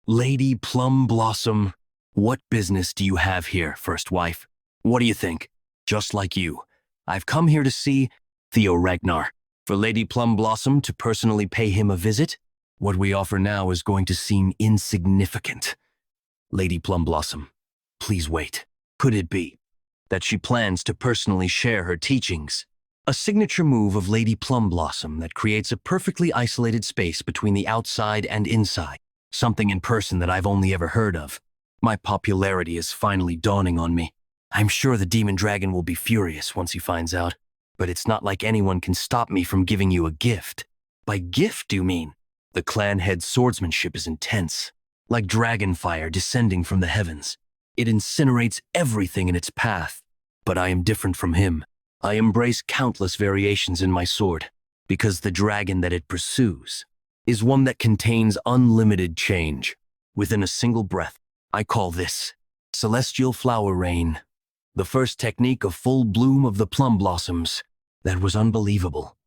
Lady Plum Blossom, what business do you have here, first wife? What do you think? Just like you, I've come here to see Theo Ragnar. For Lady Plum Blossom to personally pay him a visit? What we offer now is going to seem insignificant. Lady Plum Blossom, please wait. Could it be that she plans to personally share her teachings? A signature move of Lady Plum Blossom that creates a perfectly isolated space between the outside and inside. Something in person that I've only ever heard of. My popularity is finally dawning on me. I'm sure the demon dragon will be furious once he finds out, but it's not like anyone can stop me from giving you a gift. By gift, do you mean? The clan head's swordsmanship is intense, like dragon fire descending from the heavens. It incinerates everything in its path. But I am different from him. I embrace countless variations in my sword, because the dragon that it pursues is one that contains unlimited change. Within a single breath, I call this Celestial Flower Rain, the first technique of full bloom of the plum blossoms. That was unbelievable.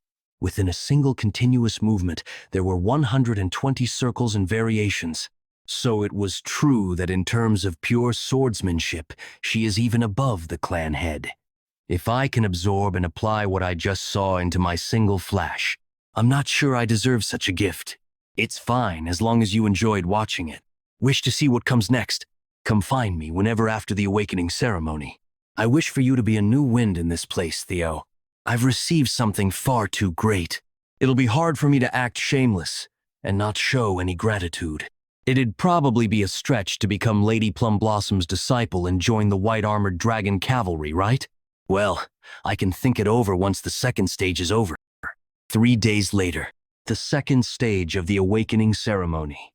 Within a single continuous movement, there were 120 circles and variations. So it was true that in terms of pure swordsmanship, she is even above the clan head. If I can absorb and apply what I just saw into my single flash, I'm not sure I deserve such a gift. It's fine as long as you enjoyed watching it. Wish to see what comes next? Come find me whenever after the awakening ceremony. I wish for you to be a new wind in this place, Theo. I've received something far too great. It'll be hard for me to act shameless and not show any gratitude. It'd probably be a stretch to become Lady Plum Blossom's disciple and join the white-armored dragon cavalry, right? Well, I can think it over once the second stage is over. 3 days later, the second stage of the awakening ceremony.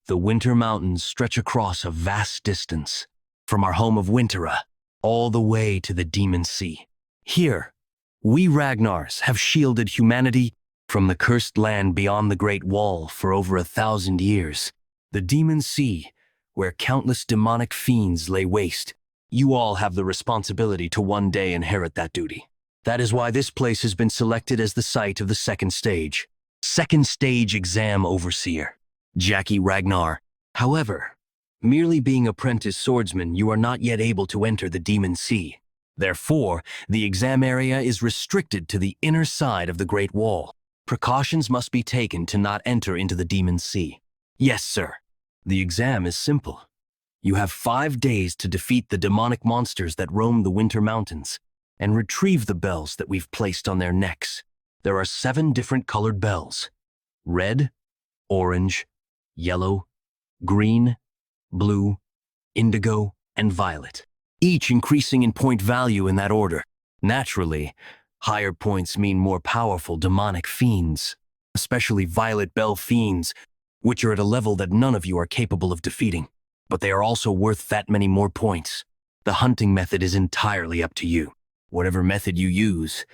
The Winter Mountains stretch across a vast distance, from our home of Wintera, all the way to the Demon Sea. Here, we Ragnars have shielded humanity from the cursed land beyond the Great Wall for over 1,000 years. The Demon Sea, where countless demonic fiends lay waste. You all have the responsibility to one day inherit that duty. That is why this place has been selected as the site of the second stage. Second stage exam overseer, Jackie Ragnar. However, merely being apprentice swordsman, you are not yet able to enter the Demon Sea. Therefore, the exam area is restricted to the inner side of the Great Wall. Precautions must be taken to not enter into the Demon Sea. Yes, sir. The exam is simple. You have 5 days to defeat the demonic monsters that roam the Winter Mountains and retrieve the bells that we've placed on their necks. There are 7 different colored bells: red, orange, yellow, green, blue, indigo, and violet, each increasing in point value in that order. Naturally, higher points mean more powerful demonic fiends, especially violet bell fiends, which are at a level that none of you are capable of defeating. But they are also worth that many more points. The hunting method is entirely up to you. Whatever method you use,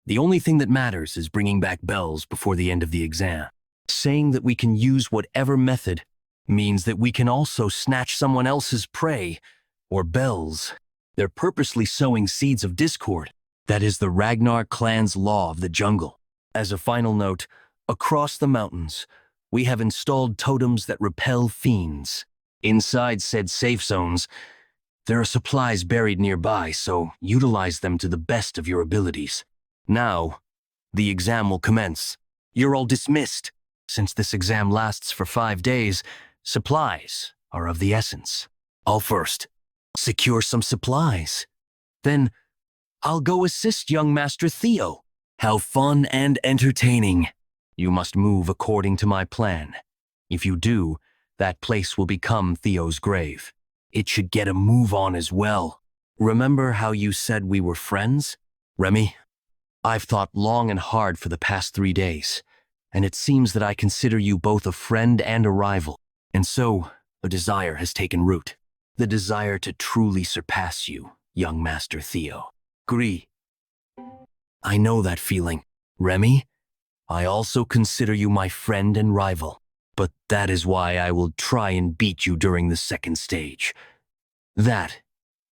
the only thing that matters is bringing back bells before the end of the exam. Saying that we can use whatever method means that we can also snatch someone else's prey, or bells. They're purposely sowing seeds of discord. That is the Ragnar clan's law of the jungle. As a final note, across the mountains, we have installed totems that repel fiends. Inside said safe zones, There are supplies buried nearby, so utilize them to the best of your abilities. Now, the exam will commence. You're all dismissed. Since this exam lasts for 5 days, supplies are of the essence. I'll first secure some supplies. Then, I'll go assist young Master Theo. How fun and entertaining. You must move according to my plan. If you do, that place will become Theo's grave. It should get a move on as well. Remember how you said we were friends? Remy, I've thought long and hard for the past 3 days, and it seems that I consider you both a friend and a rival. And so, a desire has taken root. The desire to truly surpass you, young Master Theo. Agree. I know that feeling. Remy, I also consider you my friend and rival, but that is why I will try and beat you during the second stage. That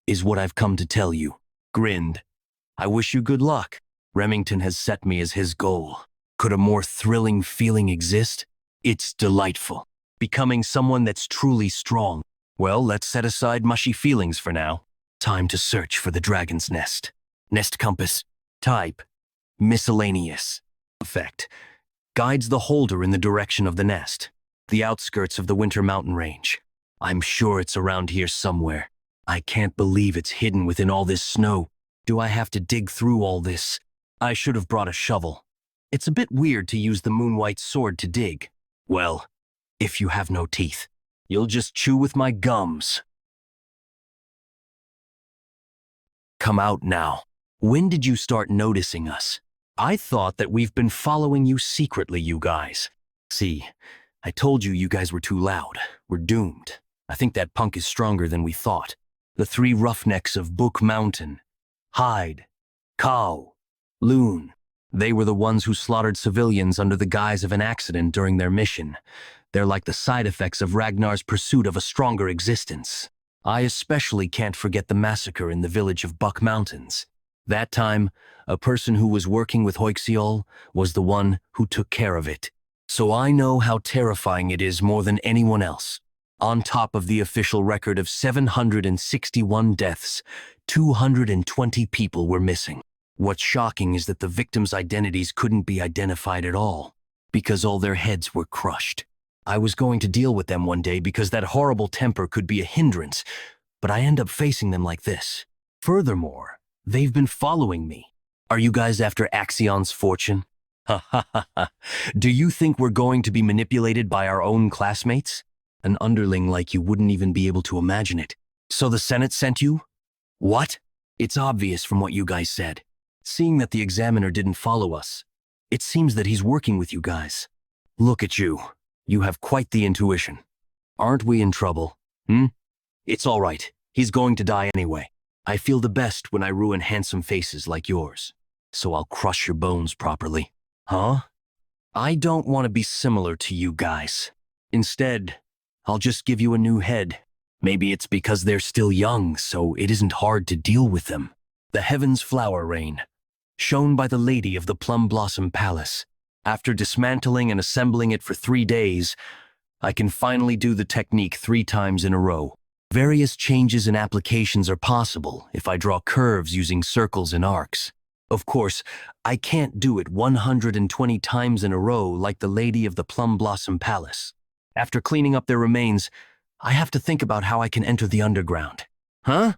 is what I've come to tell you. Grinned. I wish you good luck. Remington has set me as his goal. Could a more thrilling feeling exist? It's delightful. Becoming someone that's truly strong. Well, let's set aside mushy feelings for now. Time to search for the dragon's nest. Nest compass. Type. Miscellaneous. Effect. Guides the holder in the direction of the nest. The outskirts of the winter mountain range. I'm sure it's around here somewhere. I can't believe it's hidden within all this snow. Do I have to dig through all this? I should have brought a shovel. It's a bit weird to use the moon-white sword to dig. Well, if you have no teeth, you'll just chew with my gums. Come out now. When did you start noticing us? I thought that we've been following you secretly, you guys. See, I told you you guys were too loud. We're doomed. I think that punk is stronger than we thought. The 3 roughnecks of Book Mountain. Hyde, Cow, Loon. They were the ones who slaughtered civilians under the guise of an accident during their mission. They're like the side effects of Ragnar's pursuit of a stronger existence. I especially can't forget the massacre in the village of Buck Mountains. That time, a person who was working with Hoixiol was the one who took care of it. So I know how terrifying it is more than anyone else. On top of the official record of 761 deaths, 220 people were missing. What's shocking is that the victims' identities couldn't be identified at all, because all their heads were crushed. I was going to deal with them one day because that horrible temper could be a hindrance, but I end up facing them like this. Furthermore, they've been following me. Are you guys after Axion's fortune? Ha ha ha ha. Do you think we're going to be manipulated by our own classmates? An underling like you wouldn't even be able to imagine it. So the Senate sent you? What? It's obvious from what you guys said. Seeing that the examiner didn't follow us, it seems that he's working with you guys. Look at you. You have quite the intuition. Aren't we in trouble? It's all right. He's going to die anyway. I feel the best when I ruin handsome faces like yours. So I'll crush your bones properly. Huh? I don't want to be similar to you guys. Instead, I'll just give you a new head. Maybe it's because they're still young, so it isn't hard to deal with them. The Heaven's Flower Rain, shown by the Lady of the Plum Blossom Palace. After dismantling and assembling it for 3 days, I can finally do the technique 3 times in a row. Various changes and applications are possible if I draw curves using circles and arcs. Of course, I can't do it 120 times in a row like the Lady of the Plum Blossom Palace. After cleaning up their remains, I have to think about how I can enter the underground. Huh?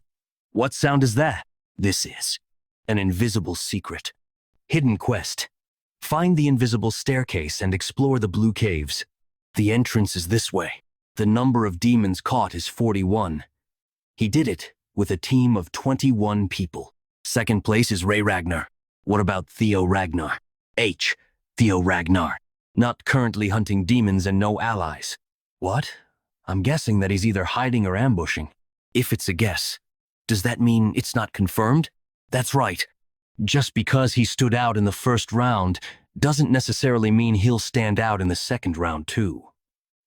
What sound is that? This is an invisible secret. Hidden quest. Find the invisible staircase and explore the blue caves. The entrance is this way. The number of demons caught is 41. He did it with a team of 21 people. Second place is Ragnar. What about Theo Ragnar? Theo Ragnar. Not currently hunting demons and no allies. What? I'm guessing that he's either hiding or ambushing. If it's a guess, does that mean it's not confirmed? That's right. Just because he stood out in the first round doesn't necessarily mean he'll stand out in the second round too.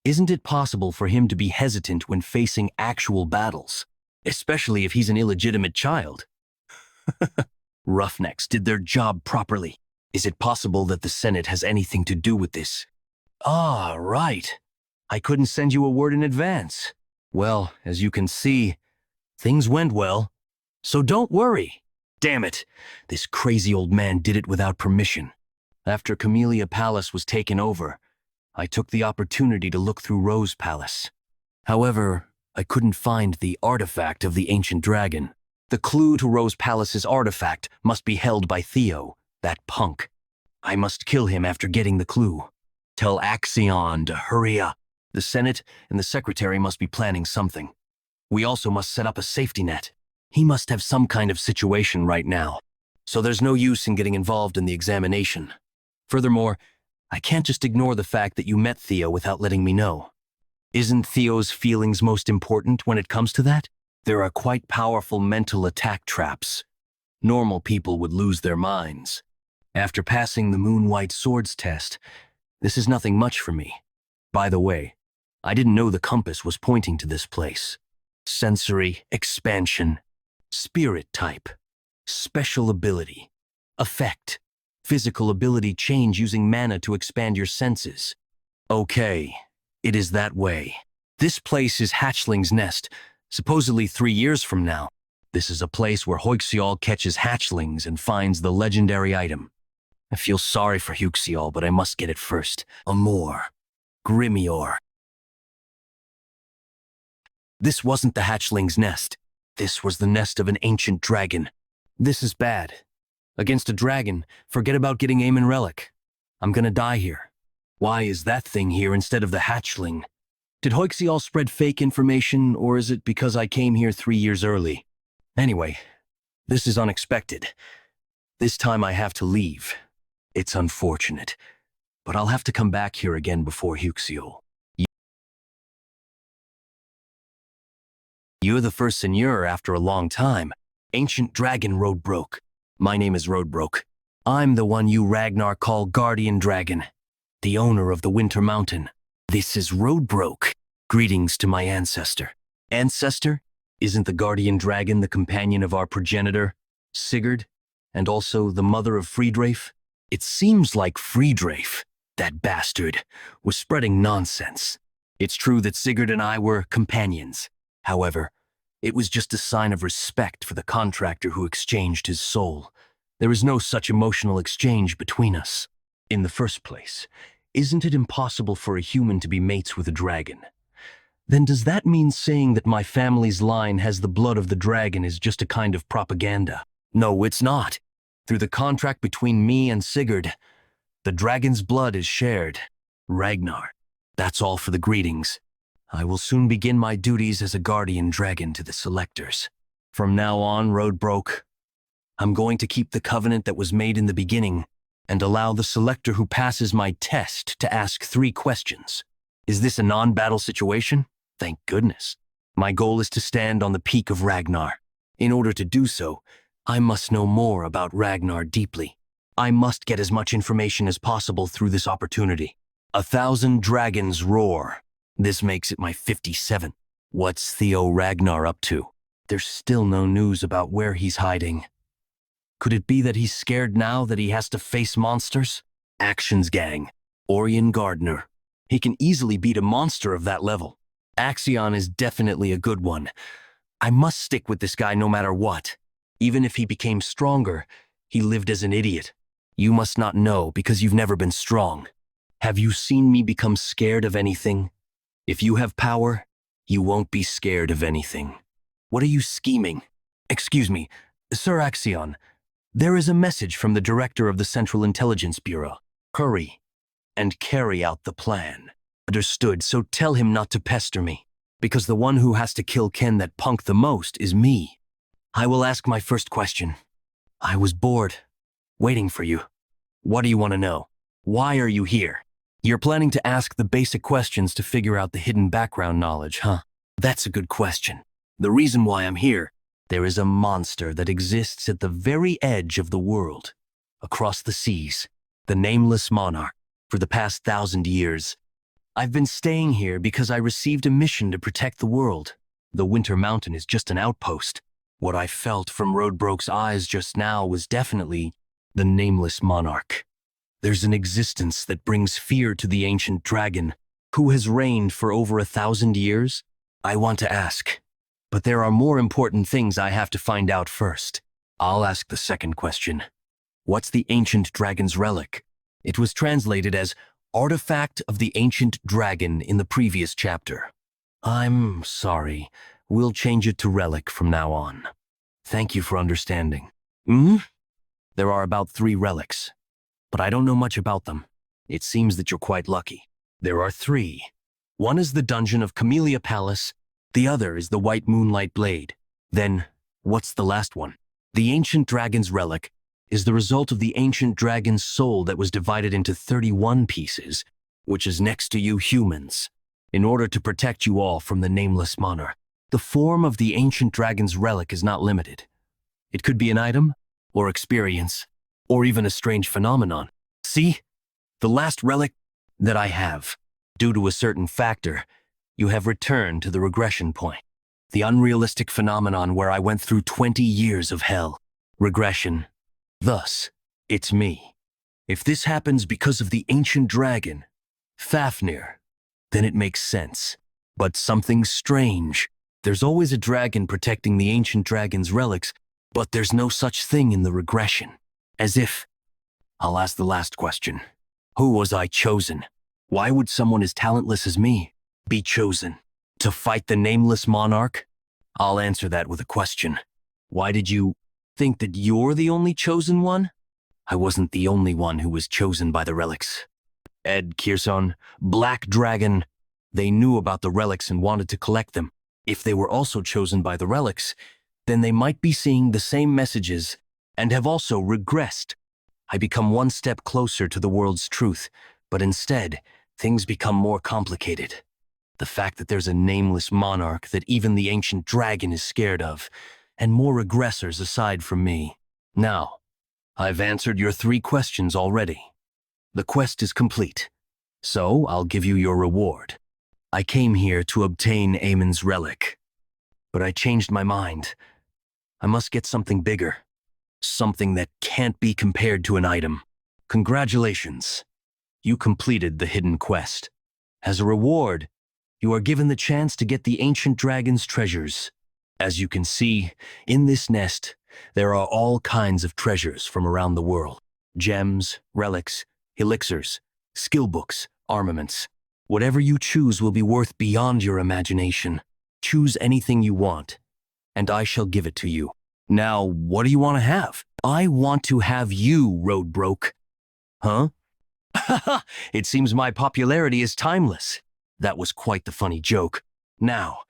Isn't it possible for him to be hesitant when facing actual battles, especially if he's an illegitimate child? Roughnecks did their job properly. Is it possible that the Senate has anything to do with this? Ah, right. I couldn't send you a word in advance. Well, as you can see, Things went well. So don't worry. Damn it, this crazy old man did it without permission. After Camellia Palace was taken over, I took the opportunity to look through Rose Palace. However, I couldn't find the artifact of the ancient dragon. The clue to Rose Palace's artifact must be held by Theo, that punk. I must kill him after getting the clue. Tell Axion to hurry up. The Senate and the Secretary must be planning something. We also must set up a safety net. He must have some kind of situation right now. So there's no use in getting involved in the examination. Furthermore, I can't just ignore the fact that you met Theo without letting me know. Isn't Theo's feelings most important when it comes to that? There are quite powerful mental attack traps. Normal people would lose their minds. After passing the Moon White Swords test, this is nothing much for me. By the way, I didn't know the compass was pointing to this place. Sensory expansion, spirit type, special ability, effect, physical ability change using mana to expand your senses. Okay, it is that way. This place is Hatchling's Nest, supposedly 3 years from now. This is a place where Huixiol catches hatchlings and finds the legendary item. I feel sorry for Huixiol, but I must get it first. Amor. Grimior. This wasn't the hatchling's nest. This was the nest of an ancient dragon. This is bad. Against a dragon, forget about getting aim and relic. I'm gonna die here. Why is that thing here instead of the hatchling? Did Huixiol spread fake information, or is it because I came here 3 years early? Anyway, this is unexpected. This time I have to leave. It's unfortunate, but I'll have to come back here again before Huixiol. You're the first seigneur after a long time. Ancient Dragon Roadbroke. My name is Roadbroke. I'm the one you Ragnar call Guardian Dragon, the owner of the Winter Mountain. This is Roadbroke. Greetings to my ancestor. Ancestor? Isn't the Guardian Dragon the companion of our progenitor, Sigurd, and also the mother of Friedrafe? It seems like Friedrafe, that bastard, was spreading nonsense. It's true that Sigurd and I were companions. However, it was just a sign of respect for the contractor who exchanged his soul. There is no such emotional exchange between us. In the first place, isn't it impossible for a human to be mates with a dragon? Then does that mean saying that my family's line has the blood of the dragon is just a kind of propaganda? No, it's not. Through the contract between me and Sigurd, the dragon's blood is shared. Ragnar. That's all for the greetings. I will soon begin my duties as a guardian dragon to the selectors. From now on, Roadbroke, I'm going to keep the covenant that was made in the beginning and allow the selector who passes my test to ask 3 questions. Is this a non-battle situation? Thank goodness. My goal is to stand on the peak of Ragnar. In order to do so, I must know more about Ragnar deeply. I must get as much information as possible through this opportunity. 1,000 dragons roar. This makes it my 57th. What's Theo Ragnar up to? There's still no news about where he's hiding. Could it be that he's scared now that he has to face monsters? Action's gang. Orion Gardner. He can easily beat a monster of that level. Axion is definitely a good one. I must stick with this guy no matter what. Even if he became stronger, he lived as an idiot. You must not know because you've never been strong. Have you seen me become scared of anything? If you have power, you won't be scared of anything. What are you scheming? Excuse me, Sir Axion. There is a message from the director of the Central Intelligence Bureau. Hurry and carry out the plan. Understood, so tell him not to pester me, because the one who has to kill Ken that punk the most is me. I will ask my first question. I was bored, waiting for you. What do you want to know? Why are you here? You're planning to ask the basic questions to figure out the hidden background knowledge, huh? That's a good question. The reason why I'm here, there is a monster that exists at the very edge of the world, across the seas, the nameless monarch. For the past 1,000 years, I've been staying here because I received a mission to protect the world. The Winter Mountain is just an outpost. What I felt from Roadbroke's eyes just now was definitely the nameless monarch. There's an existence that brings fear to the ancient dragon, who has reigned for over 1,000 years. I want to ask, But there are more important things I have to find out first. I'll ask the second question. What's the ancient dragon's relic? It was translated as Artifact of the Ancient Dragon in the previous chapter. I'm sorry. We'll change it to relic from now on. Thank you for understanding. There are about 3 relics, but I don't know much about them. It seems that you're quite lucky. There are 3. One is the dungeon of Camellia Palace, the other is the White Moonlight Blade. Then, what's the last one? The ancient dragon's relic is the result of the ancient dragon's soul that was divided into 31 pieces, which is next to you humans, in order to protect you all from the nameless monarch. The form of the ancient dragon's relic is not limited. It could be an item, or experience, or even a strange phenomenon. See? The last relic that I have, due to a certain factor, you have returned to the regression point. The unrealistic phenomenon where I went through 20 years of hell. Regression. Thus, it's me. If this happens because of the ancient dragon, Fafnir, then it makes sense. But something strange. There's always a dragon protecting the ancient dragon's relics, but there's no such thing in the regression. As if... I'll ask the last question. Who was I chosen? Why would someone as talentless as me be chosen? To fight the nameless monarch? I'll answer that with a question. Why did you think that you're the only chosen one? I wasn't the only one who was chosen by the relics. Ed, Kirson, Black Dragon, they knew about the relics and wanted to collect them. If they were also chosen by the relics, then they might be seeing the same messages and have also regressed. I become one step closer to the world's truth, but instead, things become more complicated. The fact that there's a nameless monarch that even the ancient dragon is scared of, and more regressors aside from me. Now, I've answered your 3 questions already. The quest is complete, so I'll give you your reward. I came here to obtain Amon's relic, but I changed my mind. I must get something bigger, something that can't be compared to an item. Congratulations, you completed the hidden quest. As a reward, you are given the chance to get the ancient dragon's treasures. As you can see, in this nest, there are all kinds of treasures from around the world. Gems, relics, elixirs, skill books, armaments. Whatever you choose will be worth beyond your imagination. Choose anything you want, and I shall give it to you. Now, what do you want to have? I want to have you, Roadbroke. Huh? It seems my popularity is timeless. That was quite the funny joke. Now,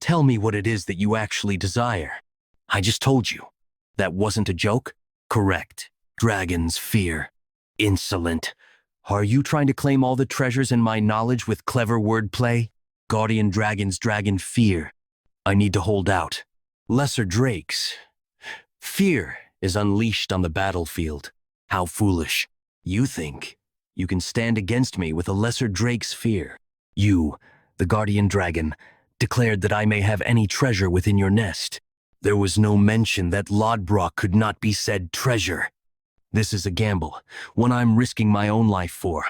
tell me what it is that you actually desire. I just told you. That wasn't a joke? Correct. Dragon's fear. Insolent. Are you trying to claim all the treasures in my knowledge with clever wordplay? Guardian Dragon's dragon fear. I need to hold out. Lesser drakes. Fear is unleashed on the battlefield. How foolish. You think you can stand against me with a lesser drake's fear. You, the Guardian Dragon, declared that I may have any treasure within your nest. There was no mention that Lodbrok could not be said treasure. This is a gamble, one I'm risking my own life for.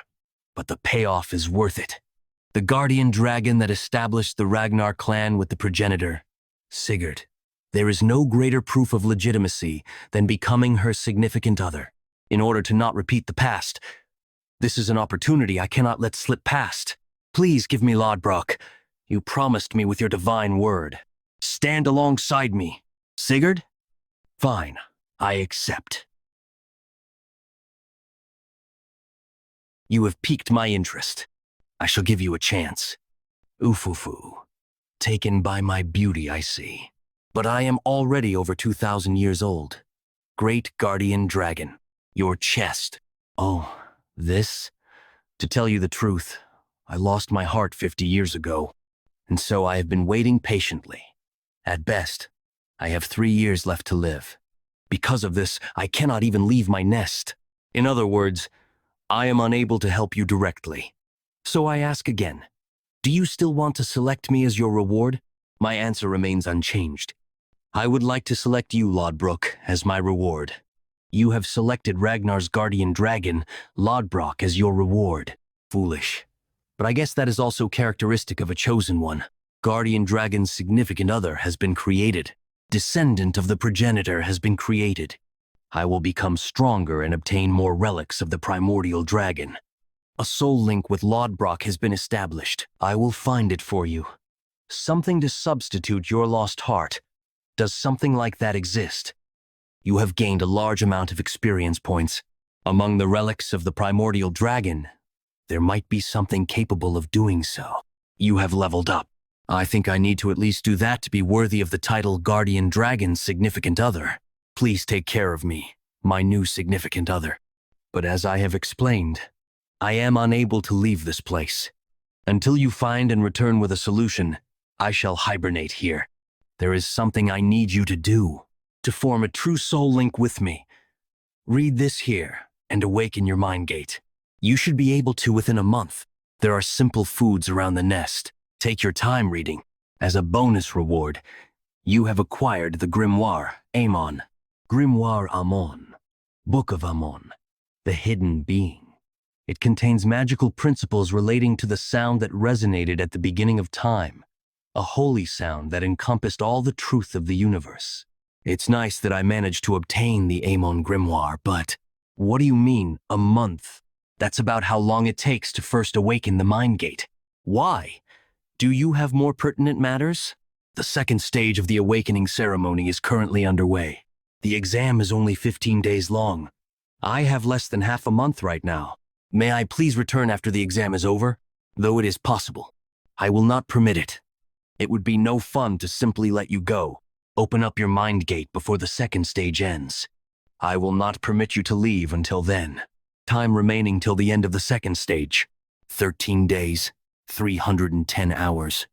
But the payoff is worth it. The Guardian Dragon that established the Ragnar clan with the progenitor, Sigurd. There is no greater proof of legitimacy than becoming her significant other. In order to not repeat the past, this is an opportunity I cannot let slip past. Please give me Lodbrok. You promised me with your divine word. Stand alongside me. Sigurd? Fine, I accept. You have piqued my interest. I shall give you a chance. Oofufu. Taken by my beauty, I see. But I am already over 2,000 years old. Great Guardian Dragon. Your chest. Oh, this? To tell you the truth, I lost my heart 50 years ago, and so I have been waiting patiently. At best, I have 3 years left to live. Because of this, I cannot even leave my nest. In other words, I am unable to help you directly. So I ask again, do you still want to select me as your reward? My answer remains unchanged. I would like to select you, Lodbrok, as my reward. You have selected Ragnar's guardian dragon, Lodbrok, as your reward. Foolish. But I guess that is also characteristic of a chosen one. Guardian Dragon's significant other has been created. Descendant of the progenitor has been created. I will become stronger and obtain more relics of the primordial dragon. A soul link with Lodbrok has been established. I will find it for you. Something to substitute your lost heart. Does something like that exist? You have gained a large amount of experience points. Among the relics of the primordial dragon, there might be something capable of doing so. You have leveled up. I think I need to at least do that to be worthy of the title Guardian Dragon's significant other. Please take care of me, my new significant other. But as I have explained, I am unable to leave this place. Until you find and return with a solution, I shall hibernate here. There is something I need you to do, to form a true soul link with me. Read this here and awaken your mind gate. You should be able to within a month. There are simple foods around the nest. Take your time reading. As a bonus reward, you have acquired the Grimoire Amon. Grimoire Amon, Book of Amon, the Hidden Being. It contains magical principles relating to the sound that resonated at the beginning of time, a holy sound that encompassed all the truth of the universe. It's nice that I managed to obtain the Amon Grimoire, but what do you mean, a month? That's about how long it takes to first awaken the mind gate. Why? Do you have more pertinent matters? The second stage of the awakening ceremony is currently underway. The exam is only 15 days long. I have less than half a month right now. May I please return after the exam is over? Though it is possible, I will not permit it. It would be no fun to simply let you go. Open up your mind gate before the second stage ends. I will not permit you to leave until then. Time remaining till the end of the second stage. 13 days, 310 hours.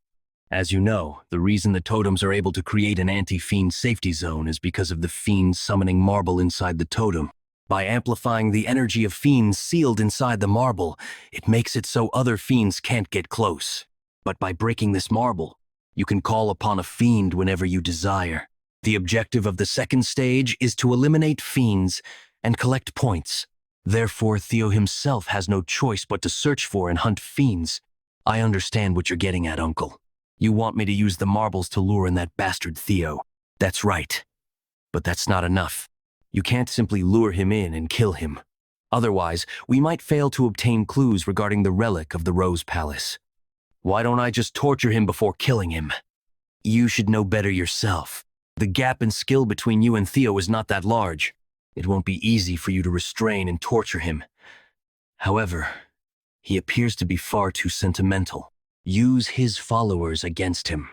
As you know, the reason the totems are able to create an anti-fiend safety zone is because of the fiend summoning marble inside the totem. By amplifying the energy of fiends sealed inside the marble, it makes it so other fiends can't get close. But by breaking this marble, you can call upon a fiend whenever you desire. The objective of the second stage is to eliminate fiends and collect points. Therefore, Theo himself has no choice but to search for and hunt fiends. I understand what you're getting at, Uncle. You want me to use the marbles to lure in that bastard Theo. That's right. But that's not enough. You can't simply lure him in and kill him. Otherwise, we might fail to obtain clues regarding the relic of the Rose Palace. Why don't I just torture him before killing him? You should know better yourself. The gap in skill between you and Theo is not that large. It won't be easy for you to restrain and torture him. However, he appears to be far too sentimental. Use his followers against him.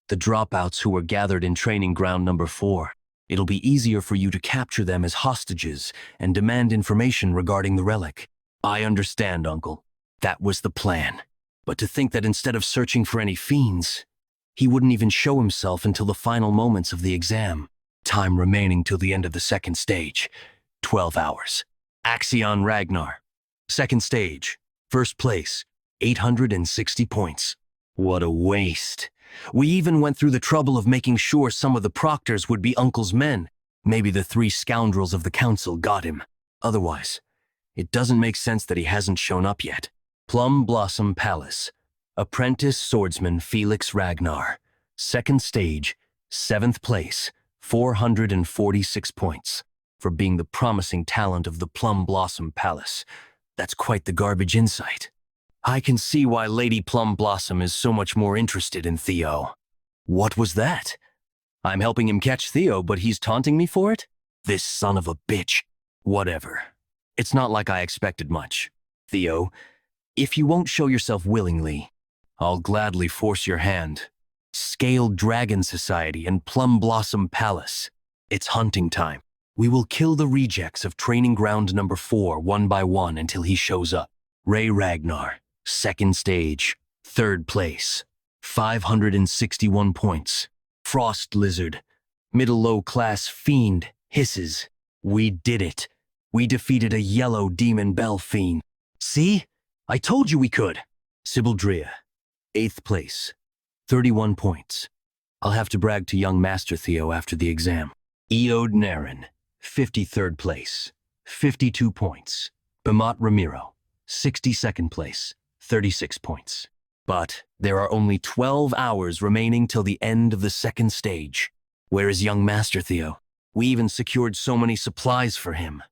The dropouts who were gathered in training ground number 4. It'll be easier for you to capture them as hostages and demand information regarding the relic. I understand, Uncle. That was the plan. But to think that instead of searching for any fiends, he wouldn't even show himself until the final moments of the exam. Time remaining till the end of the second stage. 12 hours. Axion Ragnar. Second stage. First place. 860 points. What a waste. We even went through the trouble of making sure some of the proctors would be Uncle's men. Maybe the 3 scoundrels of the council got him. Otherwise, it doesn't make sense that he hasn't shown up yet. Plum Blossom Palace. Apprentice Swordsman Felix Ragnar. Second stage, 7th place, 446 points. For being the promising talent of the Plum Blossom Palace. That's quite the garbage insight. I can see why Lady Plum Blossom is so much more interested in Theo. What was that? I'm helping him catch Theo, but he's taunting me for it? This son of a bitch. Whatever. It's not like I expected much. Theo, if you won't show yourself willingly, I'll gladly force your hand. Scaled Dragon Society and Plum Blossom Palace. It's hunting time. We will kill the rejects of training ground number 4 one by one until he shows up. Ragnar. Second stage, 3rd place, 561 points. Frost Lizard, middle-low class fiend, hisses. We did it. We defeated a yellow demon bell fiend. See? I told you we could. Sibildria, 8th place, 31 points. I'll have to brag to young Master Theo after the exam. Eode Naren, 53rd place, 52 points. Bemot Ramiro, 62nd place, 36 points. But there are only 12 hours remaining till the end of the second stage. Where is young Master Theo? We even secured so many supplies for him.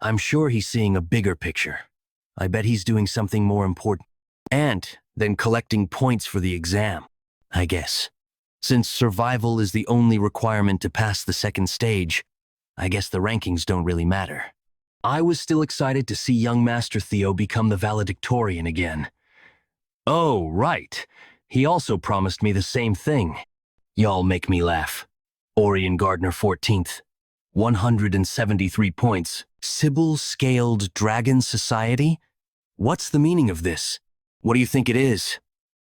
I'm sure he's seeing a bigger picture. I bet he's doing something more important. And then collecting points for the exam, I guess. Since survival is the only requirement to pass the second stage, I guess the rankings don't really matter. I was still excited to see young Master Theo become the valedictorian again. Oh, right. He also promised me the same thing. Y'all make me laugh. Orion Gardner 14th. 173 points. Sybil Scaled Dragon Society? What's the meaning of this? What do you think it is?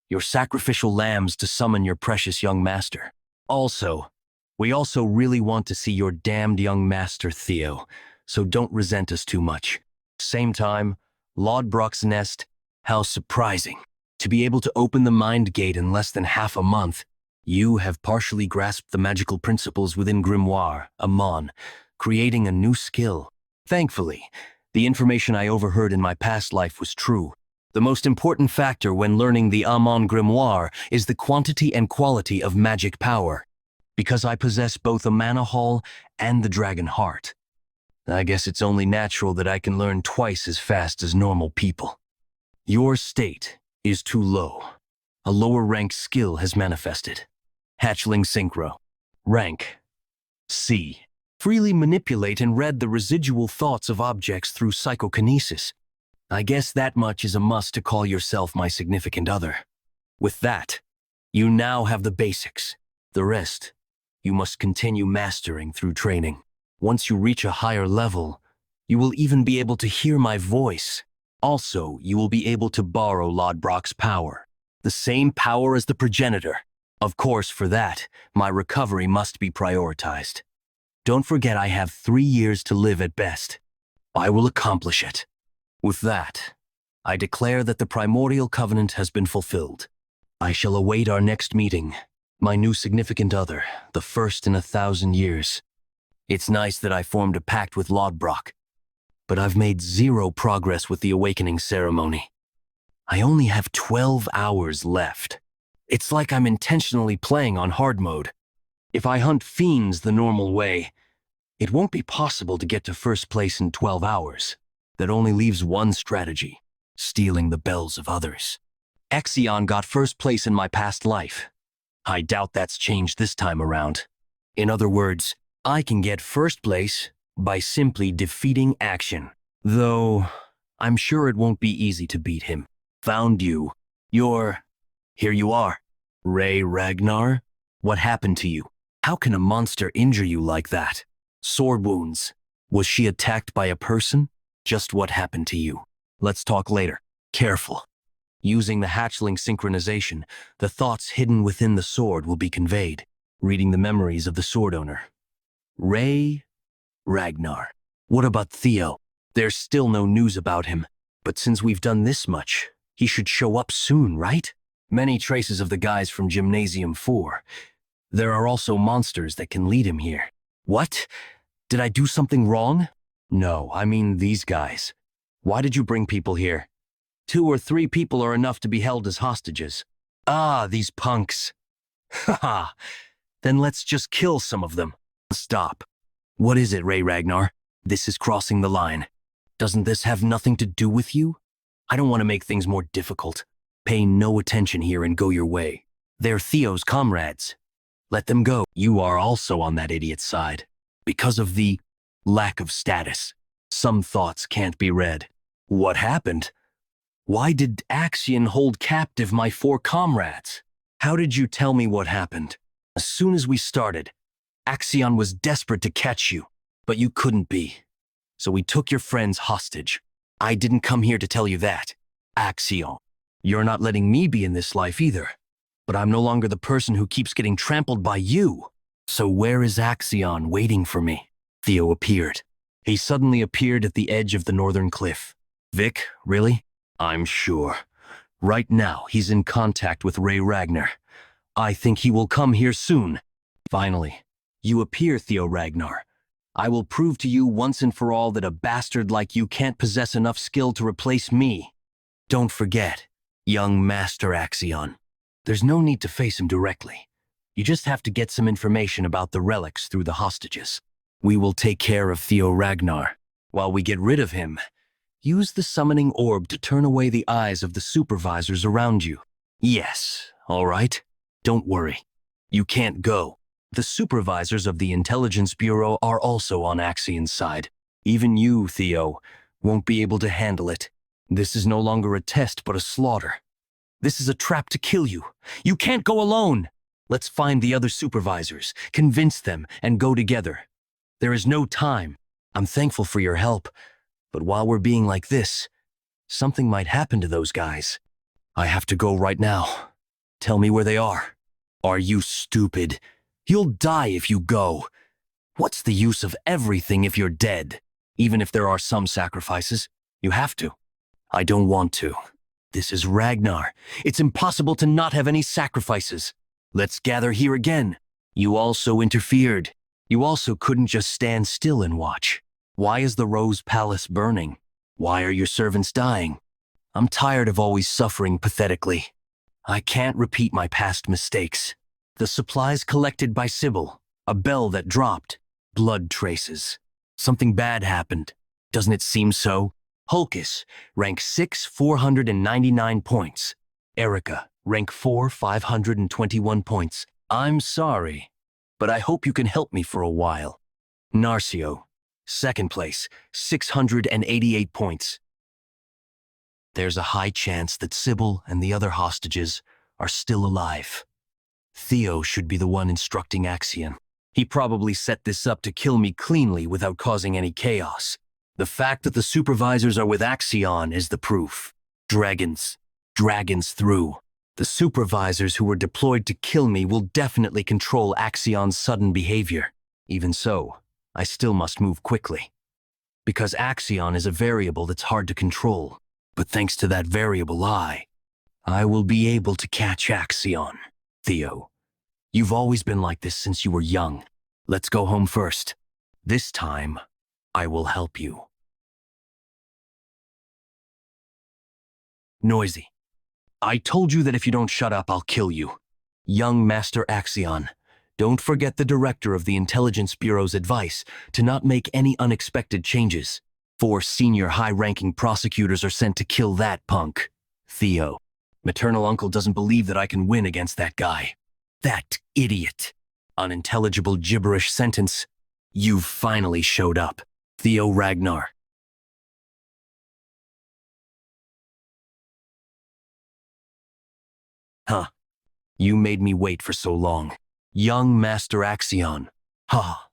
Your sacrificial lambs to summon your precious young master. Also, we also really want to see your damned young master Theo, so don't resent us too much. Same time, Lodbrok's Nest, how surprising. To be able to open the mind gate in less than half a month, you have partially grasped the magical principles within Grimoire, Amon, creating a new skill. Thankfully, the information I overheard in my past life was true. The most important factor when learning the Amon Grimoire is the quantity and quality of magic power. Because I possess both a mana haul and the dragon heart, I guess it's only natural that I can learn twice as fast as normal people. Your state is too low. A lower rank skill has manifested. Hatchling Synchro. Rank C. Freely manipulate and read the residual thoughts of objects through psychokinesis. I guess that much is a must to call yourself my significant other. With that, you now have the basics. The rest, you must continue mastering through training. Once you reach a higher level, you will even be able to hear my voice. Also, you will be able to borrow Lodbrok's power. The same power as the progenitor. Of course, for that, my recovery must be prioritized. Don't forget I have 3 years to live at best. I will accomplish it. With that, I declare that the primordial covenant has been fulfilled. I shall await our next meeting, my new significant other, the first in 1,000 years. It's nice that I formed a pact with Lodbrok, but I've made 0 progress with the awakening ceremony. I only have 12 hours left. It's like I'm intentionally playing on hard mode. If I hunt fiends the normal way, it won't be possible to get to first place in 12 hours. That only leaves one strategy: stealing the bells of others. Axion got first place in my past life. I doubt that's changed this time around. In other words, I can get first place by simply defeating Axion. Though, I'm sure it won't be easy to beat him. Found you. Here you are. Ragnar? What happened to you? How can a monster injure you like that? Sword wounds. Was she attacked by a person? Just what happened to you? Let's talk later. Careful. Using the hatchling synchronization, the thoughts hidden within the sword will be conveyed, reading the memories of the sword owner. Ragnar. What about Theo? There's still no news about him, but since we've done this much, he should show up soon, right? Many traces of the guys from Gymnasium 4. There are also monsters that can lead him here. What? Did I do something wrong? No, I mean these guys. Why did you bring people here? 2 or 3 people are enough to be held as hostages. Ah, these punks. Haha. Then let's just kill some of them. Stop. What is it, Ragnar? This is crossing the line. Doesn't this have nothing to do with you? I don't want to make things more difficult. Pay no attention here and go your way. They're Theo's comrades. Let them go. You are also on that idiot's side. Because of the lack of status, some thoughts can't be read. What happened? Why did Axion hold captive my 4 comrades? How did you tell me what happened? As soon as we started, Axion was desperate to catch you, but you couldn't be. So we took your friends hostage. I didn't come here to tell you that. Axion, you're not letting me be in this life either. But I'm no longer the person who keeps getting trampled by you. So where is Axion waiting for me? Theo appeared. He suddenly appeared at the edge of the northern cliff. Vic, really? I'm sure. Right now, he's in contact with Ragnar. I think he will come here soon. Finally, you appear, Theo Ragnar. I will prove to you once and for all that a bastard like you can't possess enough skill to replace me. Don't forget, Young Master Axion. There's no need to face him directly. You just have to get some information about the relics through the hostages. We will take care of Theo Ragnar. While we get rid of him, use the summoning orb to turn away the eyes of the supervisors around you. Yes, all right. Don't worry. You can't go. The supervisors of the Intelligence Bureau are also on Axion's side. Even you, Theo, won't be able to handle it. This is no longer a test, but a slaughter. This is a trap to kill you. You can't go alone. Let's find the other supervisors, convince them, and go together. There is no time. I'm thankful for your help, but while we're being like this, something might happen to those guys. I have to go right now. Tell me where they are. Are you stupid? You'll die if you go. What's the use of everything if you're dead? Even if there are some sacrifices, you have to. I don't want to. This is Ragnar. It's impossible to not have any sacrifices. Let's gather here again. You also interfered. You also couldn't just stand still and watch. Why is the Rose Palace burning? Why are your servants dying? I'm tired of always suffering pathetically. I can't repeat my past mistakes. The supplies collected by Sybil, a bell that dropped, blood traces. Something bad happened. Doesn't it seem so? Hulkus, rank 6, 499 points. Erica, rank 4, 521 points. I'm sorry, but I hope you can help me for a while. Narcio, second place, 688 points. There's a high chance that Sybil and the other hostages are still alive. Theo should be the one instructing Axion. He probably set this up to kill me cleanly without causing any chaos. The fact that the supervisors are with Axion is the proof. Dragons through. The supervisors who were deployed to kill me will definitely control Axion's sudden behavior. Even so, I still must move quickly. Because Axion is a variable that's hard to control. But thanks to that variable I will be able to catch Axion. Theo, you've always been like this since you were young. Let's go home first. This time, I will help you. Noisy. I told you that if you don't shut up, I'll kill you. Young Master Axion, don't forget the director of the Intelligence Bureau's advice to not make any unexpected changes. 4 senior high-ranking prosecutors are sent to kill that punk. Theo. Maternal uncle doesn't believe that I can win against that guy. That idiot. Unintelligible gibberish sentence. You've finally showed up. Theo Ragnar. Huh. You made me wait for so long. Young Master Axion. Ha.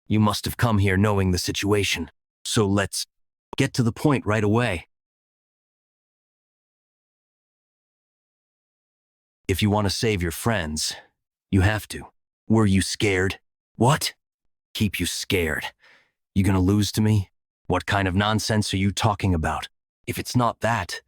You must have come here knowing the situation. So let's get to the point right away. If you want to save your friends, you have to. Were you scared? What? Keep you scared. You gonna lose to me? What kind of nonsense are you talking about? If it's not that,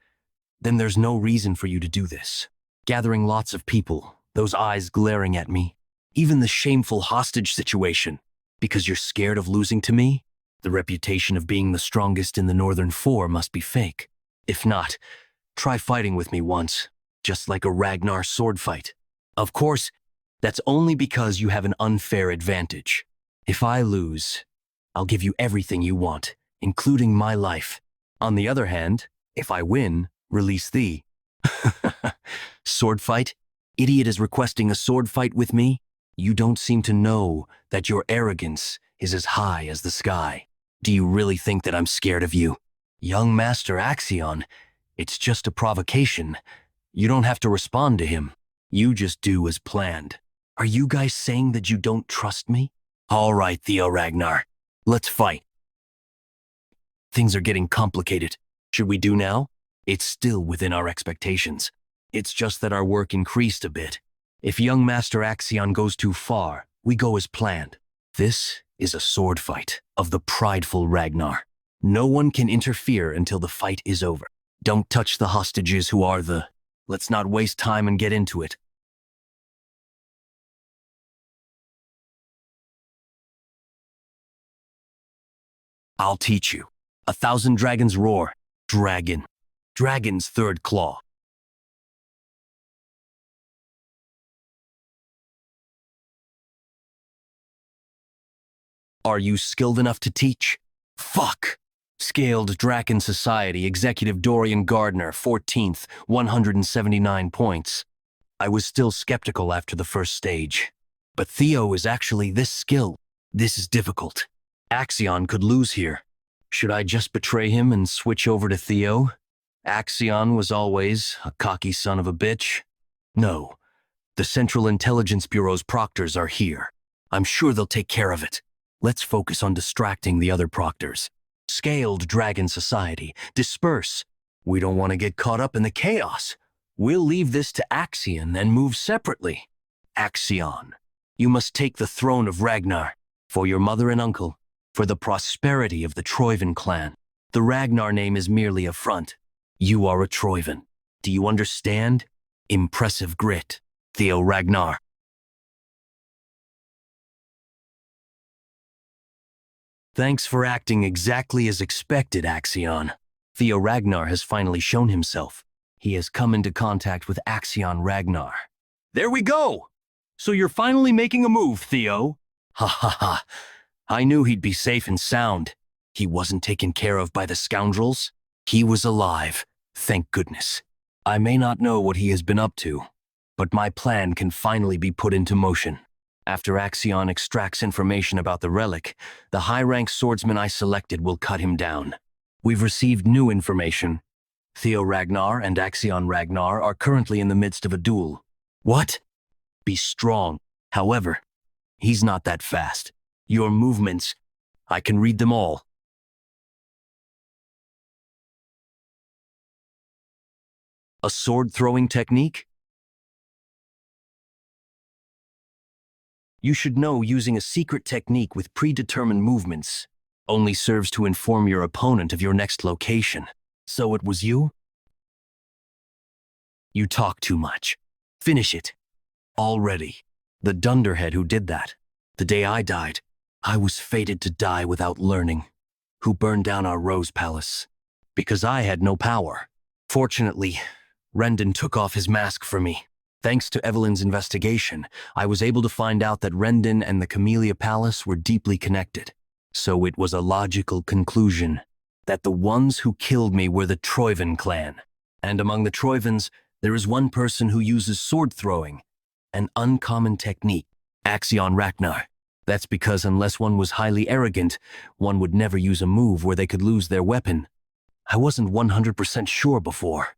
then there's no reason for you to do this. Gathering lots of people, those eyes glaring at me, even the shameful hostage situation, because you're scared of losing to me? The reputation of being the strongest in the Northern Four must be fake. If not, try fighting with me once, just like a Ragnar sword fight. Of course, that's only because you have an unfair advantage. If I lose, I'll give you everything you want, including my life. On the other hand, if I win, release thee. Sword fight? Idiot is requesting a sword fight with me? You don't seem to know that your arrogance is as high as the sky. Do you really think that I'm scared of you? Young Master Axion, it's just a provocation. You don't have to respond to him. You just do as planned. Are you guys saying that you don't trust me? All right, Theo Ragnar. Let's fight. Things are getting complicated. Should we do now? It's still within our expectations. It's just that our work increased a bit. If young Master Axion goes too far, we go as planned. This is a sword fight of the prideful Ragnar. No one can interfere until the fight is over. Don't touch the hostages who are the... Let's not waste time and get into it. I'll teach you. 1,000 dragons roar. Dragon. Dragon's third claw. Are you skilled enough to teach? Fuck! Scaled Draken Society, Executive Dorian Gardner, 14th, 179 points. I was still skeptical after the first stage. But Theo is actually this skilled. This is difficult. Axion could lose here. Should I just betray him and switch over to Theo? Axion was always a cocky son of a bitch. No. The Central Intelligence Bureau's proctors are here. I'm sure they'll take care of it. Let's focus on distracting the other proctors. Scaled Dragon Society, disperse. We don't want to get caught up in the chaos. We'll leave this to Axion and move separately. Axion, you must take the throne of Ragnar, for your mother and uncle, for the prosperity of the Troivan clan. The Ragnar name is merely a front. You are a Troivan. Do you understand? Impressive grit. Theo Ragnar. Thanks for acting exactly as expected, Axion. Theo Ragnar has finally shown himself. He has come into contact with Axion Ragnar. There we go! So you're finally making a move, Theo. Ha ha ha. I knew he'd be safe and sound. He wasn't taken care of by the scoundrels. He was alive, thank goodness. I may not know what he has been up to, but my plan can finally be put into motion. After Axion extracts information about the relic, the high-rank swordsman I selected will cut him down. We've received new information. Theo Ragnar and Axion Ragnar are currently in the midst of a duel. What? Be strong. However, he's not that fast. Your movements, I can read them all. A sword-throwing technique? You should know using a secret technique with predetermined movements only serves to inform your opponent of your next location. So it was you? You talk too much. Finish it. Already. The dunderhead who did that. The day I died, I was fated to die without learning. Who burned down our Rose Palace. Because I had no power. Fortunately, Rendon took off his mask for me. Thanks to Evelyn's investigation, I was able to find out that Rendon and the Camellia Palace were deeply connected. So it was a logical conclusion that the ones who killed me were the Troivan clan. And among the Troivans, there is one person who uses sword throwing, an uncommon technique, Axion Ragnar. That's because unless one was highly arrogant, one would never use a move where they could lose their weapon. I wasn't 100% sure before.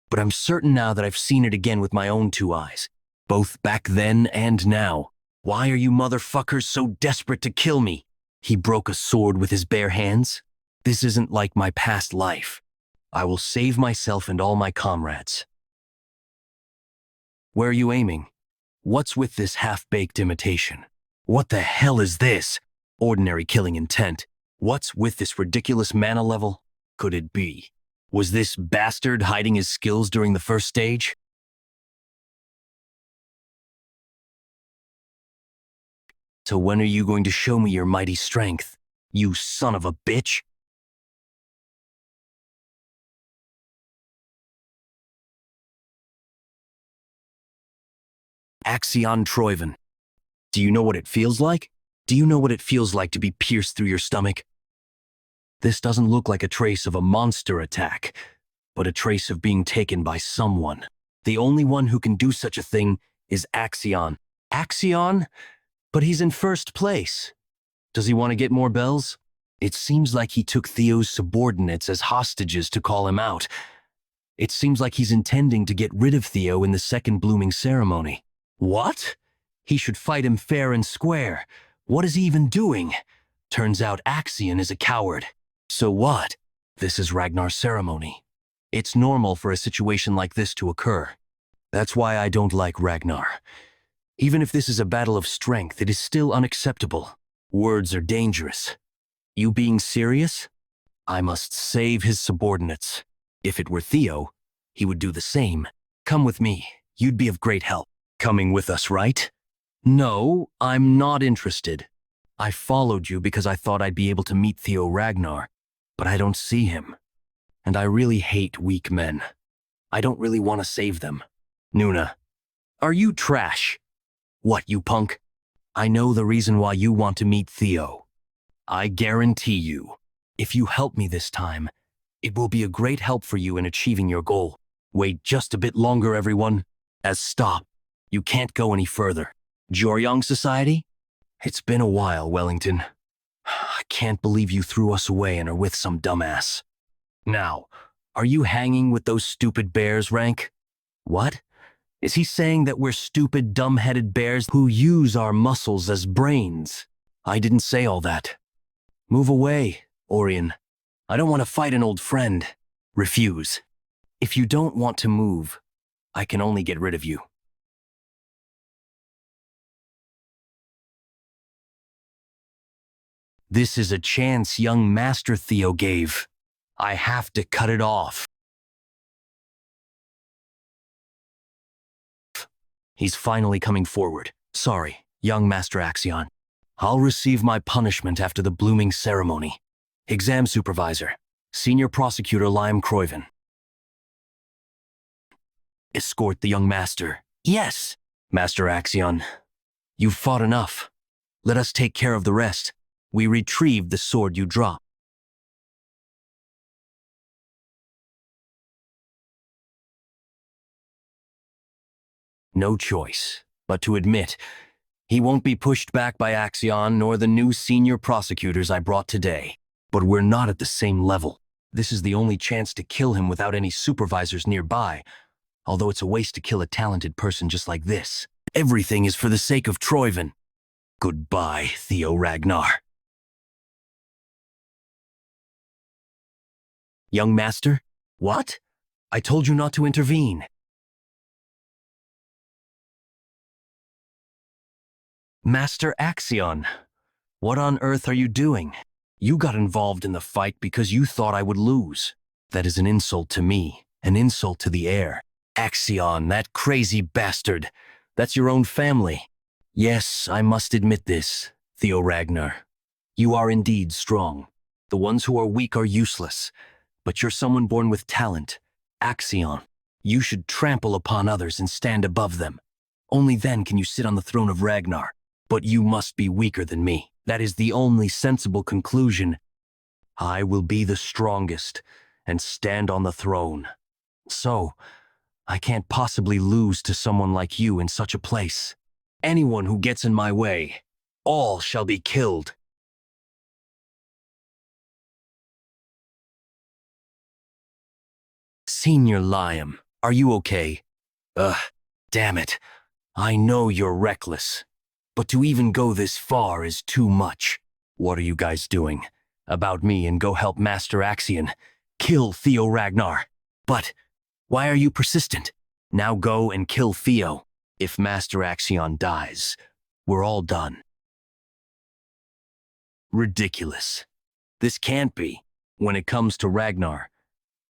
But I'm certain now that I've seen it again with my own two eyes, both back then and now. Why are you motherfuckers so desperate to kill me? He broke a sword with his bare hands? This isn't like my past life. I will save myself and all my comrades. Where are you aiming? What's with this half-baked imitation? What the hell is this? Ordinary killing intent. What's with this ridiculous mana level? Could it be? Was this bastard hiding his skills during the first stage? So when are you going to show me your mighty strength, you son of a bitch? Axion Troivan. Do you know what it feels like? Do you know what it feels like to be pierced through your stomach? This doesn't look like a trace of a monster attack, but a trace of being taken by someone. The only one who can do such a thing is Axion. Axion? But he's in first place. Does he want to get more bells? It seems like he took Theo's subordinates as hostages to call him out. It seems like he's intending to get rid of Theo in the second blooming ceremony. What? He should fight him fair and square. What is he even doing? Turns out Axion is a coward. So what? This is Ragnar's ceremony. It's normal for a situation like this to occur. That's why I don't like Ragnar. Even if this is a battle of strength, it is still unacceptable. Words are dangerous. You being serious? I must save his subordinates. If it were Theo, he would do the same. Come with me. You'd be of great help. Coming with us, right? No, I'm not interested. I followed you because I thought I'd be able to meet Theo Ragnar, but I don't see him. And I really hate weak men. I don't really want to save them. Nuna, are you trash? What, you punk? I know the reason why you want to meet Theo. I guarantee you, if you help me this time, it will be a great help for you in achieving your goal. Wait just a bit longer, everyone. Stop. You can't go any further. Joryong Society? It's been a while, Wellington. I can't believe you threw us away and are with some dumbass. Now, are you hanging with those stupid bears, Rank? What? Is he saying that we're stupid, dumb-headed bears who use our muscles as brains? I didn't say all that. Move away, Orion. I don't want to fight an old friend. Refuse. If you don't want to move, I can only get rid of you. This is a chance young Master Theo gave. I have to cut it off. He's finally coming forward. Sorry, young Master Axion. I'll receive my punishment after the blooming ceremony. Exam Supervisor, Senior Prosecutor Lime Croyven. Escort the young master. Yes, Master Axion. You've fought enough. Let us take care of the rest. We retrieved the sword you dropped. No choice but to admit he won't be pushed back by Axion nor the new senior prosecutors I brought today. But we're not at the same level. This is the only chance to kill him without any supervisors nearby, although it's a waste to kill a talented person just like this. Everything is for the sake of Troyven. Goodbye, Theo Ragnar. Young Master? What? I told you not to intervene. Master Axion, what on earth are you doing? You got involved in the fight because you thought I would lose. That is an insult to me, an insult to the heir. Axion, that crazy bastard. That's your own family. Yes, I must admit this, Theo Ragnar. You are indeed strong. The ones who are weak are useless. But you're someone born with talent. Axion, you should trample upon others and stand above them. Only then can you sit on the throne of Ragnar. But you must be weaker than me. That is the only sensible conclusion. I will be the strongest and stand on the throne. So, I can't possibly lose to someone like you in such a place. Anyone who gets in my way, all shall be killed. Senior Liam, are you okay? Damn it. I know you're reckless. But to even go this far is too much. What are you guys doing? About me and go help Master Axion. Kill Theo Ragnar. But why are you persistent? Now go and kill Theo. If Master Axion dies, we're all done. Ridiculous. This can't be. When it comes to Ragnar,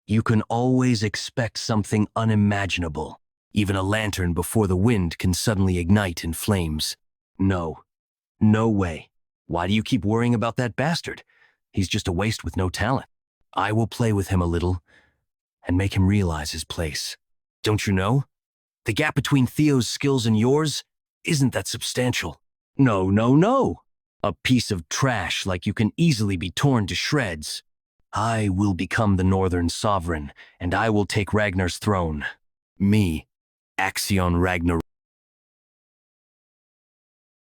you can always expect something unimaginable. Even a lantern before the wind can suddenly ignite in flames. No. No way. Why do you keep worrying about that bastard? He's just a waste with no talent. I will play with him a little and make him realize his place. Don't you know? The gap between Theo's skills and yours isn't that substantial. No, no, no. A piece of trash like you can easily be torn to shreds. I will become the Northern Sovereign, and I will take Ragnar's throne. Me, Axion Ragnar.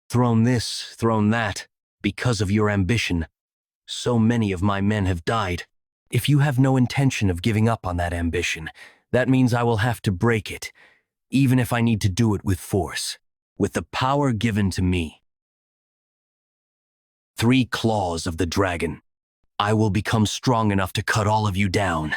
Throne this, throne that, because of your ambition. So many of my men have died. If you have no intention of giving up on that ambition, that means I will have to break it, even if I need to do it with force, with the power given to me. 3 claws of the dragon. I will become strong enough to cut all of you down.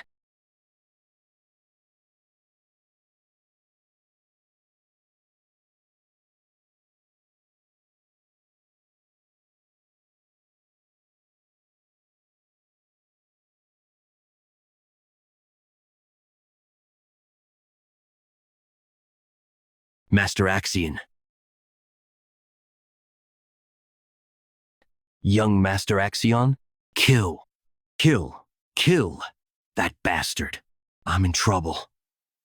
Master Axion. Young Master Axion, kill, kill, kill that bastard. I'm in trouble.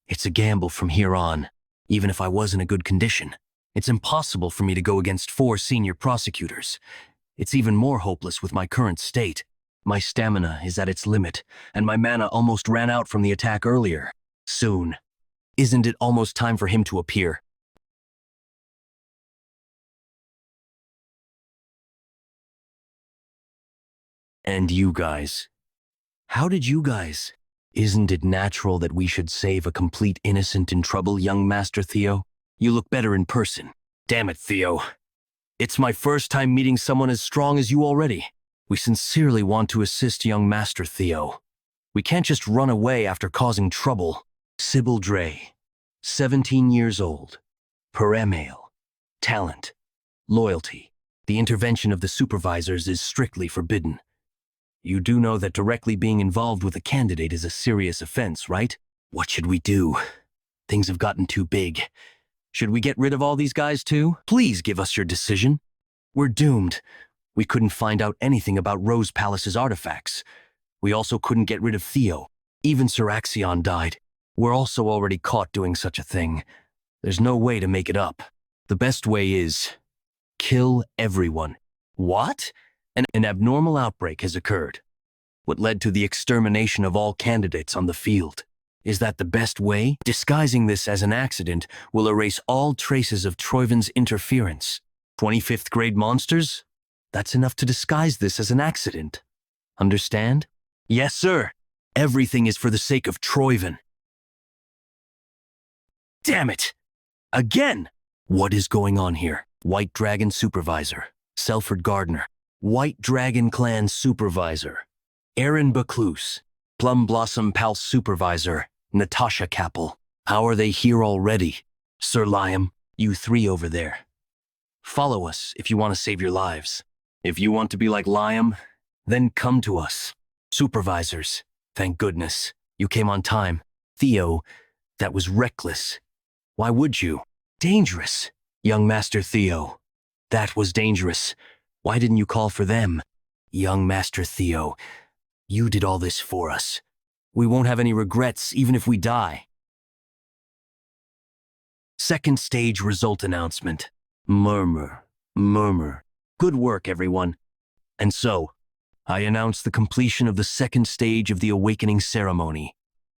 It's a gamble from here on, even if I was in a good condition. It's impossible for me to go against 4 senior prosecutors. It's even more hopeless with my current state. My stamina is at its limit, and my mana almost ran out from the attack earlier. Soon. Isn't it almost time for him to appear? And you guys. How did you guys? Isn't it natural that we should save a complete innocent in trouble, young Master Theo? You look better in person. Damn it, Theo. It's my first time meeting someone as strong as you already. We sincerely want to assist young Master Theo. We can't just run away after causing trouble. Sybil Dre, 17 years old. Perennial. Talent. Loyalty. The intervention of the supervisors is strictly forbidden. You do know that directly being involved with a candidate is a serious offense, right? What should we do? Things have gotten too big. Should we get rid of all these guys too? Please give us your decision. We're doomed. We couldn't find out anything about Rose Palace's artifacts. We also couldn't get rid of Theo. Even Sir Axion died. We're also already caught doing such a thing. There's no way to make it up. The best way is kill everyone. What? An abnormal outbreak has occurred. What led to the extermination of all candidates on the field. Is that the best way? Disguising this as an accident will erase all traces of Troiven's interference. 25th grade monsters? That's enough to disguise this as an accident. Understand? Yes, sir. Everything is for the sake of Troiven. Damn it! Again! What is going on here? White Dragon Supervisor, Selford Gardner. White Dragon Clan Supervisor, Aaron Bacluse. Plum Blossom Palace Supervisor, Natasha Capel. How are they here already? Sir Liam, you three over there. Follow us if you want to save your lives. If you want to be like Liam, then come to us. Supervisors, thank goodness. You came on time. Theo, that was reckless. Why would you? Dangerous. Young Master Theo, that was dangerous. Why didn't you call for them? Young Master Theo, you did all this for us. We won't have any regrets even if we die. Second stage result announcement. Murmur, murmur. Good work, everyone. And so, I announce the completion of the second stage of the awakening ceremony.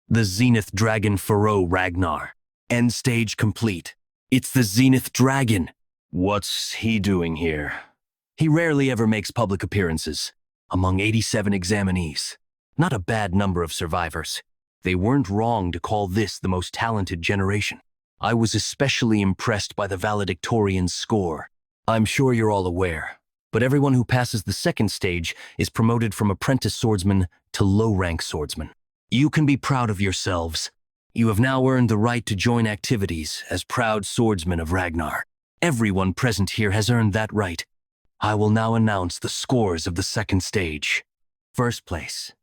The Zenith Dragon Pharaoh Ragnar. End stage complete. It's the Zenith Dragon. What's he doing here? He rarely ever makes public appearances. Among 87 examinees, not a bad number of survivors. They weren't wrong to call this the most talented generation. I was especially impressed by the valedictorian's score. I'm sure you're all aware, but everyone who passes the second stage is promoted from apprentice swordsman to low-rank swordsman. You can be proud of yourselves. You have now earned the right to join activities as proud swordsmen of Ragnar. Everyone present here has earned that right. I will now announce the scores of the second stage. First place,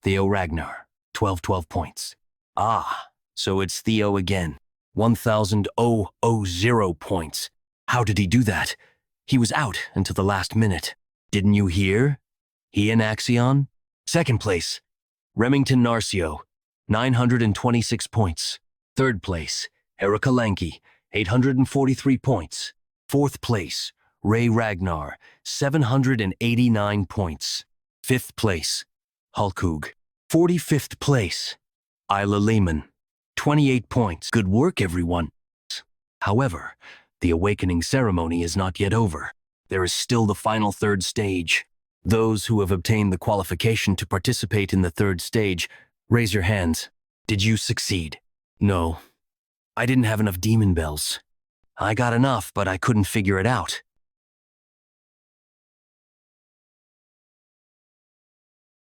Theo Ragnar, 12 points. Ah, so it's Theo again, 1,000 points. How did he do that? He was out until the last minute. Didn't you hear? He and Axion? Second place, Remington Narcio, 926 points. Third place, Erica Lanky, 843 points. Fourth place, Ray Ragnar, 789 points. Fifth place, Hulkug. 45th place, Isla Lehman, 28 points. Good work, everyone. However, the awakening ceremony is not yet over. There is still the final third stage. Those who have obtained the qualification to participate in the third stage, raise your hands. Did you succeed? No. I didn't have enough demon bells. I got enough, but I couldn't figure it out.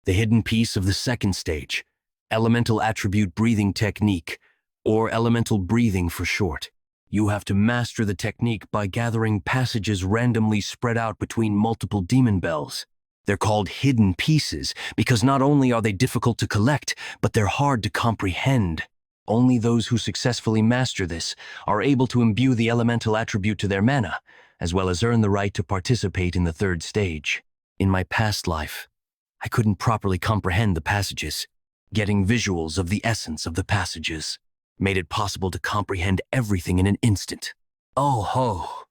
The hidden piece of the second stage, elemental attribute breathing technique, or elemental breathing for short. You have to master the technique by gathering passages randomly spread out between multiple demon bells. They're called hidden pieces because not only are they difficult to collect, but they're hard to comprehend. Only those who successfully master this are able to imbue the elemental attribute to their mana, as well as earn the right to participate in the third stage. In my past life, I couldn't properly comprehend the passages. Getting visuals of the essence of the passages made it possible to comprehend everything in an instant. Oh ho!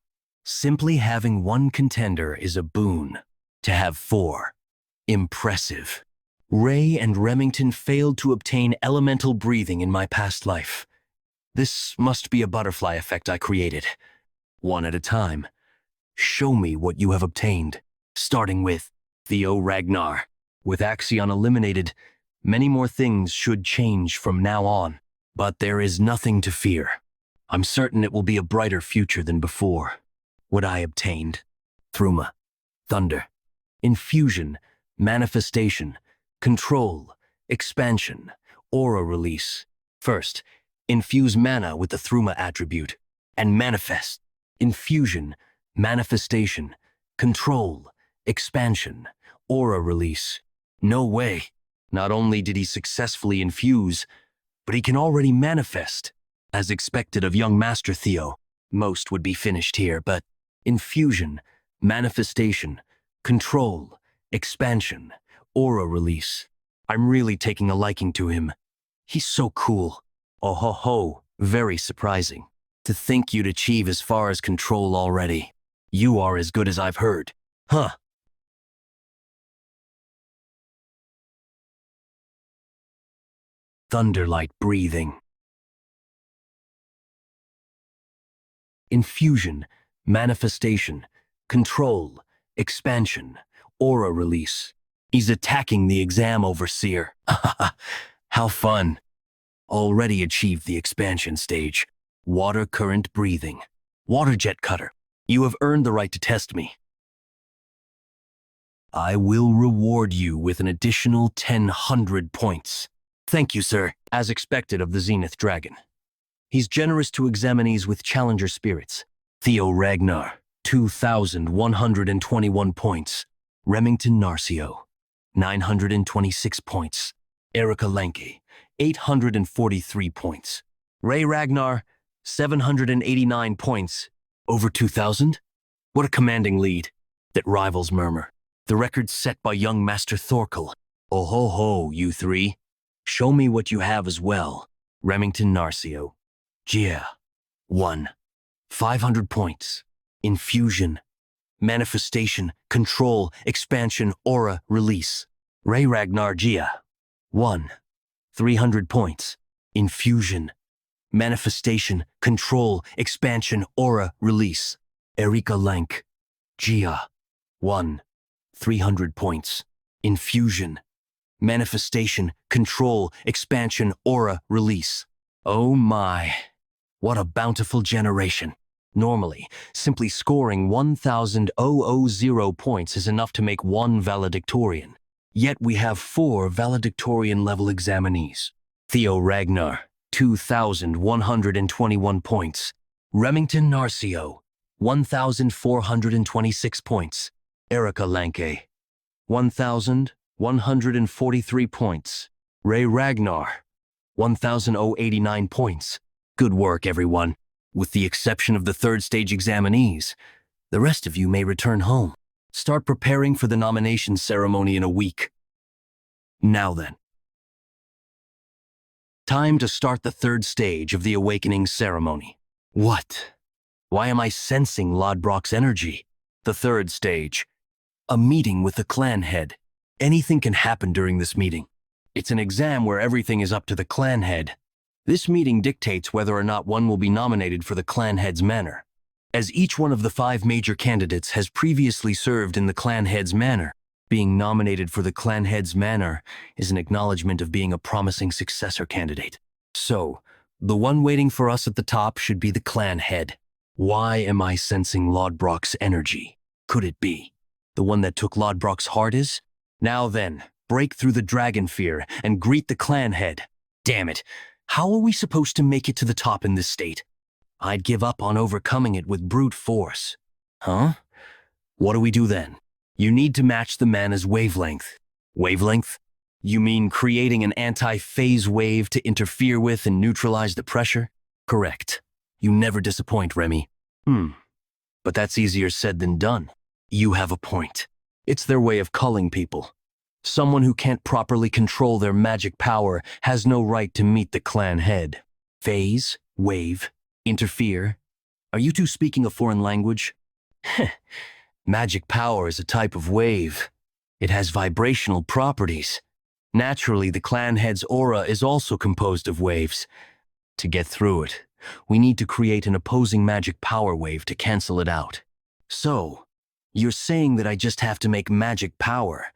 Simply having one contender is a boon. to have 4. Impressive. Ray and Remington failed to obtain elemental breathing in my past life. This must be a butterfly effect I created. One at a time. Show me what you have obtained, starting with Theo Ragnar. With Axion eliminated, many more things should change from now on. But there is nothing to fear. I'm certain it will be a brighter future than before. What I obtained: Thruma, Thunder, Infusion, Manifestation, Control, Expansion, Aura Release. First, infuse mana with the Thruma attribute, and manifest. Infusion, Manifestation, Control, Expansion, Aura Release. No way. Not only did he successfully infuse, but he can already manifest. As expected of young Master Theo, most would be finished here, but infusion, manifestation, control, expansion, aura release. I'm really taking a liking to him. He's so cool. Oh ho ho, very surprising. To think you'd achieve as far as control already. You are as good as I've heard. Huh. Thunderlight breathing. Infusion, manifestation, control, expansion, aura release. He's attacking the exam overseer. How fun. Already achieved the expansion stage. Water current breathing. Water jet cutter. You have earned the right to test me. I will reward you with an additional 1,000 points. Thank you, sir, as expected of the Zenith Dragon. He's generous to examinees with challenger spirits. Theo Ragnar, 2,121 points. Remington Narcio, 926 points. Erica Lanke, 843 points. Ray Ragnar, 789 points. Over 2,000? What a commanding lead that rivals Murmur. The record set by young Master Thorkel. Oh ho ho, you three. Show me what you have as well. Remington Narcio. Gia. 1. 500 points. Infusion. Manifestation. Control. Expansion. Aura. Release. Ray Ragnar Gia. 1. 300 points. Infusion. Manifestation. Control. Expansion. Aura. Release. Erika Lank. Gia. 1. 300 points. Infusion. Manifestation. Control. Expansion. Aura. Release. Oh my. What a bountiful generation. Normally, simply scoring 1,000 points is enough to make one valedictorian. Yet we have 4 valedictorian-level examinees. Theo Ragnar, 2,121 points. Remington Narcio, 1,426 points. Erica Lanke, 1,143 points. Ray Ragnar, 1,089 points. Good work, everyone. With the exception of the third stage examinees, the rest of you may return home. Start preparing for the nomination ceremony in a week. Now then. Time to start the third stage of the awakening ceremony. What? Why am I sensing Lodbrok's energy? The third stage. A meeting with the clan head. Anything can happen during this meeting. It's an exam where everything is up to the clan head. This meeting dictates whether or not one will be nominated for the clan head's manor. As each one of the 5 major candidates has previously served in the clan head's manor, being nominated for the clan head's manor is an acknowledgement of being a promising successor candidate. So, the one waiting for us at the top should be the clan head. Why am I sensing Lodbrok's energy? Could it be the one that took Lodbrok's heart is? Now then, break through the dragon fear and greet the clan head. Damn it. How are we supposed to make it to the top in this state? I'd give up on overcoming it with brute force. Huh? What do we do then? You need to match the mana's wavelength. Wavelength? You mean creating an anti-phase wave to interfere with and neutralize the pressure? Correct. You never disappoint, Remy. But that's easier said than done. You have a point. It's their way of culling people. Someone who can't properly control their magic power has no right to meet the clan head. Phase, wave, interfere. Are you two speaking a foreign language? Magic power is a type of wave. It has vibrational properties. Naturally, the clan head's aura is also composed of waves. To get through it, we need to create an opposing magic power wave to cancel it out. So, you're saying that I just have to make magic power.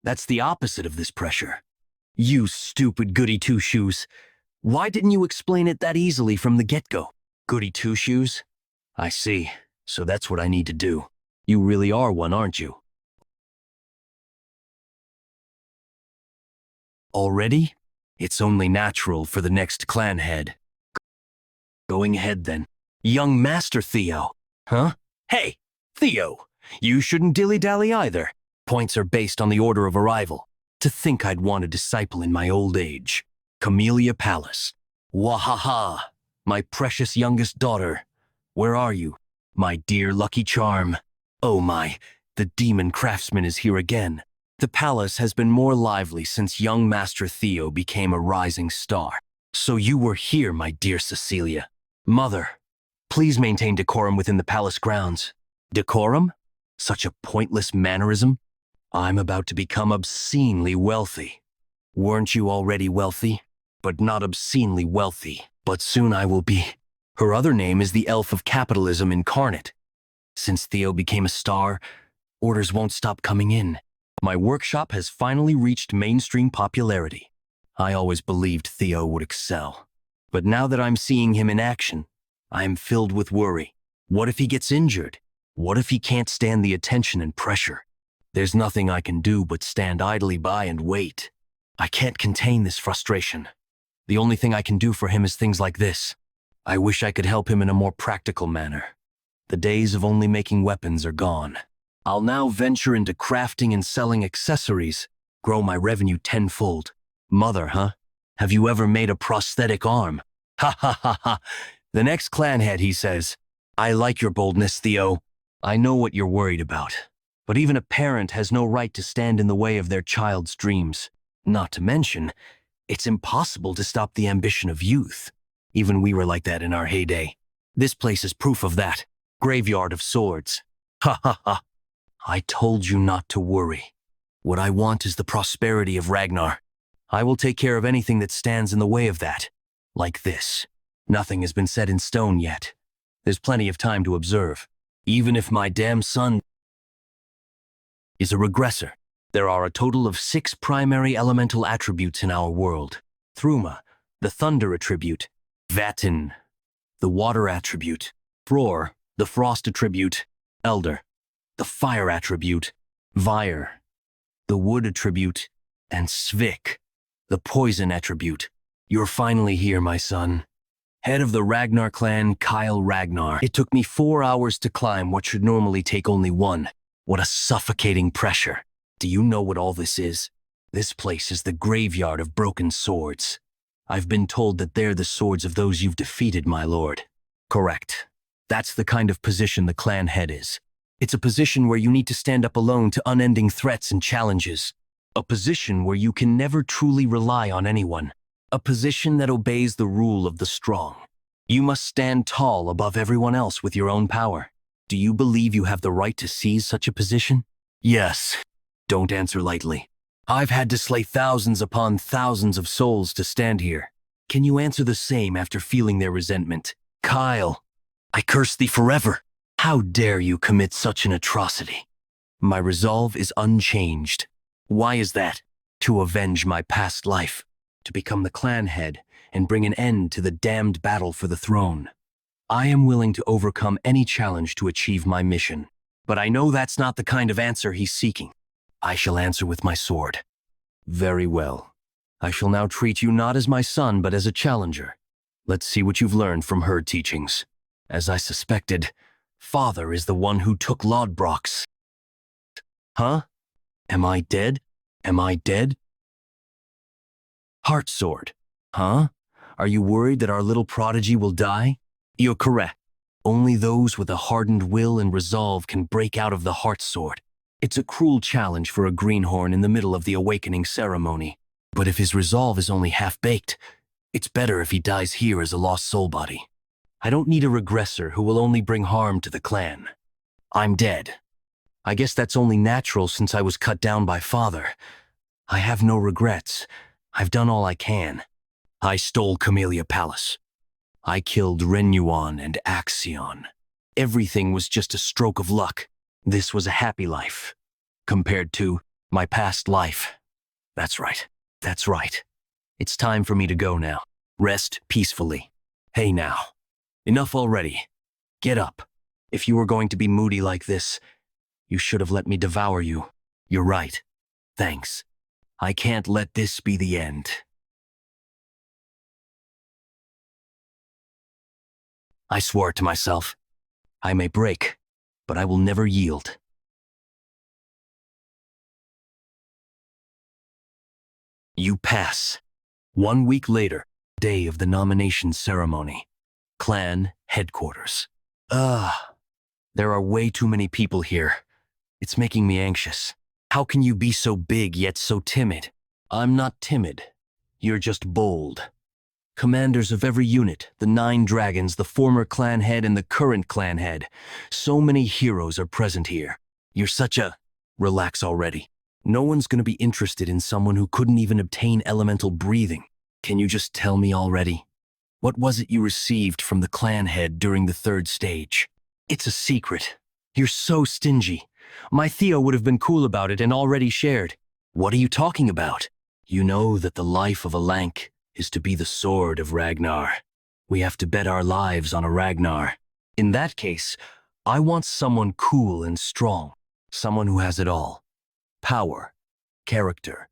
That's the opposite of this pressure. You stupid goody two-shoes. Why didn't you explain it that easily from the get-go? Goody two-shoes? I see. So that's what I need to do. You really are one, aren't you? Already? It's only natural for the next clan head. Going ahead then. Young Master Theo. Huh? Hey, Theo! You shouldn't dilly-dally either. Points are based on the order of arrival. To think I'd want a disciple in my old age. Camellia Palace. Wahaha! My precious youngest daughter. Where are you? My dear lucky charm. Oh my, the demon craftsman is here again. The palace has been more lively since young Master Theo became a rising star. So you were here, my dear Cecilia. Mother, please maintain decorum within the palace grounds. Decorum? Such a pointless mannerism? I'm about to become obscenely wealthy. Weren't you already wealthy? But not obscenely wealthy. But soon I will be. Her other name is the Elf of Capitalism Incarnate. Since Theo became a star, orders won't stop coming in. My workshop has finally reached mainstream popularity. I always believed Theo would excel. But now that I'm seeing him in action, I am filled with worry. What if he gets injured? What if he can't stand the attention and pressure? There's nothing I can do but stand idly by and wait. I can't contain this frustration. The only thing I can do for him is things like this. I wish I could help him in a more practical manner. The days of only making weapons are gone. I'll now venture into crafting and selling accessories, grow my revenue tenfold. Mother, huh? Have you ever made a prosthetic arm? Ha ha ha ha. The next clan head, he says. I like your boldness, Theo. I know what you're worried about. But even a parent has no right to stand in the way of their child's dreams. Not to mention, it's impossible to stop the ambition of youth. Even we were like that in our heyday. This place is proof of that. Graveyard of swords. Ha ha ha. I told you not to worry. What I want is the prosperity of Ragnar. I will take care of anything that stands in the way of that. Like this. Nothing has been set in stone yet. There's plenty of time to observe. Even if my damn son is a regressor, there are a total of 6 primary elemental attributes in our world. Thruma, the thunder attribute. Vatin, the water attribute. Fror, the frost attribute. Elder, the fire attribute. Vyre, the wood attribute. And Svik, the poison attribute. You're finally here, my son. Head of the Ragnar clan, Kyle Ragnar. It took me 4 hours to climb what should normally take only 1. What a suffocating pressure. Do you know what all this is? This place is the graveyard of broken swords. I've been told that they're the swords of those you've defeated, my lord. Correct. That's the kind of position the clan head is. It's a position where you need to stand up alone to unending threats and challenges. A position where you can never truly rely on anyone. A position that obeys the rule of the strong. You must stand tall above everyone else with your own power. Do you believe you have the right to seize such a position? Yes. Don't answer lightly. I've had to slay thousands upon thousands of souls to stand here. Can you answer the same after feeling their resentment? Kyle, I curse thee forever. How dare you commit such an atrocity? My resolve is unchanged. Why is that? To avenge my past life. To become the clan head and bring an end to the damned battle for the throne. I am willing to overcome any challenge to achieve my mission. But I know that's not the kind of answer he's seeking. I shall answer with my sword. Very well. I shall now treat you not as my son, but as a challenger. Let's see what you've learned from her teachings. As I suspected, Father is the one who took Lodbrok's. Huh? Am I dead? Am I dead? Heart sword. Huh? Are you worried that our little prodigy will die? You're correct. Only those with a hardened will and resolve can break out of the heart sword. It's a cruel challenge for a greenhorn in the middle of the awakening ceremony. But if his resolve is only half-baked, it's better if he dies here as a lost soul body. I don't need a regressor who will only bring harm to the clan. I'm dead. I guess that's only natural since I was cut down by father. I have no regrets. I've done all I can. I stole Camellia Palace. I killed Renuon and Axion. Everything was just a stroke of luck. This was a happy life, compared to my past life. That's right. That's right. It's time for me to go now. Rest peacefully. Hey now. Enough already. Get up. If you were going to be moody like this, you should have let me devour you. You're right. Thanks. I can't let this be the end. I swore to myself. I may break, but I will never yield. You pass. 1 week later, day of the nomination ceremony. Clan headquarters. There are way too many people here. It's making me anxious. How can you be so big yet so timid? I'm not timid. You're just bold. Commanders of every unit, the 9 dragons, the former clan head and the current clan head. So many heroes are present here. You're such a... Relax already. No one's gonna be interested in someone who couldn't even obtain elemental breathing. Can you just tell me already? What was it you received from the clan head during the 3rd stage? It's a secret. You're so stingy. My Theo would have been cool about it and already shared. What are you talking about? You know that the life of a Lank is to be the sword of Ragnar. We have to bet our lives on a Ragnar. In that case, I want someone cool and strong. Someone who has it all. Power, character,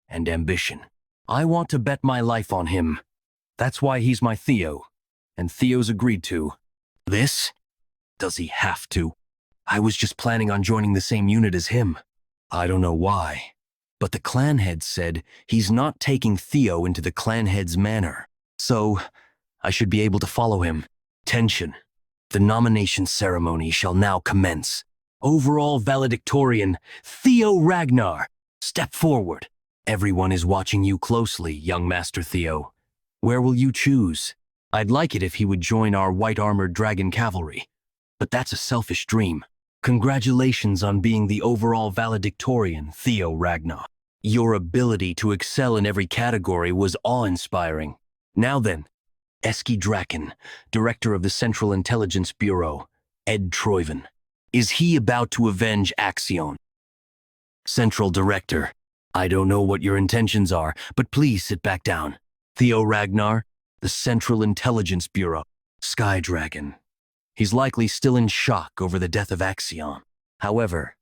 and ambition. I want to bet my life on him. That's why he's my Theo. And Theo's agreed to. This? Does he have to? I was just planning on joining the same unit as him. I don't know why. But the clan head said he's not taking Theo into the clan head's manor. So, I should be able to follow him. Tension. The nomination ceremony shall now commence. Overall valedictorian, Theo Ragnar. Step forward. Everyone is watching you closely, young Master Theo. Where will you choose? I'd like it if he would join our white-armored dragon cavalry. But that's a selfish dream. Congratulations on being the overall valedictorian, Theo Ragnar. Your ability to excel in every category was awe-inspiring. Now then, Eski Draken, Director of the Central Intelligence Bureau, Ed Troiven. Is he about to avenge Axion? Central Director, I don't know what your intentions are, but please sit back down. Theo Ragnar, the Central Intelligence Bureau, Sky Dragon. He's likely still in shock over the death of Axion. However,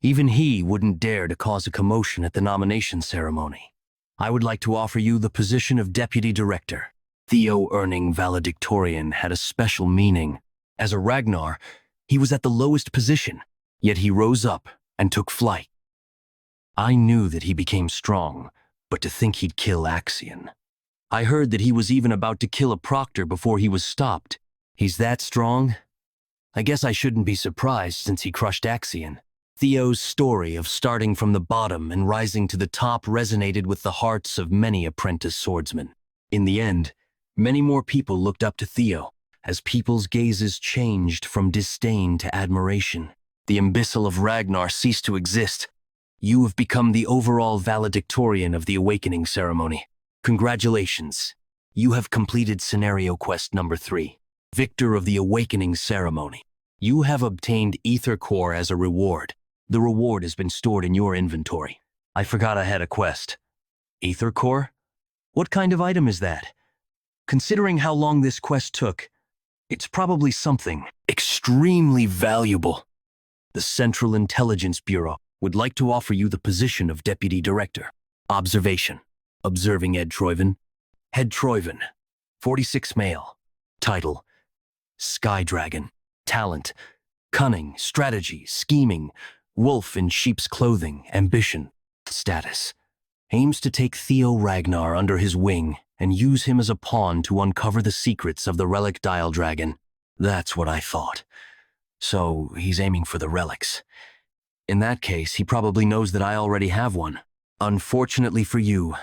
even he wouldn't dare to cause a commotion at the nomination ceremony. I would like to offer you the position of Deputy Director. Theo earning valedictorian had a special meaning. As a Ragnar, he was at the lowest position, yet he rose up and took flight. I knew that he became strong, but to think he'd kill Axion. I heard that he was even about to kill a proctor before he was stopped. He's that strong? I guess I shouldn't be surprised since he crushed Axion. Theo's story of starting from the bottom and rising to the top resonated with the hearts of many apprentice swordsmen. In the end, many more people looked up to Theo, as people's gazes changed from disdain to admiration. The imbecile of Ragnar ceased to exist. You have become the overall valedictorian of the awakening ceremony. Congratulations. You have completed scenario quest number 3. Victor of the awakening ceremony. You have obtained Ether Core as a reward. The reward has been stored in your inventory. I forgot I had a quest. Ether Core? What kind of item is that? Considering how long this quest took, it's probably something extremely valuable. The Central Intelligence Bureau would like to offer you the position of Deputy Director. Observation. Observing Ed Troiven. Head Troiven. 46 male. Title. Sky Dragon. Talent. Cunning, strategy, scheming. Wolf in sheep's clothing, ambition. Status. Aims to take Theo Ragnar under his wing and use him as a pawn to uncover the secrets of the relic Dial Dragon. That's what I thought. So he's aiming for the relics. In that case, he probably knows that I already have one. Unfortunately for you,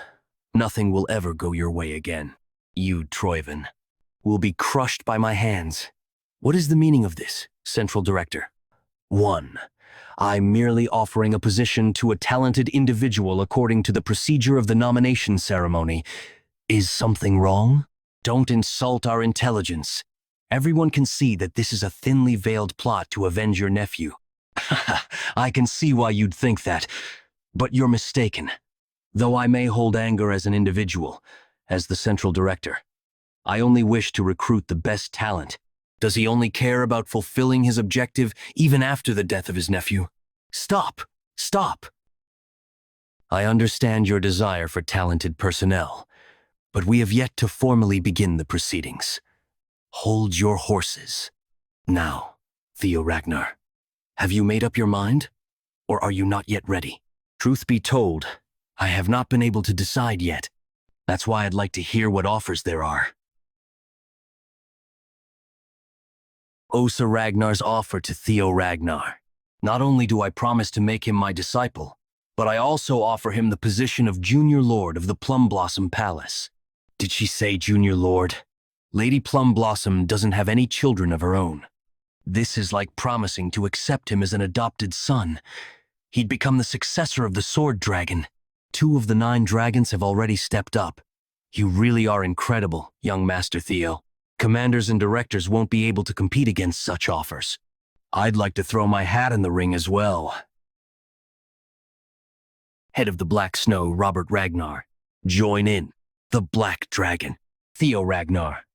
nothing will ever go your way again. You, Troiven, will be crushed by my hands. What is the meaning of this, Central Director? 1. I'm merely offering a position to a talented individual according to the procedure of the nomination ceremony. Is something wrong? Don't insult our intelligence. Everyone can see that this is a thinly veiled plot to avenge your nephew. I can see why you'd think that, but you're mistaken. Though I may hold anger as an individual, as the central director, I only wish to recruit the best talent. Does he only care about fulfilling his objective even after the death of his nephew? Stop! Stop! I understand your desire for talented personnel, but we have yet to formally begin the proceedings. Hold your horses. Now, Theo Ragnar, have you made up your mind? Or are you not yet ready? Truth be told, I have not been able to decide yet. That's why I'd like to hear what offers there are. Osa Ragnar's offer to Theo Ragnar. Not only do I promise to make him my disciple, but I also offer him the position of Junior Lord of the Plum Blossom Palace. Did she say Junior Lord? Lady Plum Blossom doesn't have any children of her own. This is like promising to accept him as an adopted son. He'd become the successor of the Sword Dragon. 2 of the 9 dragons have already stepped up. You really are incredible, young Master Theo. Commanders and directors won't be able to compete against such offers. I'd like to throw my hat in the ring as well. Head of the Black Snow, Robert Ragnar. Join in. The Black Dragon. Theo Ragnar.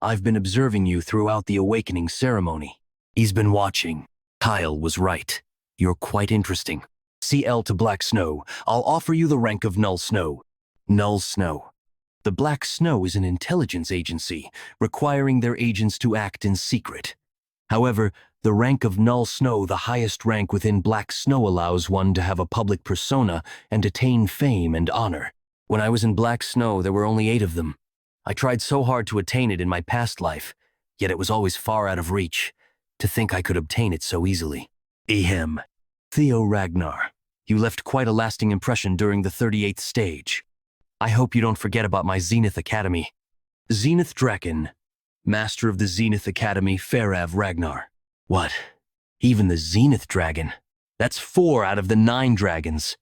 I've been observing you throughout the awakening ceremony. He's been watching. Kyle was right. You're quite interesting. CL to Black Snow. I'll offer you the rank of Null Snow. Null Snow. The Black Snow is an intelligence agency, requiring their agents to act in secret. However, the rank of Null Snow, the highest rank within Black Snow, allows one to have a public persona and attain fame and honor. When I was in Black Snow, there were only 8 of them. I tried so hard to attain it in my past life, yet it was always far out of reach. To think I could obtain it so easily. Ahem. Theo Ragnar, you left quite a lasting impression during the 38th stage. I hope you don't forget about my Zenith Academy. Zenith Draken, Master of the Zenith Academy, Farav Ragnar. What? Even the Zenith Dragon? That's 4 out of the 9 dragons.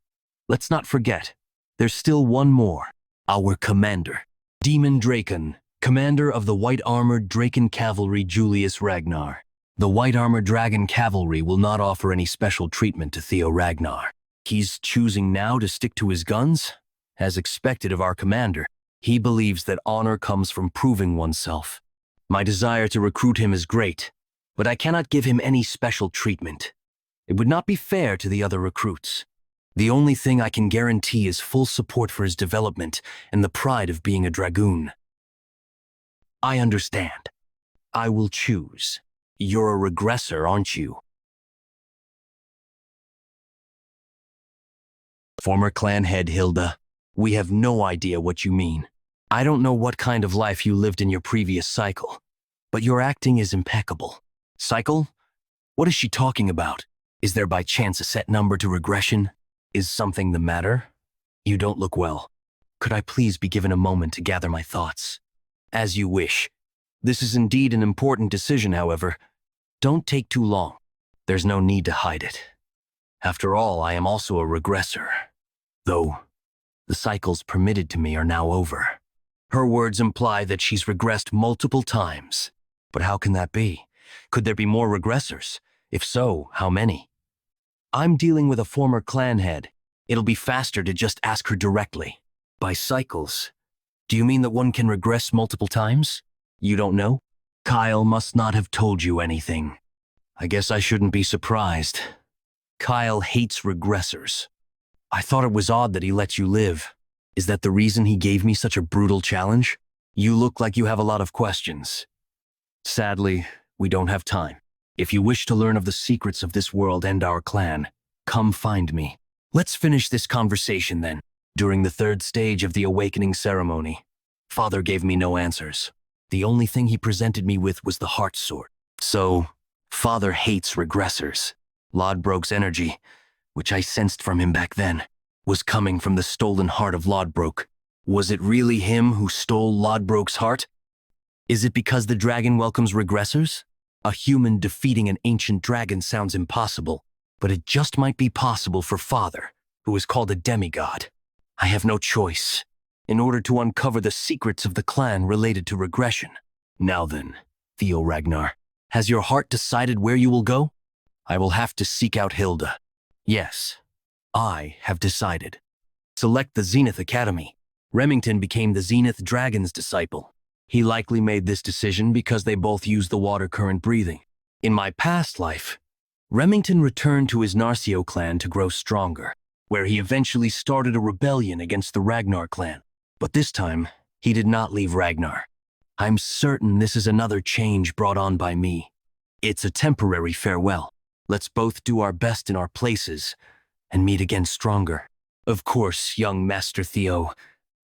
Let's not forget, there's still one more. Our commander, Demon Draken, commander of the White-Armored Draken Cavalry, Julius Ragnar. The White-Armored Dragon Cavalry will not offer any special treatment to Theo Ragnar. He's choosing now to stick to his guns? As expected of our commander, he believes that honor comes from proving oneself. My desire to recruit him is great, but I cannot give him any special treatment. It would not be fair to the other recruits. The only thing I can guarantee is full support for his development and the pride of being a dragoon. I understand. I will choose. You're a regressor, aren't you? Former clan head Hilda. We have no idea what you mean. I don't know what kind of life you lived in your previous cycle, but your acting is impeccable. Cycle? What is she talking about? Is there by chance a set number to regression? Is something the matter? You don't look well. Could I please be given a moment to gather my thoughts? As you wish. This is indeed an important decision, however. Don't take too long. There's no need to hide it. After all, I am also a regressor. Though, the cycles permitted to me are now over. Her words imply that she's regressed multiple times. But how can that be? Could there be more regressors? If so, how many? I'm dealing with a former clan head. It'll be faster to just ask her directly. By cycles, do you mean that one can regress multiple times? You don't know? Kyle must not have told you anything. I guess I shouldn't be surprised. Kyle hates regressors. I thought it was odd that he let you live. Is that the reason he gave me such a brutal challenge? You look like you have a lot of questions. Sadly, we don't have time. If you wish to learn of the secrets of this world and our clan, come find me. Let's finish this conversation then. During the 3rd stage of the awakening ceremony, Father gave me no answers. The only thing he presented me with was the heart sword. So, Father hates regressors. Lodbrok's energy, which I sensed from him back then, was coming from the stolen heart of Lodbrok. Was it really him who stole Lodbrok's heart? Is it because the dragon welcomes regressors? A human defeating an ancient dragon sounds impossible. but it just might be possible for Father, who is called a demigod. I have no choice, in order to uncover the secrets of the clan related to regression. Now then, Theo Ragnar, has your heart decided where you will go? I will have to seek out Hilda. Yes, I have decided. Select the Zenith Academy. Remington became the Zenith Dragon's disciple. He likely made this decision because they both use the water current breathing. In my past life, Remington returned to his Narcio clan to grow stronger, where he eventually started a rebellion against the Ragnar clan. But this time, he did not leave Ragnar. I'm certain this is another change brought on by me. It's a temporary farewell. Let's both do our best in our places and meet again stronger. Of course, young Master Theo,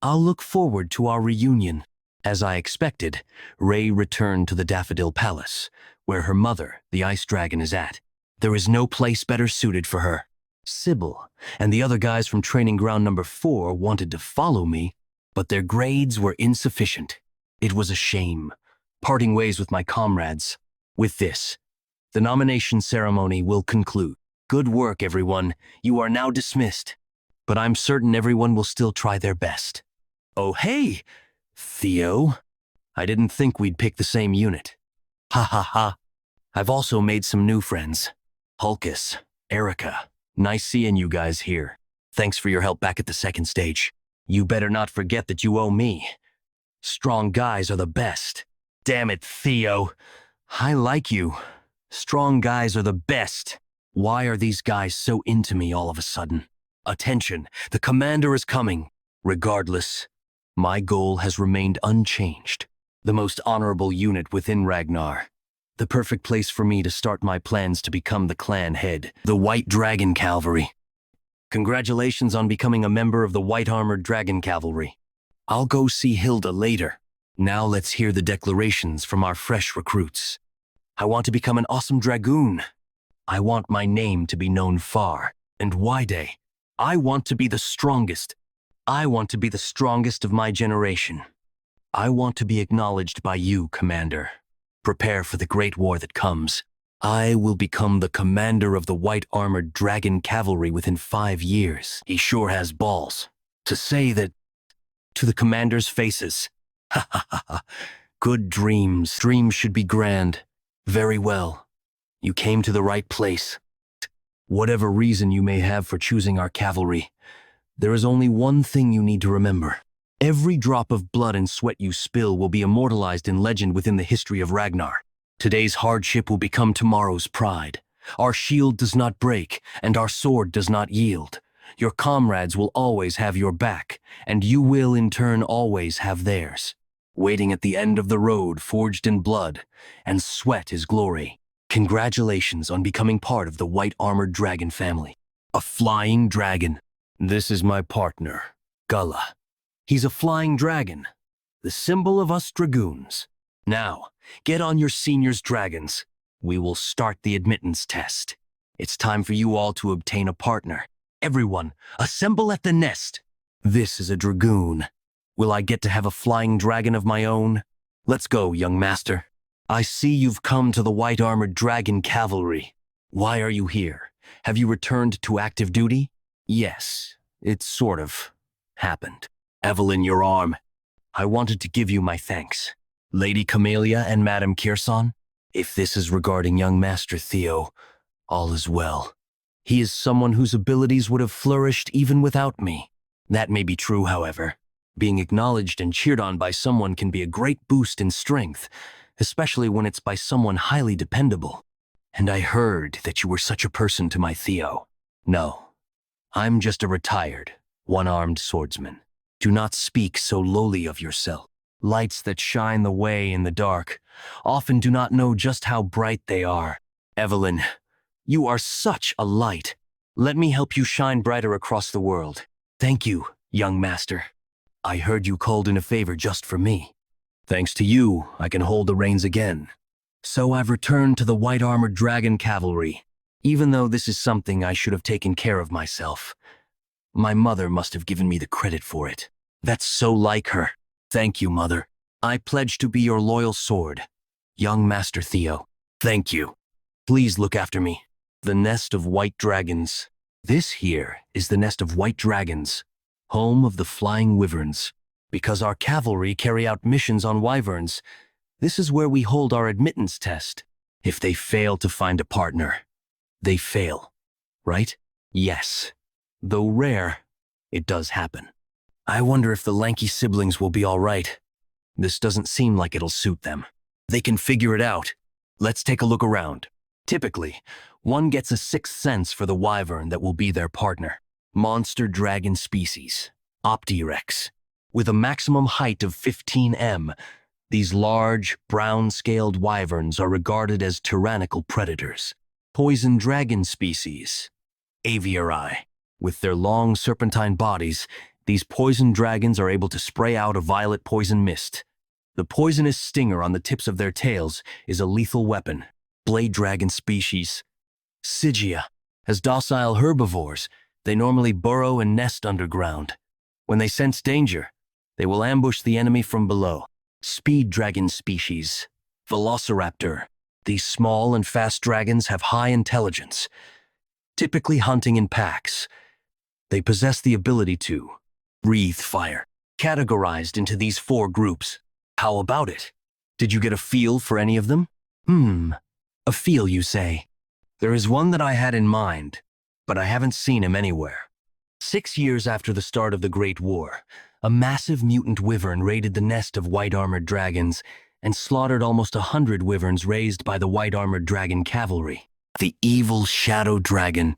I'll look forward to our reunion. As I expected, Ray returned to the Daffodil Palace, where her mother, the Ice Dragon, is at. There is no place better suited for her. Sybil and the other guys from Training Ground number 4 wanted to follow me, but their grades were insufficient. It was a shame, parting ways with my comrades. With this, the nomination ceremony will conclude. Good work, everyone. You are now dismissed. But I'm certain everyone will still try their best. Oh, hey! Theo, I didn't think we'd pick the same unit. Ha ha ha. I've also made some new friends. Hulkus, Erica, nice seeing you guys here. Thanks for your help back at the second stage. You better not forget that you owe me. Strong guys are the best. Damn it, Theo. I like you. Strong guys are the best. Why are these guys so into me all of a sudden? Attention, the commander is coming. Regardless, my goal has remained unchanged. The most honorable unit within Ragnar. The perfect place for me to start my plans to become the clan head, the White Dragon Cavalry. Congratulations on becoming a member of the White Armored Dragon Cavalry. I'll go see Hilda later. Now let's hear the declarations from our fresh recruits. I want to become an awesome dragoon. I want my name to be known far and wide. I want to be the strongest. I want to be the strongest of my generation. I want to be acknowledged by you, Commander. Prepare for the great war that comes. I will become the commander of the White Armored Dragon Cavalry within 5 years. He sure has balls. To say that to the commander's faces. Ha ha ha ha. Good dreams. Dreams should be grand. Very well. You came to the right place. Whatever reason you may have for choosing our cavalry, there is only one thing you need to remember. Every drop of blood and sweat you spill will be immortalized in legend within the history of Ragnar. Today's hardship will become tomorrow's pride. Our shield does not break, and our sword does not yield. Your comrades will always have your back, and you will in turn always have theirs. Waiting at the end of the road forged in blood, and sweat is glory. Congratulations on becoming part of the White Armored Dragon family. A flying dragon. This is my partner, Gullah. He's a flying dragon, the symbol of us dragoons. Now, get on your seniors' dragons. We will start the admittance test. It's time for you all to obtain a partner. Everyone, assemble at the nest. This is a dragoon. Will I get to have a flying dragon of my own? Let's go, young master. I see you've come to the White Armored Dragon Cavalry. Why are you here? Have you returned to active duty? Yes, it sort of happened. Evelyn, your arm. I wanted to give you my thanks. Lady Camellia and Madame Kirsan, if this is regarding young Master Theo, all is well. He is someone whose abilities would have flourished even without me. That may be true, however. Being acknowledged and cheered on by someone can be a great boost in strength, especially when it's by someone highly dependable. And I heard that you were such a person to my Theo. No, I'm just a retired, one-armed swordsman. Do not speak so lowly of yourself. Lights that shine the way in the dark often do not know just how bright they are. Evelyn, you are such a light. Let me help you shine brighter across the world. Thank you, young master. I heard you called in a favor just for me. Thanks to you, I can hold the reins again. So I've returned to the White Armored Dragon Cavalry, even though this is something I should have taken care of myself. My mother must have given me the credit for it. That's so like her. Thank you, Mother. I pledge to be your loyal sword. Young Master Theo, thank you. Please look after me. The nest of white dragons. This here is the nest of white dragons, home of the flying wyverns. Because our cavalry carry out missions on wyverns, this is where we hold our admittance test. If they fail to find a partner, they fail, right? Yes. Though rare, it does happen. I wonder if the lanky siblings will be all right. This doesn't seem like it'll suit them. They can figure it out. Let's take a look around. Typically, one gets a sixth sense for the wyvern that will be their partner. Monster dragon species, Optirex. With a maximum height of 15 m, these large, brown-scaled wyverns are regarded as tyrannical predators. Poison dragon species, Aviarii. With their long serpentine bodies, these poison dragons are able to spray out a violet poison mist. The poisonous stinger on the tips of their tails is a lethal weapon. Blade dragon species, Sigia. As docile herbivores, they normally burrow and nest underground. When they sense danger, they will ambush the enemy from below. Speed dragon species, Velociraptor. These small and fast dragons have high intelligence, typically hunting in packs. They possess the ability to breathe fire. Categorized into these 4 groups. How about it? Did you get a feel for any of them? A feel, you say? There is one that I had in mind, but I haven't seen him anywhere. 6 years after the start of the Great War, a massive mutant wyvern raided the nest of white-armored dragons and slaughtered almost 100 wyverns raised by the white-armored dragon cavalry. The evil shadow dragon.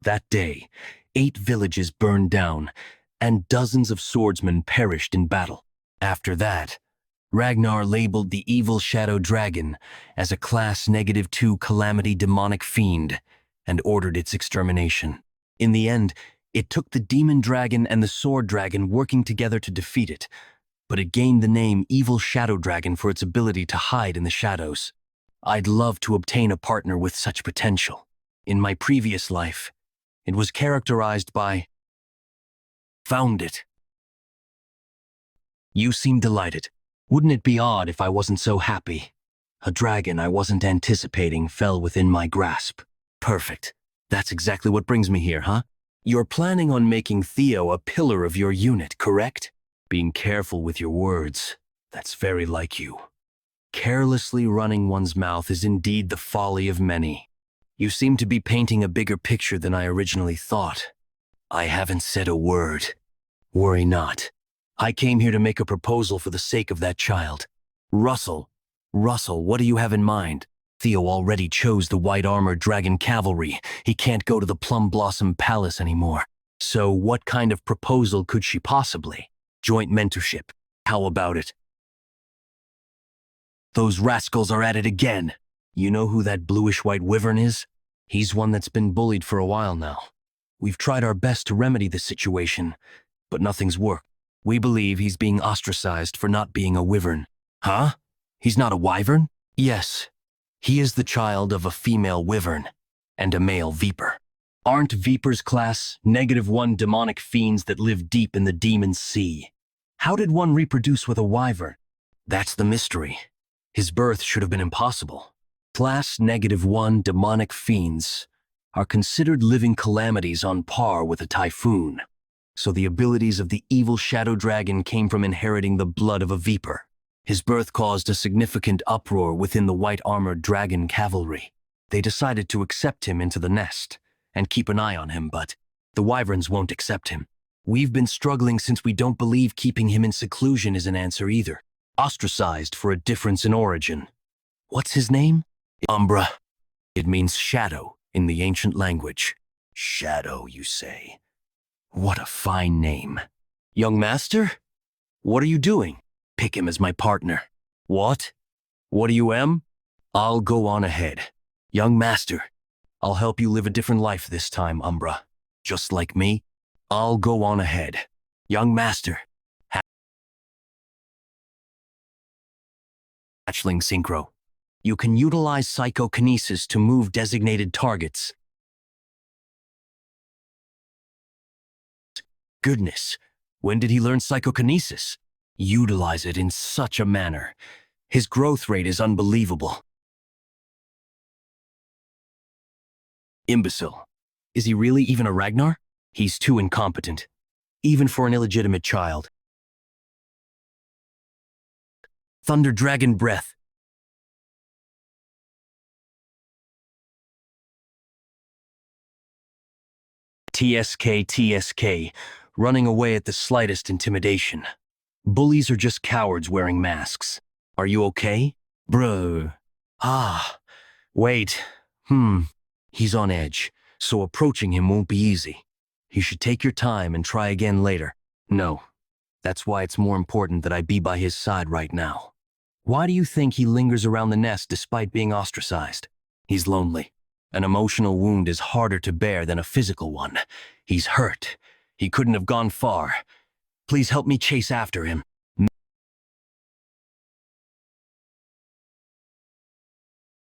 That day, 8 villages burned down, and dozens of swordsmen perished in battle. After that, Ragnar labeled the evil shadow dragon as a class -2 calamity demonic fiend and ordered its extermination. In the end, it took the demon dragon and the sword dragon working together to defeat it, but it gained the name Evil Shadow Dragon for its ability to hide in the shadows. I'd love to obtain a partner with such potential. In my previous life, it was characterized by found it. You seem delighted. Wouldn't it be odd if I wasn't so happy? A dragon I wasn't anticipating fell within my grasp. Perfect. That's exactly what brings me here, huh? You're planning on making Theo a pillar of your unit, correct? Being careful with your words. That's very like you. Carelessly running one's mouth is indeed the folly of many. You seem to be painting a bigger picture than I originally thought. I haven't said a word. Worry not. I came here to make a proposal for the sake of that child. Russell, what do you have in mind? Theo already chose the white-armored dragon cavalry. He can't go to the Plum Blossom Palace anymore. So what kind of proposal could she possibly? Joint mentorship. How about it? Those rascals are at it again. You know who that bluish-white wyvern is? He's one that's been bullied for a while now. We've tried our best to remedy the situation, but nothing's worked. We believe he's being ostracized for not being a wyvern. Huh? He's not a wyvern? Yes. He is the child of a female wyvern and a male viper. Aren't vipers class -1 demonic fiends that live deep in the demon sea? How did one reproduce with a wyvern? That's the mystery. His birth should have been impossible. Class -1 demonic fiends are considered living calamities on par with a typhoon. So the abilities of the evil shadow dragon came from inheriting the blood of a viper. His birth caused a significant uproar within the white-armored dragon cavalry. They decided to accept him into the nest and keep an eye on him, but the wyverns won't accept him. We've been struggling since we don't believe keeping him in seclusion is an answer either. Ostracized for a difference in origin. What's his name? Umbra. It means shadow in the ancient language. Shadow, you say? What a fine name. Young master? What are you doing? Pick him as my partner. What? What do you am? I'll go on ahead. Young master, I'll help you live a different life this time, Umbra. Just like me, I'll go on ahead. Young master. Hatchling Synchro. You can utilize psychokinesis to move designated targets. Goodness, when did he learn psychokinesis? Utilize it in such a manner. His growth rate is unbelievable. Imbecile. Is he really even a Ragnar? He's too incompetent, even for an illegitimate child. Thunder Dragon Breath. TSK, running away at the slightest intimidation. Bullies are just cowards wearing masks. Are you okay? Bro. Ah, wait. He's on edge, so approaching him won't be easy. You should take your time and try again later. No, that's why it's more important that I be by his side right now. Why do you think he lingers around the nest despite being ostracized? He's lonely. An emotional wound is harder to bear than a physical one. He's hurt. He couldn't have gone far. Please help me chase after him.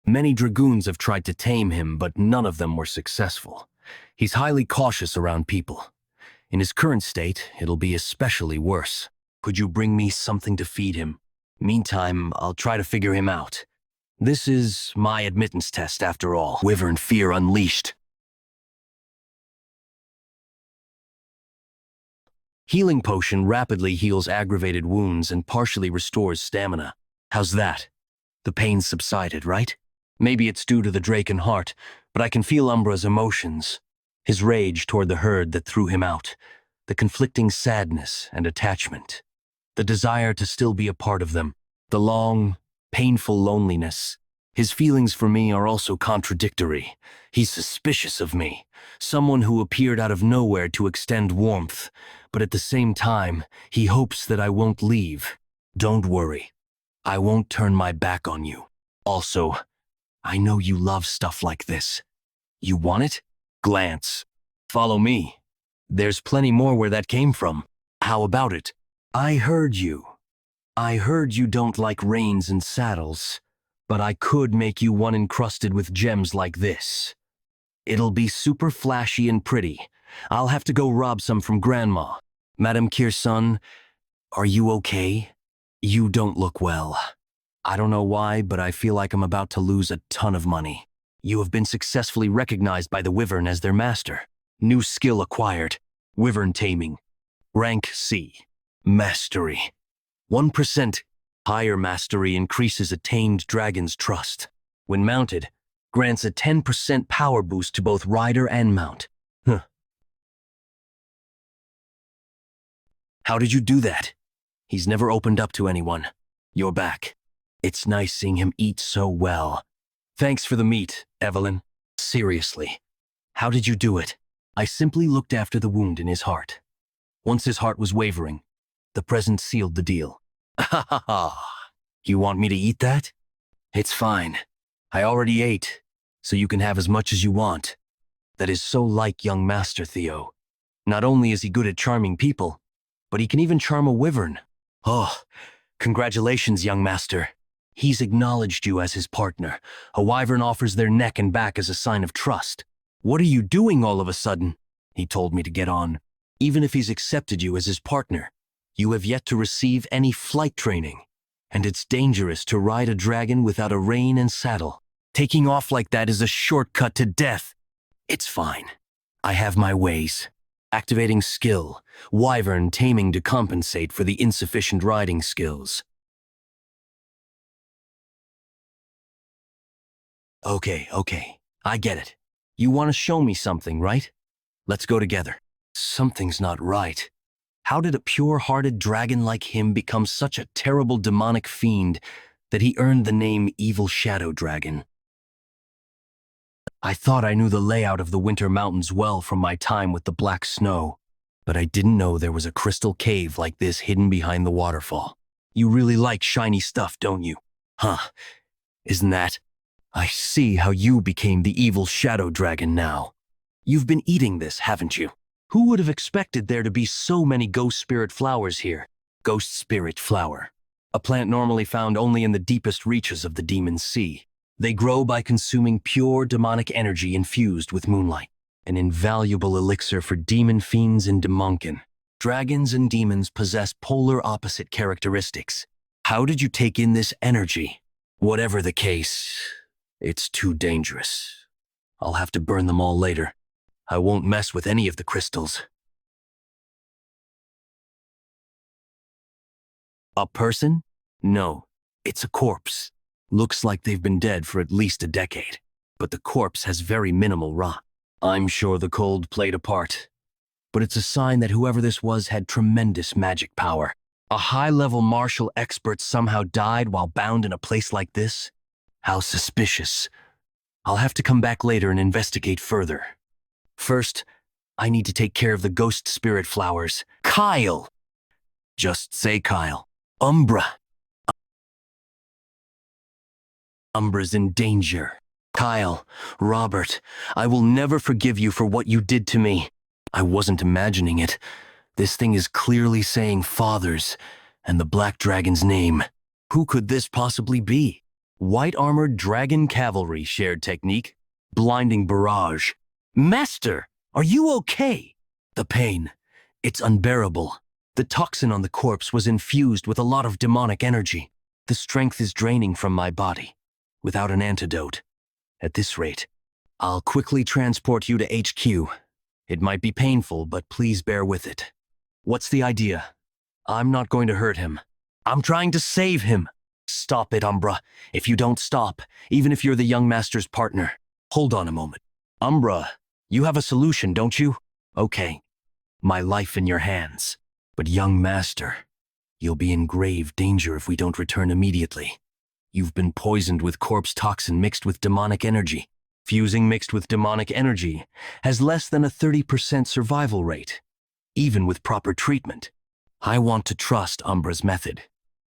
Many dragoons have tried to tame him, but none of them were successful. He's highly cautious around people. In his current state, it'll be especially worse. Could you bring me something to feed him? Meantime, I'll try to figure him out. This is my admittance test, after all. Wyvern fear unleashed. Healing potion rapidly heals aggravated wounds and partially restores stamina. How's that? The pain subsided, right? Maybe it's due to the Draken heart, but I can feel Umbra's emotions. His rage toward the herd that threw him out. The conflicting sadness and attachment. The desire to still be a part of them. The long, painful loneliness. His feelings for me are also contradictory. He's suspicious of me, someone who appeared out of nowhere to extend warmth, but at the same time, he hopes that I won't leave. Don't worry. I won't turn my back on you. Also, I know you love stuff like this. You want it? Glance. Follow me. There's plenty more where that came from. How about it? I heard you. I heard you don't like reins and saddles, but I could make you one encrusted with gems like this. It'll be super flashy and pretty. I'll have to go rob some from Grandma. Madame Kirsan, are you okay? You don't look well. I don't know why, but I feel like I'm about to lose a ton of money. You have been successfully recognized by the Wyvern as their master. New skill acquired. Wyvern taming. Rank C. Mastery. 1% higher mastery increases a tamed dragon's trust. When mounted, grants a 10% power boost to both rider and mount. How did you do that? He's never opened up to anyone. You're back. It's nice seeing him eat so well. Thanks for the meat, Evelyn. Seriously, how did you do it? I simply looked after the wound in his heart. Once his heart was wavering, the present sealed the deal. Ha ha ha. You want me to eat that? It's fine. I already ate, so you can have as much as you want. That is so like young Master Theo. Not only is he good at charming people, but he can even charm a wyvern. Oh, congratulations, young master. He's acknowledged you as his partner. A wyvern offers their neck and back as a sign of trust. What are you doing all of a sudden? He told me to get on. Even if he's accepted you as his partner, you have yet to receive any flight training. And it's dangerous to ride a dragon without a rein and saddle. Taking off like that is a shortcut to death. It's fine. I have my ways. Activating skill, wyvern taming to compensate for the insufficient riding skills. Okay, I get it. You want to show me something, right? Let's go together. Something's not right. How did a pure-hearted dragon like him become such a terrible demonic fiend that he earned the name Evil Shadow Dragon? I thought I knew the layout of the Winter Mountains well from my time with the Black Snow, but I didn't know there was a crystal cave like this hidden behind the waterfall. You really like shiny stuff, don't you? Huh, isn't that? I see how you became the Evil Shadow Dragon now. You've been eating this, haven't you? Who would have expected there to be so many ghost spirit flowers here? Ghost spirit flower. A plant normally found only in the deepest reaches of the Demon Sea. They grow by consuming pure demonic energy infused with moonlight. An invaluable elixir for demon fiends and demonkin. Dragons and demons possess polar opposite characteristics. How did you take in this energy? Whatever the case, it's too dangerous. I'll have to burn them all later. I won't mess with any of the crystals. A person? No, it's a corpse. Looks like they've been dead for at least a decade. But the corpse has very minimal rot. I'm sure the cold played a part. But it's a sign that whoever this was had tremendous magic power. A high-level martial expert somehow died while bound in a place like this? How suspicious. I'll have to come back later and investigate further. First, I need to take care of the ghost spirit flowers. Kyle! Just say Kyle. Umbra. Umbra's in danger. Kyle, Robert, I will never forgive you for what you did to me. I wasn't imagining it. This thing is clearly saying fathers and the Black Dragon's name. Who could this possibly be? White-armored dragon cavalry shared technique. Blinding barrage. Master, are you okay? The pain. It's unbearable. The toxin on the corpse was infused with a lot of demonic energy. The strength is draining from my body. Without an antidote. At this rate, I'll quickly transport you to HQ. It might be painful, but please bear with it. What's the idea? I'm not going to hurt him. I'm trying to save him. Stop it, Umbra. If you don't stop, even if you're the young master's partner. Hold on a moment. Umbra, you have a solution, don't you? Okay. My life in your hands. But young master, you'll be in grave danger if we don't return immediately. You've been poisoned with corpse toxin mixed with demonic energy. Fusing mixed with demonic energy has less than a 30% survival rate, even with proper treatment. I want to trust Umbra's method.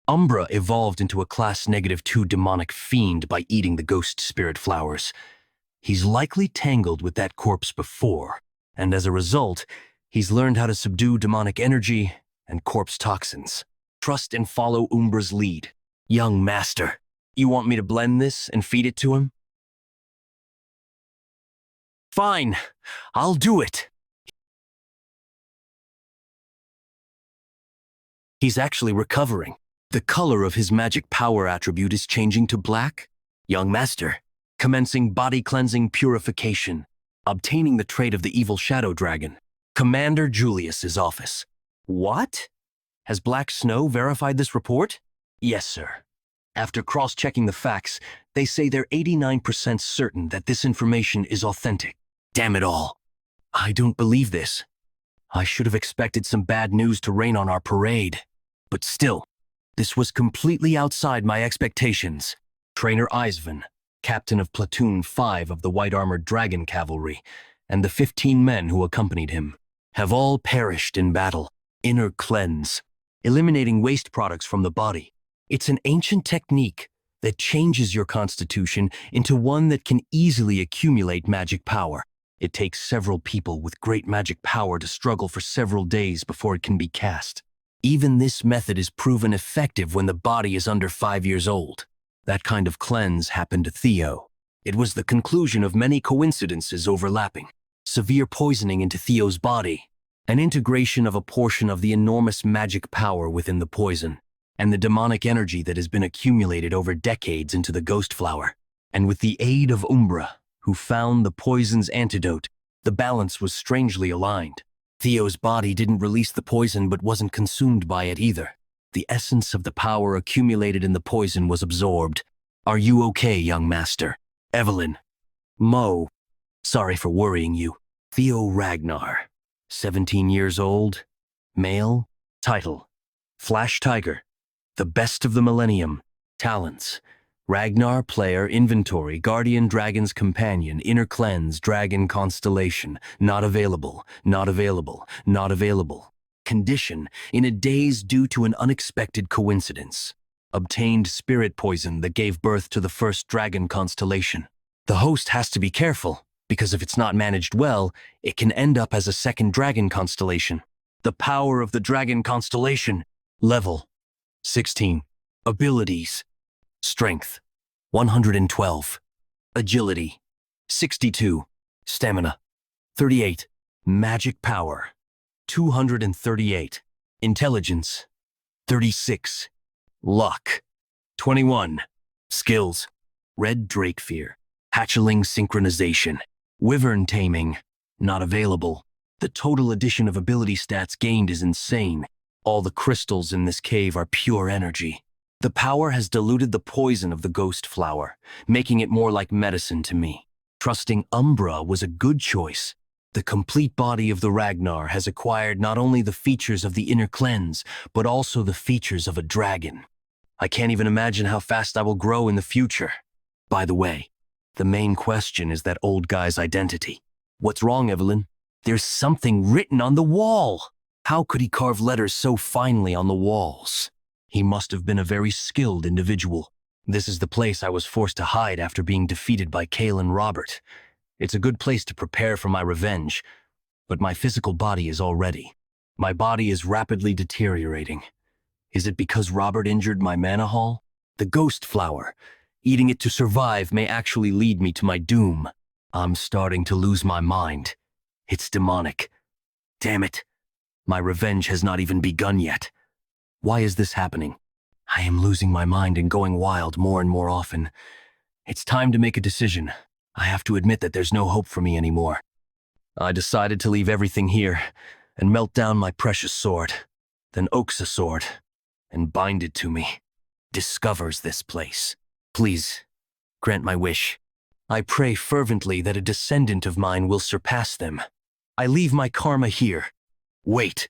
Umbra evolved into a class -2 demonic fiend by eating the ghost spirit flowers. He's likely tangled with that corpse before, and as a result, he's learned how to subdue demonic energy and corpse toxins. Trust and follow Umbra's lead. Young master, you want me to blend this and feed it to him? Fine, I'll do it. He's actually recovering. The color of his magic power attribute is changing to black. Young master, commencing body cleansing purification, obtaining the trait of the evil shadow dragon. Commander Julius's office. What? Has Black Snow verified this report? Yes, sir. After cross-checking the facts, they say they're 89% certain that this information is authentic. Damn it all. I don't believe this. I should have expected some bad news to rain on our parade. But still, this was completely outside my expectations. Trainer Eisvan, captain of Platoon 5 of the White-Armored Dragon Cavalry, and the 15 men who accompanied him, have all perished in battle. Inner cleanse, eliminating waste products from the body. It's an ancient technique that changes your constitution into one that can easily accumulate magic power. It takes several people with great magic power to struggle for several days before it can be cast. Even this method is proven effective when the body is under 5 years old. That kind of cleanse happened to Theo. It was the conclusion of many coincidences overlapping. Severe poisoning into Theo's body, an integration of a portion of the enormous magic power within the poison, and the demonic energy that has been accumulated over decades into the ghost flower. And with the aid of Umbra, who found the poison's antidote, the balance was strangely aligned. Theo's body didn't release the poison but wasn't consumed by it either. The essence of the power accumulated in the poison was absorbed. Are you okay, young master? Evelyn. Mo. Sorry for worrying you. Theo Ragnar. 17 years old. Male. Title. Flash Tiger. The best of the millennium. Talents. Ragnar, player, inventory, guardian, dragon's companion, inner cleanse, dragon constellation, not available, not available, not available. Condition, in a daze due to an unexpected coincidence. Obtained spirit poison that gave birth to the first dragon constellation. The host has to be careful, because if it's not managed well, it can end up as a second dragon constellation. The power of the dragon constellation. Level 16. Abilities. Strength, 112. Agility, 62. Stamina, 38. Magic power, 238. Intelligence, 36. Luck, 21. Skills, Red Drake Fear, Hatchling Synchronization, Wyvern taming, not available. The total addition of ability stats gained is insane. All the crystals in this cave are pure energy. The power has diluted the poison of the ghost flower, making it more like medicine to me. Trusting Umbra was a good choice. The complete body of the Ragnar has acquired not only the features of the inner cleanse, but also the features of a dragon. I can't even imagine how fast I will grow in the future. By the way, the main question is that old guy's identity. What's wrong, Evelyn? There's something written on the wall. How could he carve letters so finely on the walls? He must have been a very skilled individual. This is the place I was forced to hide after being defeated by Cale and Robert. It's a good place to prepare for my revenge, but my physical body is all ready. My body is rapidly deteriorating. Is it because Robert injured my mana hall? The ghost flower. Eating it to survive may actually lead me to my doom. I'm starting to lose my mind. It's demonic. Damn it. My revenge has not even begun yet. Why is this happening? I am losing my mind and going wild more and more often. It's time to make a decision. I have to admit that there's no hope for me anymore. I decided to leave everything here and melt down my precious sword, then oaks a sword, and bind it to me. Discovers this place. Please, grant my wish. I pray fervently that a descendant of mine will surpass them. I leave my karma here. Wait,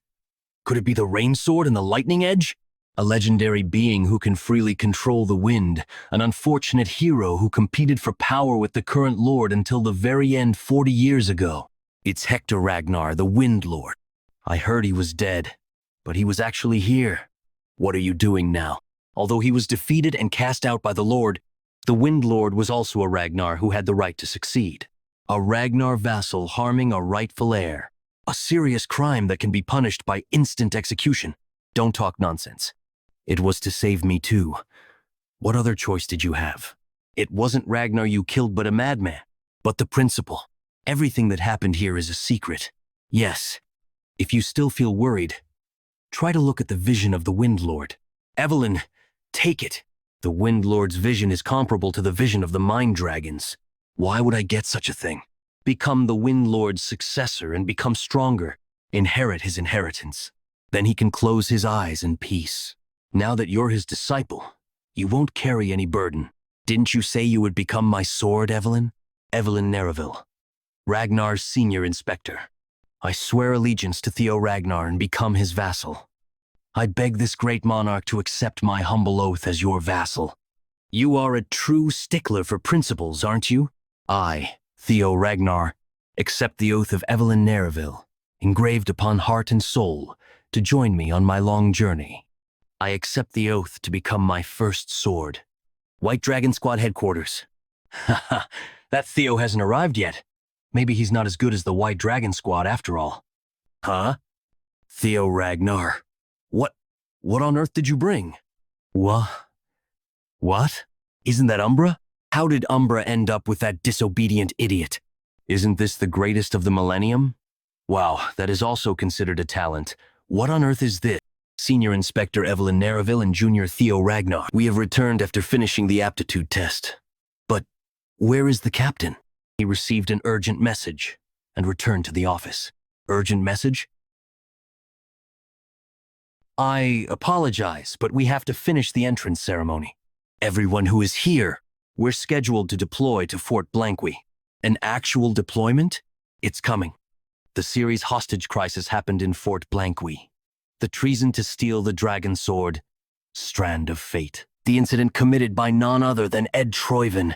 could it be the rain sword and the lightning edge? A legendary being who can freely control the wind, an unfortunate hero who competed for power with the current lord until the very end 40 years ago. It's Hector Ragnar, the Wind Lord. I heard he was dead, but he was actually here. What are you doing now? Although he was defeated and cast out by the Lord, the Wind Lord was also a Ragnar who had the right to succeed. A Ragnar vassal harming a rightful heir. A serious crime that can be punished by instant execution. Don't talk nonsense. It was to save me too. What other choice did you have? It wasn't Ragnar you killed but a madman. But the principle. Everything that happened here is a secret. Yes. If you still feel worried, try to look at the vision of the Wind Lord. Evelyn, take it. The Wind Lord's vision is comparable to the vision of the Mind Dragons. Why would I get such a thing? Become the Wind Lord's successor and become stronger. Inherit his inheritance. Then he can close his eyes in peace. Now that you're his disciple, you won't carry any burden. Didn't you say you would become my sword, Evelyn? Evelyn Nereville, Ragnar's senior inspector. I swear allegiance to Theo Ragnar and become his vassal. I beg this great monarch to accept my humble oath as your vassal. You are a true stickler for principles, aren't you? I, Theo Ragnar, accept the oath of Evelyn Nereville, engraved upon heart and soul, to join me on my long journey. I accept the oath to become my first sword. White Dragon Squad headquarters. Haha, that Theo hasn't arrived yet. Maybe he's not as good as the White Dragon Squad after all. Huh? Theo Ragnar. What on earth did you bring? What? Isn't that Umbra? How did Umbra end up with that disobedient idiot? Isn't this the greatest of the millennium? Wow, that is also considered a talent. What on earth is this? Senior Inspector Evelyn Nereville and Junior Theo Ragnar. We have returned after finishing the aptitude test. But where is the captain? He received an urgent message and returned to the office. Urgent message? I apologize, but we have to finish the entrance ceremony. Everyone who is here, we're scheduled to deploy to Fort Blanqui. An actual deployment? It's coming. The series hostage crisis happened in Fort Blanqui. The treason to steal the dragon sword, strand of fate. The incident committed by none other than Ed Troyven,